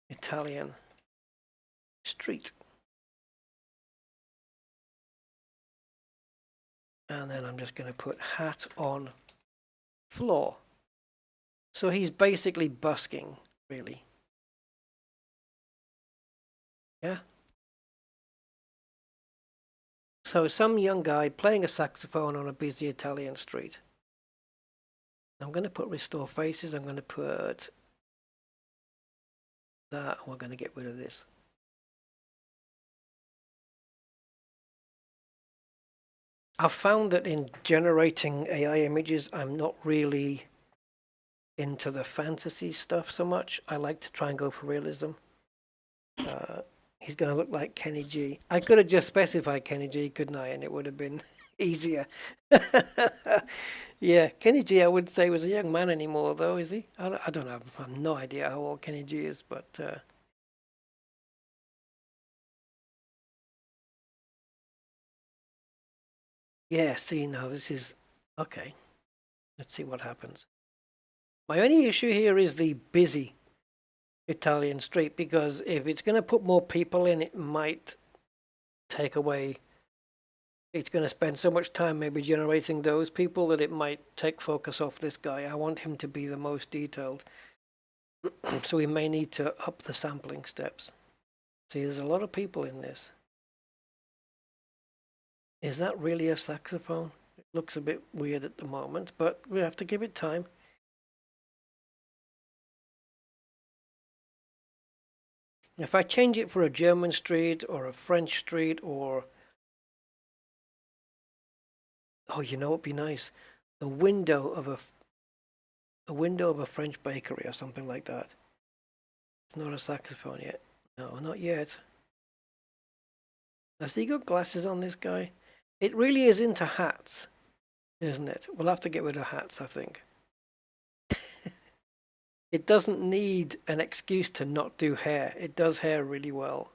Italian street. And then I'm just going to put hat on floor. So he's basically busking, really. Yeah. So some young guy playing a saxophone on a busy Italian street. I'm going to put restore faces. I'm going to put that. We're going to get rid of this. I've found that in generating AI images, I'm not really into the fantasy stuff so much. I like to try and go for realism. He's going to look like Kenny G. I could have just specified Kenny G, couldn't I? And it would have been easier. Yeah, Kenny G, I would say, was a young man anymore, though, is he? I don't know. I have no idea how old Kenny G is, but yeah, see, now this is okay. Let's see what happens. My only issue here is the busy Italian street, because if it's going to put more people in, it might take away. It's going to spend so much time maybe generating those people that it might take focus off this guy. I want him to be the most detailed. So we may need to up the sampling steps. See, there's a lot of people in this. Is that really a saxophone? It looks a bit weird at the moment, but we have to give it time. If I change it for a German street or a French street or... Oh, you know what'd be nice? The window of a French bakery or something like that. It's not a saxophone yet. No, not yet. Has he got glasses on, this guy? It really is into hats, isn't it? We'll have to get rid of hats, I think. It doesn't need an excuse to not do hair. It does hair really well.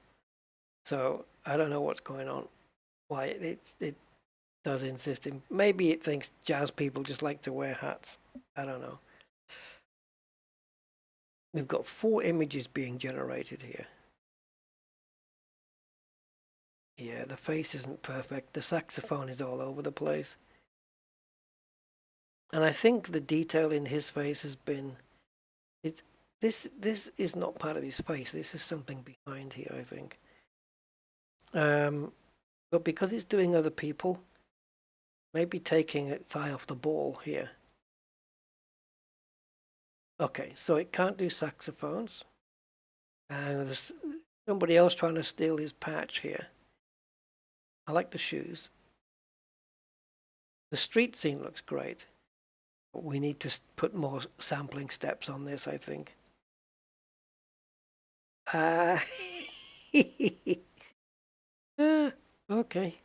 So I don't know what's going on. Why it does insist in. Maybe it thinks jazz people just like to wear hats. I don't know. We've got 4 images being generated here. Yeah, the face isn't perfect. The saxophone is all over the place. And I think the detail in his face has been... This is not part of his face. This is something behind here, I think. But because it's doing other people, maybe taking its eye off the ball here. Okay, so it can't do saxophones. And there's somebody else trying to steal his patch here. I like the shoes. The street scene looks great. We need to put more sampling steps on this, I think. Okay.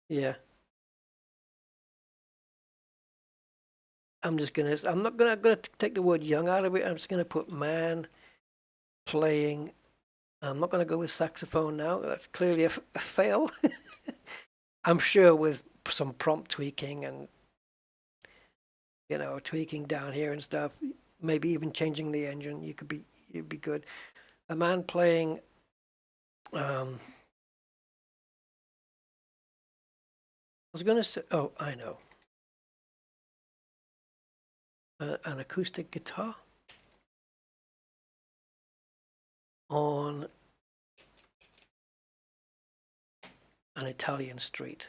Yeah. I'm not gonna take the word young out of it. I'm just gonna put man playing. I'm not gonna go with saxophone now. That's clearly a fail. I'm sure with some prompt tweaking and, you know, tweaking down here and stuff, maybe even changing the engine, you'd be good. A man playing I was gonna say, oh, I know. An acoustic guitar on an Italian street.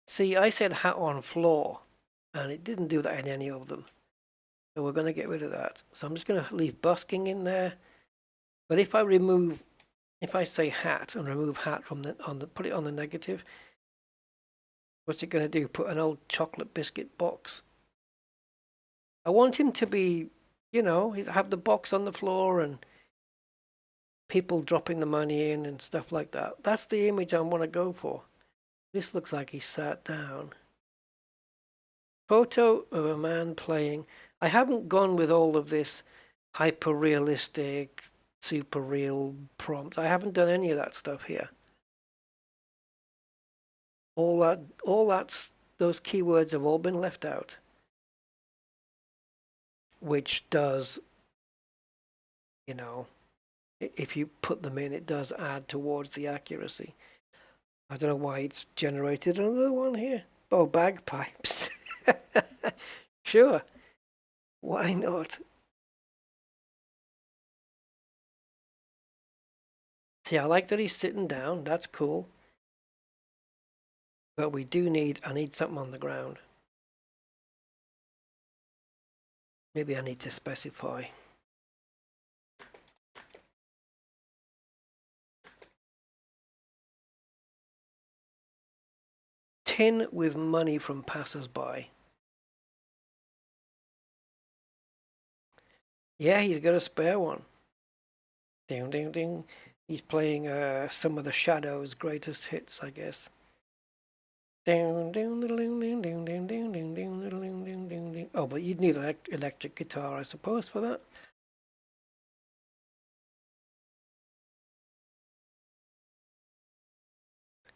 See, I said hat on floor, and it didn't do that in any of them. So we're going to get rid of that. So I'm just going to leave busking in there. But if I say hat and remove hat from put it on the negative, what's it going to do? Put an old chocolate biscuit box. I want him to be, you know, have the box on the floor and people dropping the money in and stuff like that. That's the image I want to go for. This looks like he sat down. Photo of a man playing. I haven't gone with all of this hyper-realistic, super real prompt. I haven't done any of that stuff here. Those keywords have all been left out, which does, you know, if you put them in, it does add towards the accuracy. I don't know why it's generated another one here. Oh, bagpipes. Sure. Why not? See, I like that he's sitting down. That's cool. But I need something on the ground. Maybe I need to specify. Tin with money from passers-by. Yeah, he's got a spare one. Ding, ding, ding. He's playing some of the Shadow's greatest hits, I guess. Ding, ding, ding, ding, ding, ding, ding, ding, ding, ding, ding, ding, ding. Oh, but you'd need an electric guitar, I suppose, for that.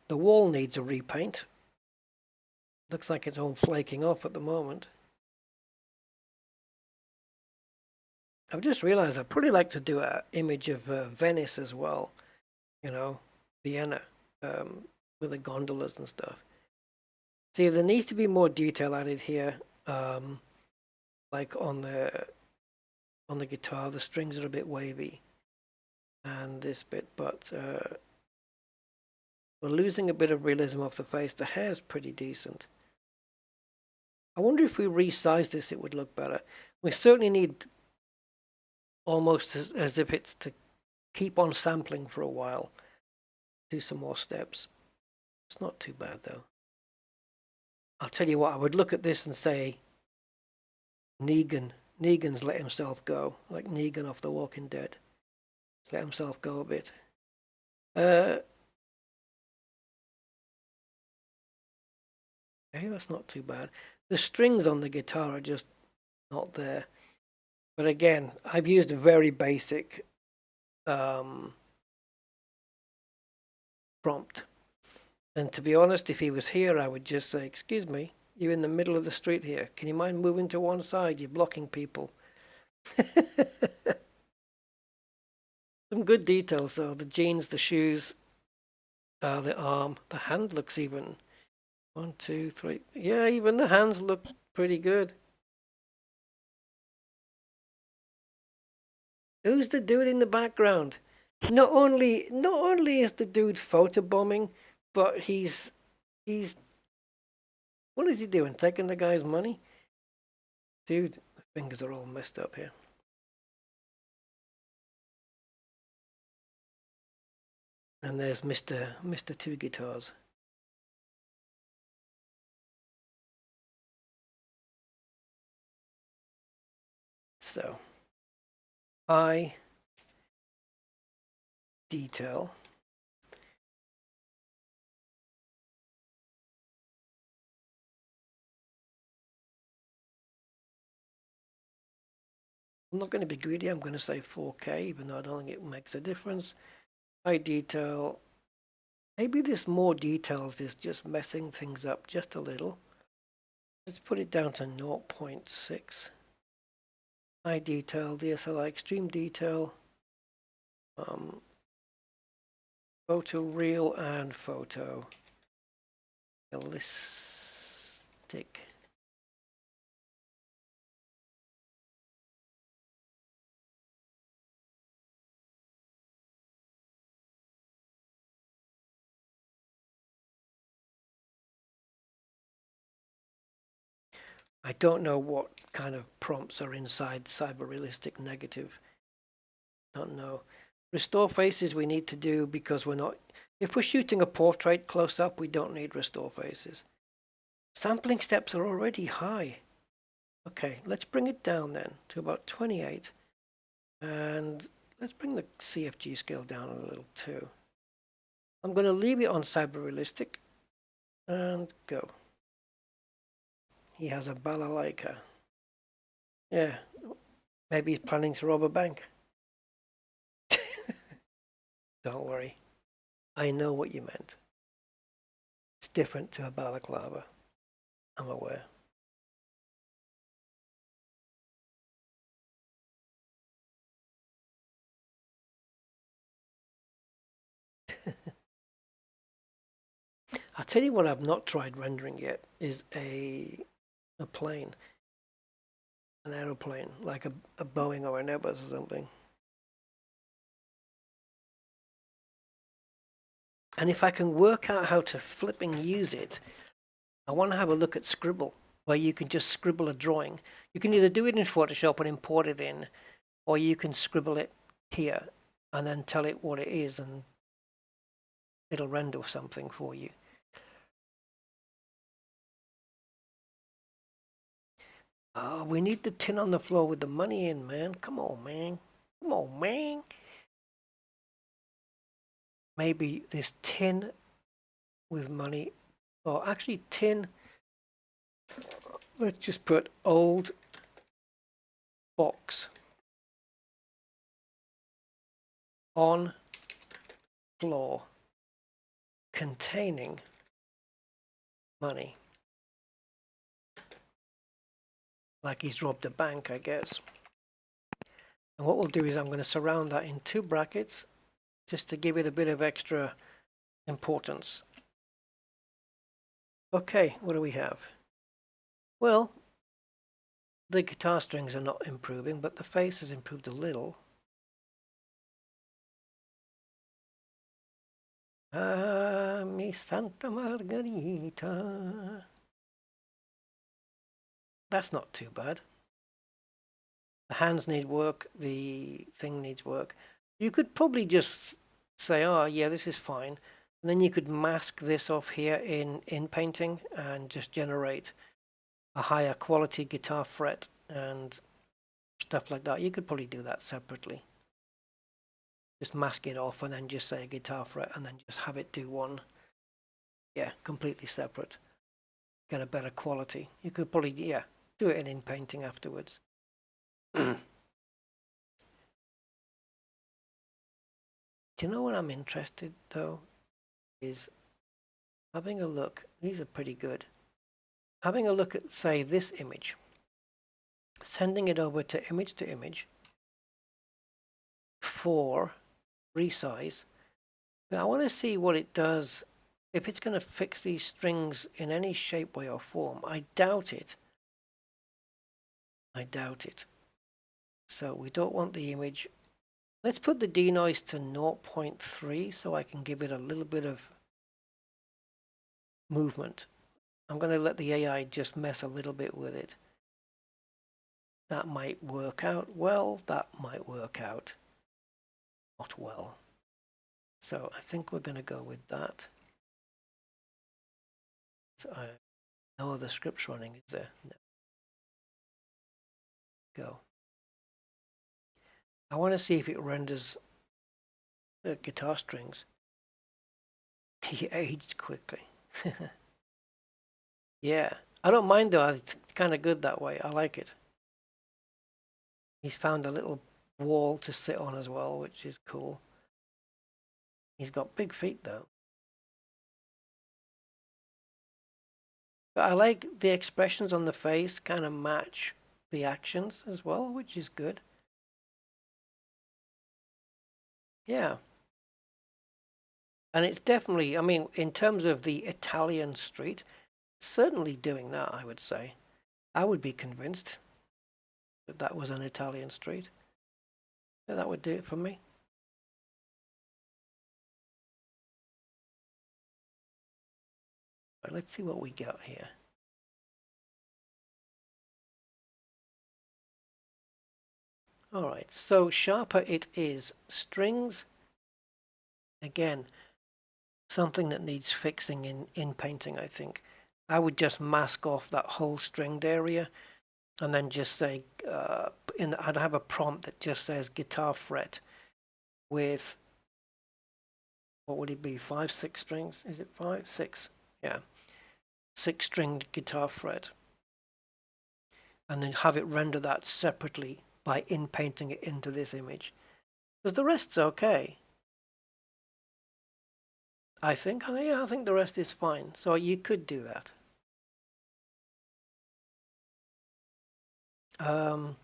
The wall needs a repaint. Looks like it's all flaking off at the moment. I've just realized I'd probably like to do an image of Venice as well. You know, Vienna, with the gondolas and stuff. See, there needs to be more detail added here. Like on the guitar, the strings are a bit wavy, and this bit, but we're losing a bit of realism off the face. The hair's pretty decent. I wonder if we resize this, it would look better. We certainly need almost as if it's to keep on sampling for a while. Do some more steps. It's not too bad though. I'll tell you what, I would look at this and say, Negan's let himself go, like Negan off The Walking Dead. Let himself go a bit. Hey, that's not too bad. The strings on the guitar are just not there. But again, I've used a very basic prompt. And to be honest, if he was here, I would just say, excuse me, you're in the middle of the street here. Can you mind moving to one side? You're blocking people. Some good details though. The jeans, the shoes, the arm, the hand looks even. 1, 2, 3. Yeah, even the hands look pretty good. Who's the dude in the background? Not only is the dude photobombing, but he's what is he doing? Taking the guy's money? Dude, the fingers are all messed up here. And there's Mr. Two Guitars. So, high detail. I'm not going to be greedy. I'm going to say 4K, even though I don't think it makes a difference. High detail. Maybe this more details is just messing things up just a little. Let's put it down to 0.6. High detail, DSLR extreme detail, photo real and photo realistic. I don't know what kind of prompts are inside cyber realistic negative. Don't know. Restore faces we need to do because we're not, if we're shooting a portrait close up, we don't need restore faces. Sampling steps are already high. Okay, let's bring it down then to about 28. And let's bring the CFG scale down a little too. I'm going to leave it on cyber realistic and go. He has a balalaika. Yeah, maybe he's planning to rob a bank. Don't worry. I know what you meant. It's different to a balaclava. I'm aware. I'll tell you what I've not tried rendering yet is a plane, an aeroplane, like a Boeing or an Airbus or something. And if I can work out how to flipping use it, I want to have a look at Scribble, where you can just scribble a drawing. You can either do it in Photoshop and import it in, or you can scribble it here and then tell it what it is and it'll render something for you. Oh, we need the tin on the floor with the money in, man. Come on, man. Come on, man. Maybe this tin with money, or actually tin. Let's just put old box on floor containing money. Like he's robbed a bank, I guess. And what we'll do is I'm going to surround that in 2 brackets just to give it a bit of extra importance. Okay, what do we have? Well, the guitar strings are not improving, but the face has improved a little. Ah, mi Santa Margarita. That's not too bad. The hands need work, the thing needs work. You could probably just say, oh yeah, this is fine. And then you could mask this off here in painting and just generate a higher quality guitar fret and stuff like that. You could probably do that separately. Just mask it off and then just say a guitar fret and then just have it do one. Yeah, completely separate. Get a better quality. You could probably, yeah, do it in painting afterwards. Do you know what I'm interested though? Is having a look. These are pretty good. Having a look at, say, this image. Sending it over to image for resize. Now I want to see what it does, if it's going to fix these strings in any shape, way or form. I doubt it. I doubt it. So we don't want the image. Let's put the denoise to 0.3 so I can give it a little bit of movement. I'm going to let the AI just mess a little bit with it. That might work out well, that might work out not well. So I think we're going to go with that. So no other scripts running, is there? No. Go. I want to see if it renders the guitar strings. He aged quickly. Yeah, I don't mind though. It's kind of good that way. I like it. He's found a little wall to sit on as well, which is cool. He's got big feet though. But I like the expressions on the face kind of match the actions as well, which is good. Yeah. And it's definitely, I mean, in terms of the Italian street, certainly doing that, I would say. I would be convinced that that was an Italian street. Yeah, that would do it for me. Right, let's see what we got here. All right, so sharper it is. Strings, again, something that needs fixing in painting, I think. I would just mask off that whole stringed area and then just say, I'd have a prompt that just says guitar fret with, what would it be, 5, 6 strings? Is it 5, 6? Yeah, 6 stringed guitar fret. And then have it render that separately by in-painting it into this image. Because the rest's okay. I think the rest is fine. So you could do that. I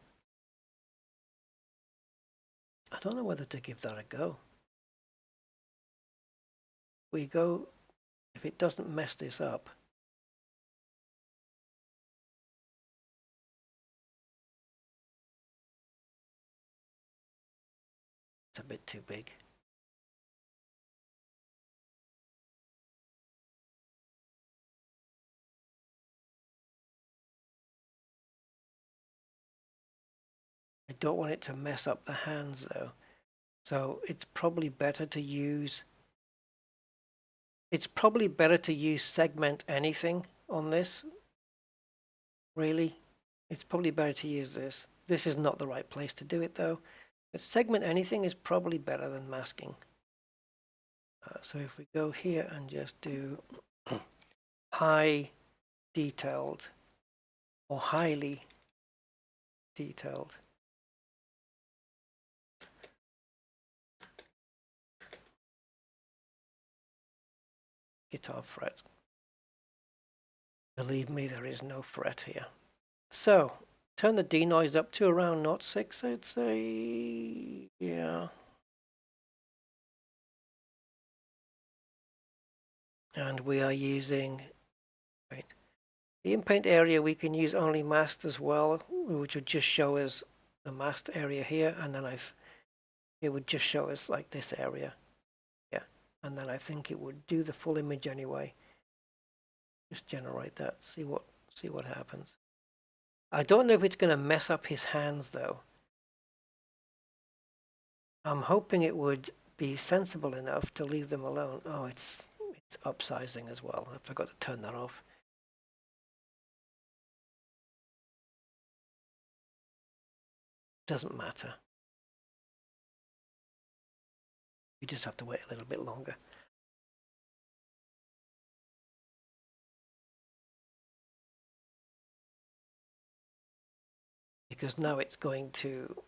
don't know whether to give that a go. We go if it doesn't mess this up. It's a bit too big. I don't want it to mess up the hands though. So it's probably better to use segment anything on this. Really, it's probably better to use this. This is not the right place to do it though. But segment anything is probably better than masking. So if we go here and just do high detailed or highly detailed. Guitar fret. Believe me, there is no fret here. So, turn the denoise up to around 0.6, I'd say. Yeah. And we are using, right, the in-paint area we can use only masked as well, which would just show us the masked area here, and then it would just show us like this area. Yeah. And then I think it would do the full image anyway. Just generate that, see what happens. I don't know if it's going to mess up his hands though. I'm hoping it would be sensible enough to leave them alone. Oh, it's upsizing as well. I forgot to turn that off. Doesn't matter. You just have to wait a little bit longer. Because now it's going to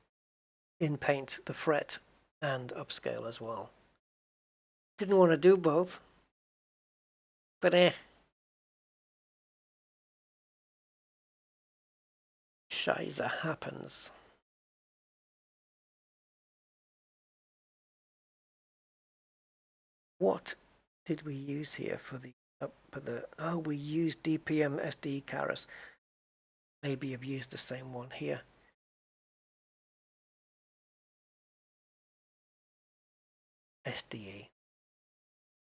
in-paint the fret and upscale as well. Didn't want to do both, but Shiza happens. What did we use here for the oh, we used DPM SD Keras. Maybe I've used the same one here. SDE.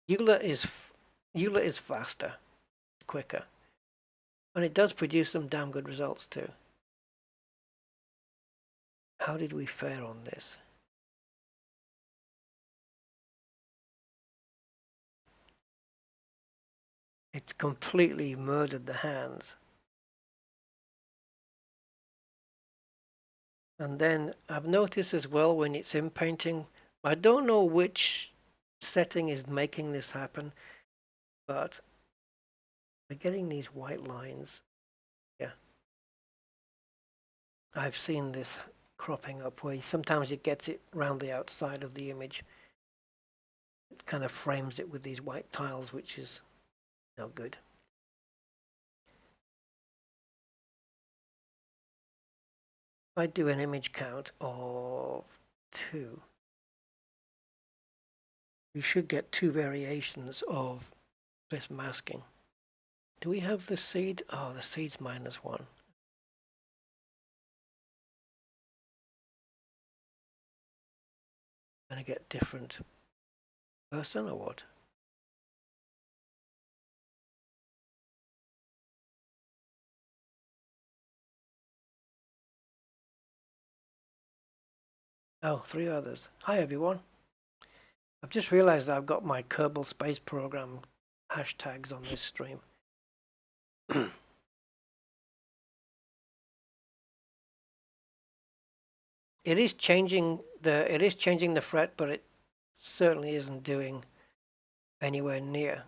EULA is faster, quicker, and it does produce some damn good results too. How did we fare on this? It's completely murdered the hands. And then I've noticed as well when it's in painting, I don't know which setting is making this happen, but we're getting these white lines. Yeah. I've seen this cropping up where sometimes it gets it round the outside of the image. It kind of frames it with these white tiles, which is no good. I do an image count of 2. We should get 2 variations of this masking. Do we have the seed? Oh, the seed's -1. Gonna get different person or what? Oh, 3 others. Hi everyone. I've just realized I've got my Kerbal Space Program hashtags on this stream. It is changing the fret, but it certainly isn't doing anywhere near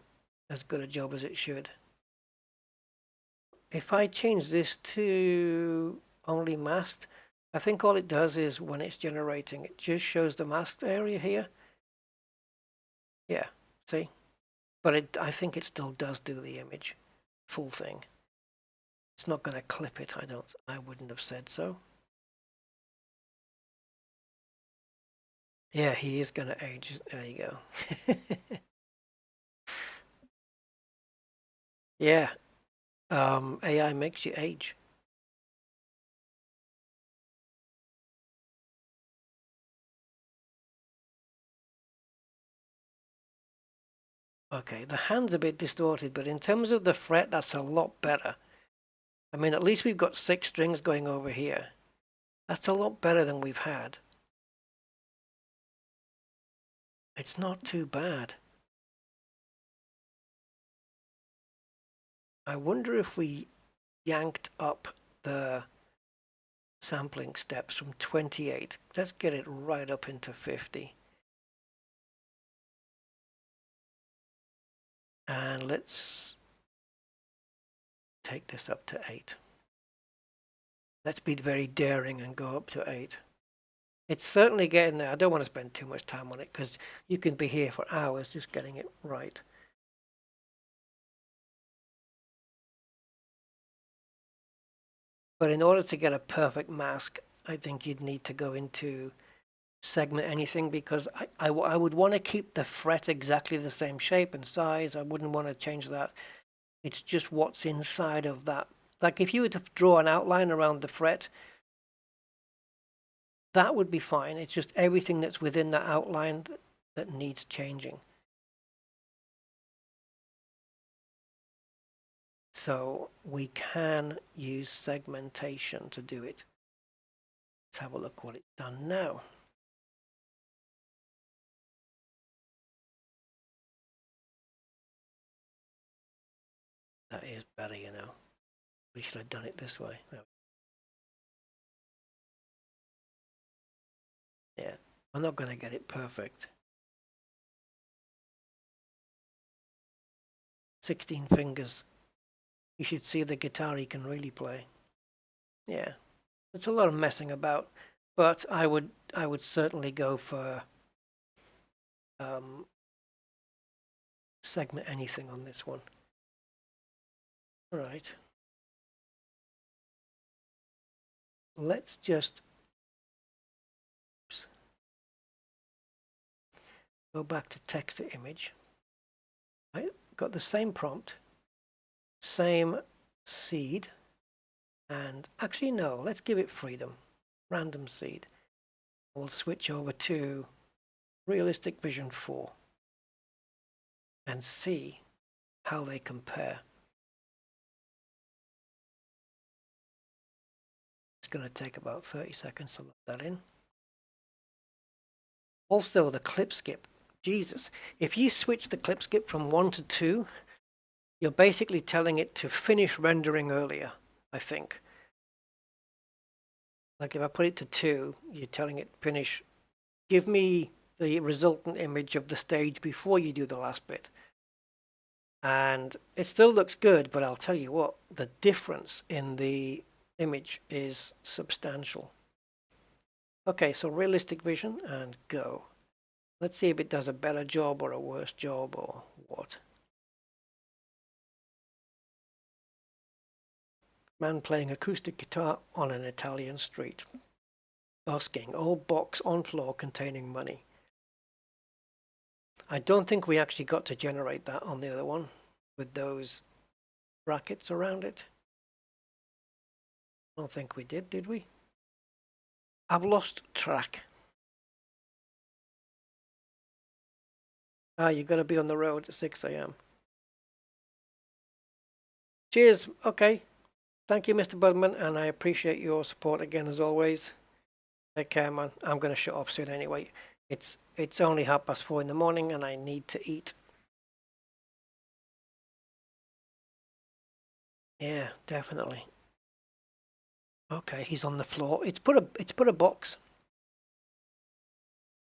as good a job as it should. If I change this to only masked, I think all it does is when it's generating, it just shows the masked area here. Yeah, see? But I think it still does do the image, full thing. It's not going to clip it, I wouldn't have said so. Yeah, he is going to age. There you go. Yeah. AI makes you age. Okay, the hand's a bit distorted, but in terms of the fret, that's a lot better. I mean, at least we've got 6 strings going over here. That's a lot better than we've had. It's not too bad. I wonder if we yanked up the sampling steps from 28. Let's get it right up into 50. And let's take this up to 8. Let's be very daring and go up to 8. It's certainly getting there. I don't want to spend too much time on it because you can be here for hours just getting it right. But in order to get a perfect mask, I think you'd need to go into segment anything, because I would want to keep the fret exactly the same shape and size. I wouldn't want to change that. It's just what's inside of that. Like if you were to draw an outline around the fret, that would be fine. It's just everything that's within that outline that needs changing. So we can use segmentation to do it. Let's have a look what it's done now. That is better, you know. We should have done it this way. Yeah, I'm not going to get it perfect. 16 fingers. You should see the guitar he can really play. Yeah, it's a lot of messing about, but I would certainly go for segment anything on this one. All right. Let's just go back to text to image. I got the same prompt, same seed, and actually no, let's give it freedom. Random seed. We'll switch over to Realistic Vision 4 and see how they compare. It's going to take about 30 seconds to load that in. Also, the clip skip. Jesus, if you switch the clip skip from 1 to 2, you're basically telling it to finish rendering earlier, I think. Like if I put it to 2, you're telling it finish. Give me the resultant image of the stage before you do the last bit. And it still looks good, but I'll tell you what, the difference in the image is substantial. Okay, so Realistic Vision and go. Let's see if it does a better job or a worse job or what. Man playing acoustic guitar on an Italian street. Busking, old box on floor containing money. I don't think we actually got to generate that on the other one with those brackets around it. I don't think we did we? I've lost track. Ah, you got to be on the road at 6 a.m. Cheers. Okay. Thank you, Mr. Budman, and I appreciate your support again as always. Take care, man. I'm going to shut off soon anyway. It's only 4:30 in the morning and I need to eat. Yeah, definitely. Okay, he's on the floor. It's put a box.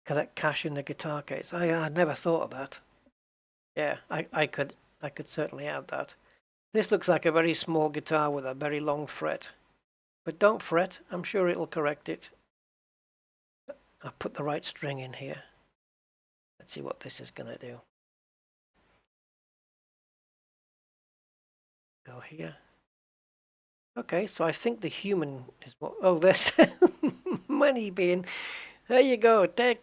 Collect cash in the guitar case. I never thought of that. Yeah, I could certainly add that. This looks like a very small guitar with a very long fret. But don't fret, I'm sure it'll correct it. I've put the right string in here. Let's see what this is going to do. Go here. Okay, so I think the human is what... Oh, there's money being... There you go, take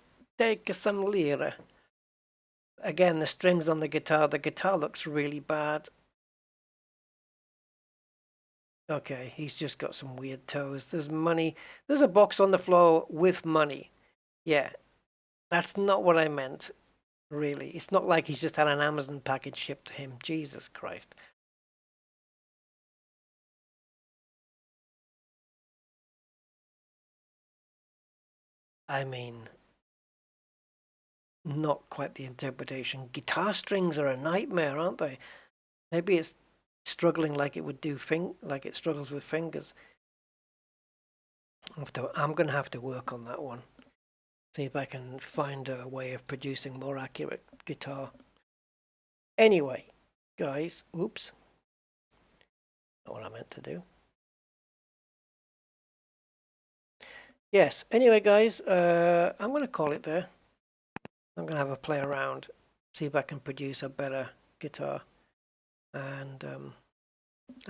some lira. Again, the strings on the guitar looks really bad. Okay, he's just got some weird toes. There's money. There's a box on the floor with money. Yeah, that's not what I meant, really. It's not like he's just had an Amazon package shipped to him. Jesus Christ. I mean, not quite the interpretation. Guitar strings are a nightmare, aren't they? Maybe it's struggling like it would do like it struggles with fingers. I'm gonna have to work on that one. See if I can find a way of producing more accurate guitar. Anyway, guys, oops. Not what I meant to do. Yes, anyway, guys, I'm going to call it there. I'm going to have a play around, see if I can produce a better guitar. And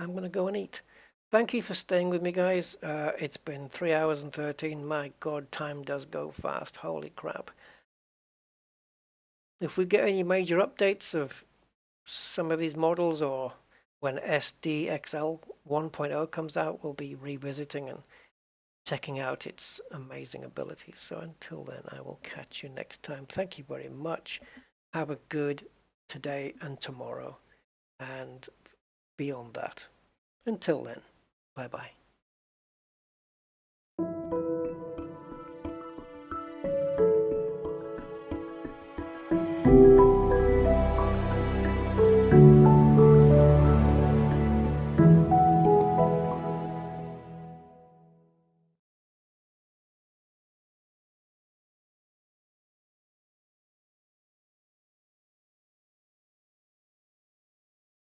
I'm going to go and eat. Thank you for staying with me, guys. It's been 3 hours and 13. My God, time does go fast. Holy crap. If we get any major updates of some of these models, or when SDXL 1.0 comes out, we'll be revisiting and checking out its amazing abilities. So until then, I will catch you next time. Thank you very much. Have a good today and tomorrow and beyond that. Until then, bye-bye.